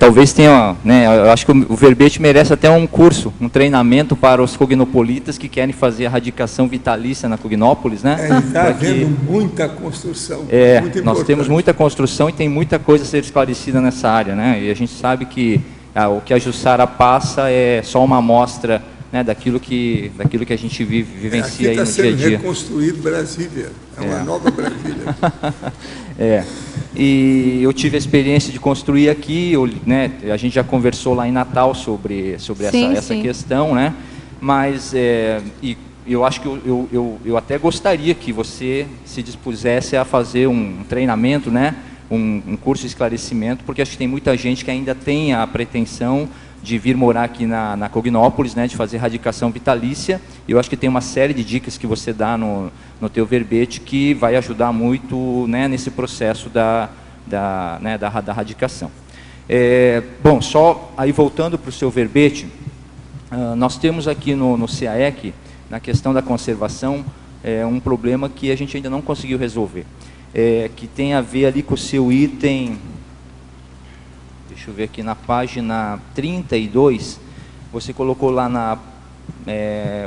Speaker 12: Talvez tenha, né, eu acho que o verbete merece até um curso, um treinamento para os cognopolitas que querem fazer a radicação vitalícia na Cognópolis, né?
Speaker 2: Está havendo muita construção, muito
Speaker 12: nós
Speaker 2: importante.
Speaker 12: temos muita construção e tem muita coisa a ser esclarecida nessa área, né? E a gente sabe que o que a Jussara passa é só uma amostra, né, daquilo que a gente vivencia aí no dia a dia.
Speaker 2: Aqui está sendo reconstruído Brasília, é uma nova Brasília.
Speaker 12: E eu tive a experiência de construir aqui, né, a gente já conversou lá em Natal sobre essa questão, né? Mas eu acho que eu até gostaria que você se dispusesse a fazer um treinamento, né? Um curso de esclarecimento, porque acho que tem muita gente que ainda tem a pretensão de vir morar aqui na Cognópolis, né, de fazer radicação vitalícia. E eu acho que tem uma série de dicas que você dá no teu verbete que vai ajudar muito, né, nesse processo da radicação. Bom, só aí voltando para o seu verbete, nós temos aqui no CAEC, na questão da conservação, um problema que a gente ainda não conseguiu resolver, que tem a ver ali com o seu item... Deixa eu ver aqui na página 32, você colocou lá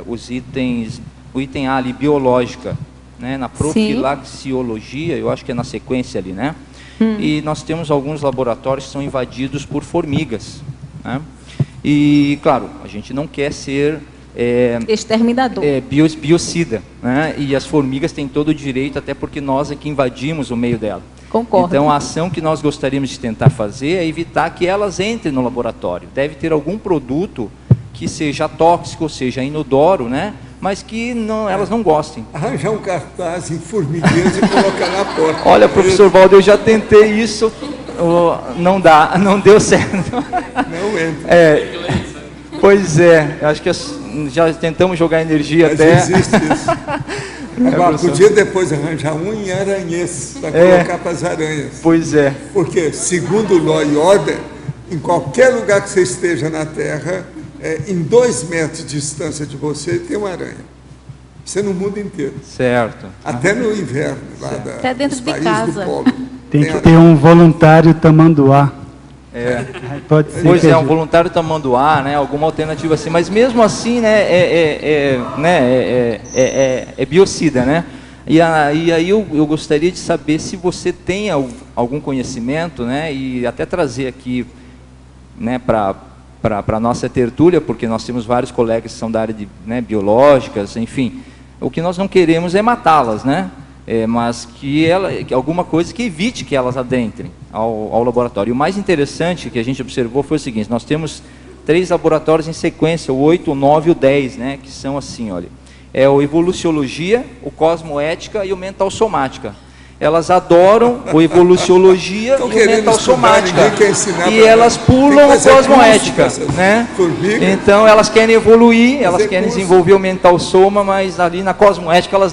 Speaker 12: os itens, o item A ali, biológica, né, na profilaxiologia, eu acho que é na sequência ali, né? E nós temos alguns laboratórios que são invadidos por formigas, né? E, claro, a gente não quer ser...
Speaker 3: exterminador.
Speaker 12: Biocida, né? E as formigas têm todo o direito, até porque nós é que invadimos o meio dela.
Speaker 3: Concordo.
Speaker 12: Então, a ação que nós gostaríamos de tentar fazer é evitar que elas entrem no laboratório. Deve ter algum produto que seja tóxico, seja inodoro, né? Mas que elas não gostem.
Speaker 2: Arranjar um cartaz em formigueiros e colocar na porta.
Speaker 12: Olha, professor Valdo, eu já tentei isso, não dá, não deu certo.
Speaker 2: Não entra.
Speaker 12: Pois é, acho que já tentamos jogar energia
Speaker 2: Mas
Speaker 12: até...
Speaker 2: existe isso. Podia depois arranjar um em Aranhês para colocar para as aranhas.
Speaker 12: Pois é.
Speaker 2: Porque, segundo o Law e Order, em qualquer lugar que você esteja na Terra, em 2 metros de distância de você, tem uma aranha. Isso é no mundo inteiro.
Speaker 12: Certo.
Speaker 2: Até no inverno, lá
Speaker 3: até dentro de casa.
Speaker 2: Do polo.
Speaker 1: Tem que ter um voluntário tamanduá. Pode ser.
Speaker 12: Pois um voluntário tamanduá, né? Alguma alternativa assim, mas mesmo assim, né? É biocida, né? E aí eu gostaria de saber se você tem algum conhecimento, né? E até trazer aqui, né? Para a nossa tertúlia, porque nós temos vários colegas que são da área de, né, biológicas, enfim. O que nós não queremos é matá-las, né? Mas que alguma coisa que evite que elas adentrem ao laboratório. E o mais interessante que a gente observou foi o seguinte: nós temos 3 laboratórios em sequência, o 8, o 9 e o 10, né, que são assim, olha, o Evoluciologia, o Cosmoética e o Mental Somática. Elas adoram o Evoluciologia e o Mental Somática. E elas pulam o Cosmoética, né? Então elas querem evoluir, elas querem desenvolver o Mental Soma, mas ali na Cosmoética elas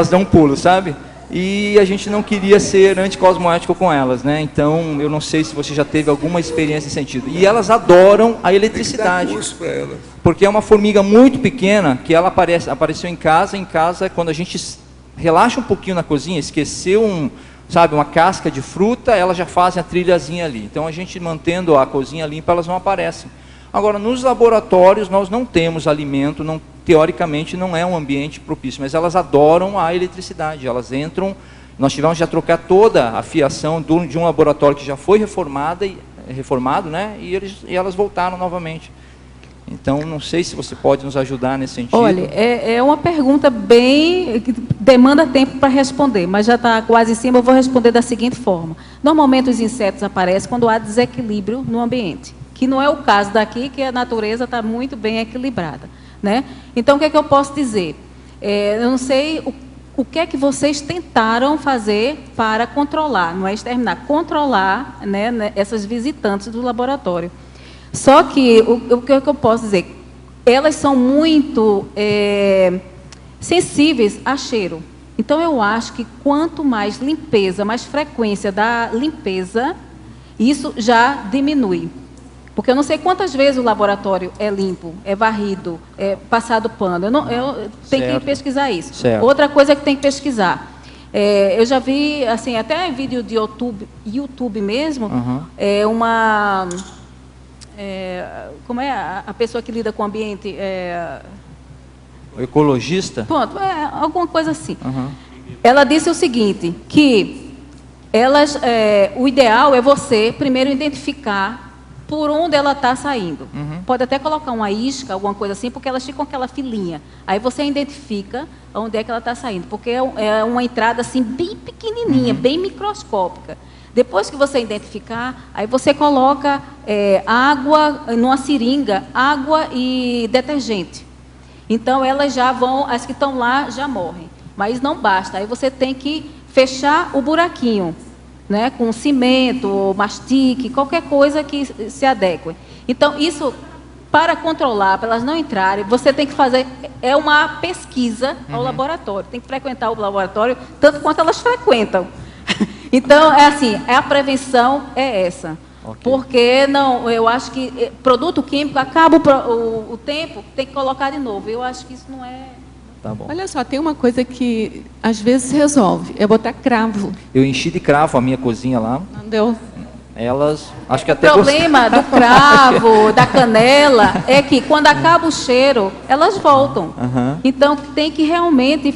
Speaker 12: dão um pulo, sabe? E a gente não queria ser anticosmoético com elas, né? Então, eu não sei se você já teve alguma experiência nesse sentido. E elas adoram a eletricidade.
Speaker 2: Tem que dar curso para elas.
Speaker 12: Porque é uma formiga muito pequena, que ela apareceu em casa, quando a gente relaxa um pouquinho na cozinha, esqueceu uma casca de fruta, elas já fazem a trilhazinha ali. Então, a gente mantendo a cozinha limpa, elas não aparecem. Agora, nos laboratórios, nós não temos alimento, teoricamente não é um ambiente propício, mas elas adoram a eletricidade, elas entram, nós tivemos já trocar toda a fiação de um laboratório que já foi reformado, né, e elas voltaram novamente. Então, não sei se você pode nos ajudar nesse sentido.
Speaker 3: Olha, é uma pergunta que demanda tempo para responder, mas já está quase em cima, eu vou responder da seguinte forma. Normalmente os insetos aparecem quando há desequilíbrio no ambiente, que não é o caso daqui, que a natureza está muito bem equilibrada, né? Então, o que é que eu posso dizer? Eu não sei o que é que vocês tentaram fazer para controlar, não é exterminar, controlar, né, essas visitantes do laboratório. Só que, o que é que eu posso dizer? Elas são muito sensíveis a cheiro. Então, eu acho que quanto mais limpeza, mais frequência da limpeza, isso já diminui. Porque eu não sei quantas vezes o laboratório é limpo, é varrido, é passado pano. Eu tenho que pesquisar isso.
Speaker 12: Certo.
Speaker 3: Outra coisa que tem que pesquisar. Eu já vi, assim, até vídeo de YouTube mesmo, como é a pessoa que lida com o ambiente?
Speaker 12: O ecologista?
Speaker 3: Pronto, alguma coisa assim. Ela disse o seguinte, que o ideal é você primeiro identificar por onde ela está saindo. Pode até colocar uma isca, alguma coisa assim, porque elas ficam com aquela filinha. Aí você identifica onde é que ela está saindo, porque é uma entrada assim bem pequenininha, bem microscópica. Depois que você identificar, aí você coloca água numa seringa, água e detergente. Então elas já vão, as que estão lá já morrem. Mas não basta, aí você tem que fechar o buraquinho, né, com cimento, ou mastique, qualquer coisa que se adeque. Então, isso, para controlar, para elas não entrarem, você tem que fazer uma pesquisa ao laboratório. Tem que frequentar o laboratório tanto quanto elas frequentam. Então, a prevenção é essa. Porque não, eu acho que produto químico, acaba o tempo, tem que colocar de novo. Eu acho que isso não é...
Speaker 12: Tá bom.
Speaker 7: Olha só, tem uma coisa que às vezes resolve, é botar cravo.
Speaker 12: Eu enchi de cravo a minha cozinha lá.
Speaker 7: Não deu?
Speaker 12: Elas, acho que até...
Speaker 3: O problema do cravo, da canela, é que quando acaba o cheiro, elas voltam. Então, tem que realmente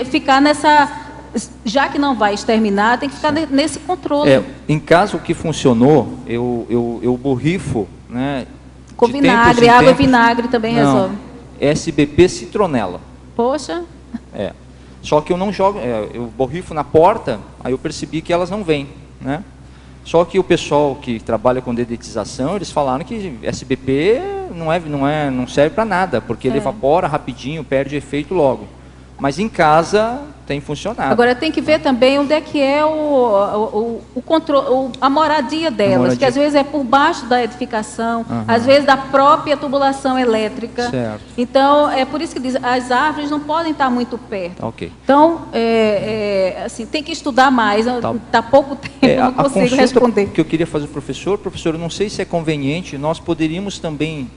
Speaker 3: ficar nessa... Já que não vai exterminar, tem que ficar nesse controle.
Speaker 12: Em caso que funcionou, eu borrifo, né?
Speaker 3: Com vinagre, água e vinagre também resolve.
Speaker 12: SBP citronela.
Speaker 3: Poxa.
Speaker 12: Só que eu não jogo, eu borrifo na porta, aí eu percebi que elas não vêm, né? Só que o pessoal que trabalha com dedetização, eles falaram que SBP não serve para nada, porque ele evapora rapidinho, perde efeito logo. Mas em casa tem funcionado.
Speaker 3: Agora tem que ver também onde é que é o controle, a moradia delas, que às vezes é por baixo da edificação, às vezes da própria tubulação elétrica.
Speaker 12: Certo.
Speaker 3: Então, é por isso que diz, as árvores não podem estar muito perto.
Speaker 12: Ok.
Speaker 3: Então, assim, tem que estudar mais. Está pouco tempo, não consigo responder.
Speaker 12: Que eu queria fazer para o professor, eu não sei se é conveniente, nós poderíamos também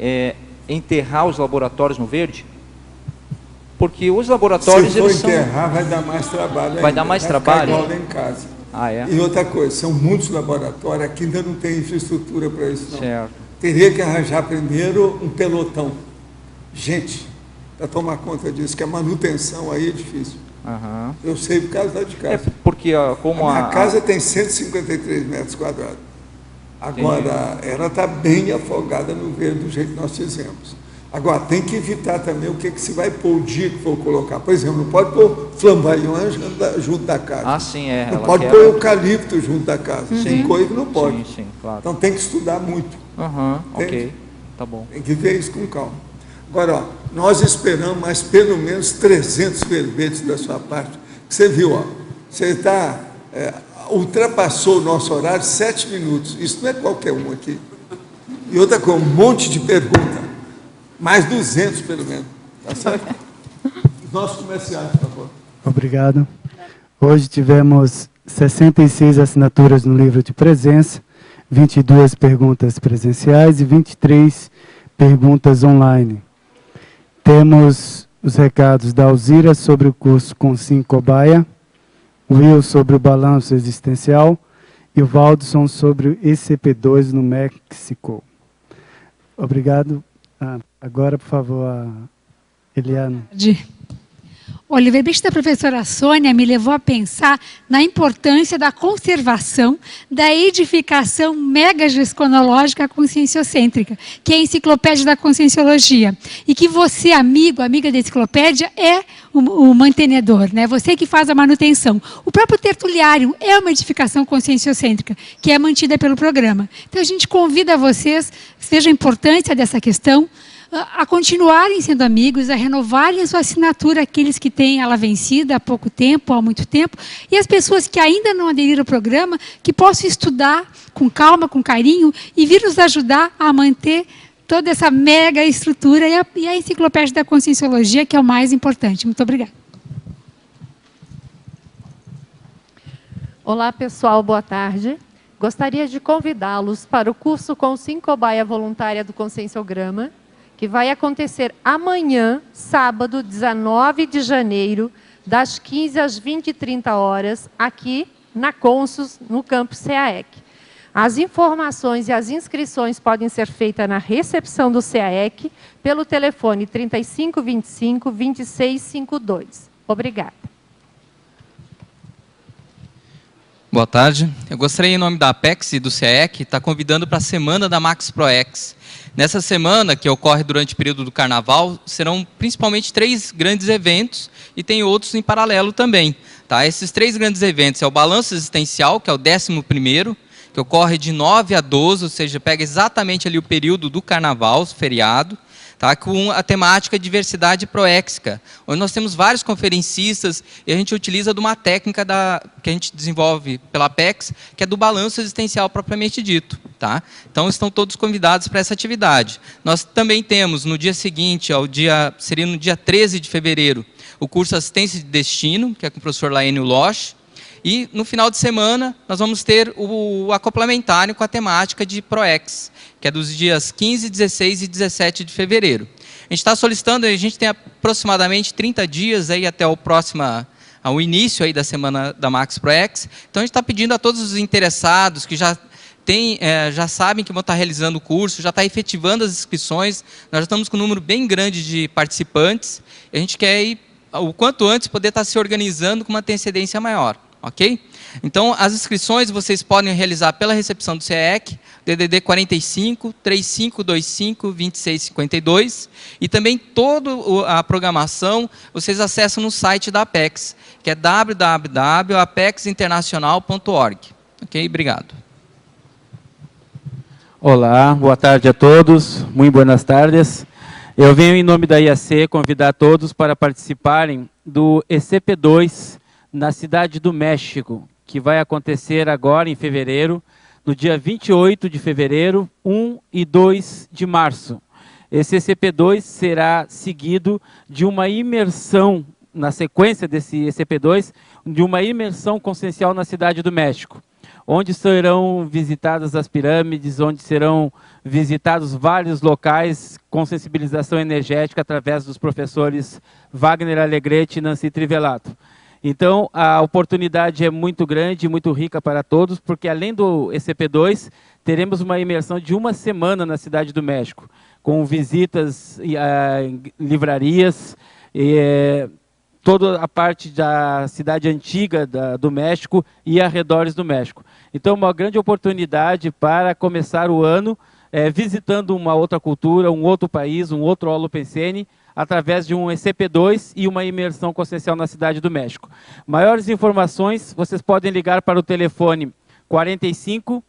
Speaker 12: enterrar os laboratórios no verde? Porque os laboratórios...
Speaker 2: Se for enterrar, vai dar mais trabalho.
Speaker 12: Vai dar mais trabalho?
Speaker 2: Igual lá em casa.
Speaker 12: É?
Speaker 2: E outra coisa, são muitos laboratórios, aqui ainda não tem infraestrutura para isso, não.
Speaker 12: Certo.
Speaker 2: Teria que arranjar primeiro um pelotão. Gente, para tomar conta disso, que a manutenção aí é difícil. Eu sei por causa da de casa.
Speaker 12: Porque como
Speaker 2: a minha casa tem 153 metros quadrados. Agora, ela está bem afogada no verde do jeito que nós fizemos. Agora, tem que evitar também o que se vai pôr o dia que for colocar. Por exemplo, não pode pôr flamboyant junto da casa.
Speaker 12: Sim,
Speaker 2: não pode pôr eucalipto junto da casa. Tem coisa que não pode.
Speaker 12: Sim, claro.
Speaker 2: Então, tem que estudar muito.
Speaker 12: Ok, tá bom.
Speaker 2: Tem que ver isso com calma. Agora, nós esperamos mais pelo menos 300 verbetes da sua parte. Você viu, você ultrapassou o nosso horário 7 minutos. Isso não é qualquer um aqui. E outra coisa, um monte de perguntas. Mais 200, pelo menos. Tá certo? Os nossos comerciais, por favor.
Speaker 1: Obrigado. Hoje tivemos 66 assinaturas no livro de presença, 22 perguntas presenciais e 23 perguntas online. Temos os recados da Alzira sobre o curso Consim Cobaia, o Will sobre o balanço existencial e o Valdson sobre o ECP2 no México. Obrigado. Agora, por favor, Eliana.
Speaker 13: O verbete da professora Sônia me levou a pensar na importância da conservação da edificação megagesconológica conscienciocêntrica, que é a enciclopédia da conscienciologia. E que você, amiga da enciclopédia, é o mantenedor, né? Você que faz a manutenção. O próprio tertuliário é uma edificação conscienciocêntrica, que é mantida pelo programa. Então, a gente convida vocês, veja a importância dessa questão, a continuarem sendo amigos, a renovarem a sua assinatura, aqueles que têm ela vencida há pouco tempo, há muito tempo, e as pessoas que ainda não aderiram ao programa, que possam estudar com calma, com carinho, e vir nos ajudar a manter toda essa mega estrutura e a enciclopédia da conscienciologia, que é o mais importante. Muito obrigada.
Speaker 14: Olá, pessoal, boa tarde. Gostaria de convidá-los para o curso Consim Cobaia Voluntária do Conscienciograma, que vai acontecer amanhã, sábado, 19 de janeiro, das 15 às 20h30, aqui na Consus, no campus CAEC. As informações e as inscrições podem ser feitas na recepção do CAEC pelo telefone 3525-2652. Obrigada.
Speaker 15: Boa tarde. Eu gostaria, em nome da Apex e do CAEC, estar convidando para a Semana da Max ProEx. Nessa semana, que ocorre durante o período do Carnaval, serão principalmente 3 grandes eventos e tem outros em paralelo também. Tá? Esses 3 grandes eventos é o Balanço Existencial, que é o 11º, que ocorre de 9 a 12, ou seja, pega exatamente ali o período do Carnaval, feriado, tá? Com a temática diversidade proéxica, onde nós temos vários conferencistas e a gente utiliza de uma técnica que a gente desenvolve pela Apex, que é do balanço existencial propriamente dito. Tá? Então, estão todos convidados para essa atividade. Nós também temos, no dia seguinte, seria no dia 13 de fevereiro, o curso Assistência de Destino, que é com o professor Laênio Losch. E, no final de semana, nós vamos ter o acoplamentário com a temática de ProEx, que é dos dias 15, 16 e 17 de fevereiro. A gente está solicitando, a gente tem aproximadamente 30 dias aí até ao início aí da semana da Max ProEx. Então, a gente está pedindo a todos os interessados que já sabem que vão estar realizando o curso, já está efetivando as inscrições. Nós já estamos com um número bem grande de participantes. E a gente quer ir, o quanto antes, poder estar se organizando com uma antecedência maior. Ok? Então, as inscrições vocês podem realizar pela recepção do CAEC, DDD 45 3525 2652, e também toda a programação vocês acessam no site da Apex, que é www.apexinternacional.org. Ok? Obrigado.
Speaker 16: Olá, boa tarde a todos, muito boas tardes. Eu venho em nome da IAC convidar todos para participarem do ECP2 na Cidade do México, que vai acontecer agora em fevereiro, no dia 28 de fevereiro, 1 e 2 de março. Esse ECP2 será seguido de uma imersão, na sequência desse ECP2, de uma imersão consciencial na Cidade do México, onde serão visitadas as pirâmides, onde serão visitados vários locais com sensibilização energética através dos professores Wagner Alegrete e Nancy Trivelato. Então, a oportunidade é muito grande e muito rica para todos, porque além do ECP2, teremos uma imersão de uma semana na Cidade do México, com visitas em livrarias, toda a parte da cidade antiga do México e arredores do México. Então, uma grande oportunidade para começar o ano visitando uma outra cultura, um outro país, um outro Holopensene, através de um ECP2 e uma imersão consciencial na Cidade do México. Maiores informações, vocês podem ligar para o telefone 45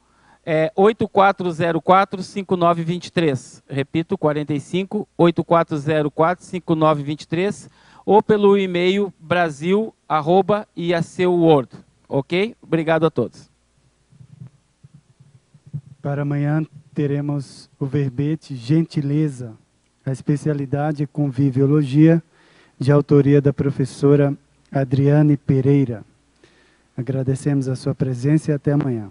Speaker 16: 8404 5923. Repito, 45 8404 5923, ou pelo e-mail brasil@iacworld. Ok? Obrigado a todos.
Speaker 1: Para amanhã teremos o verbete Gentileza. A especialidade é Conviviologia, de autoria da professora Adriane Pereira. Agradecemos a sua presença e até amanhã.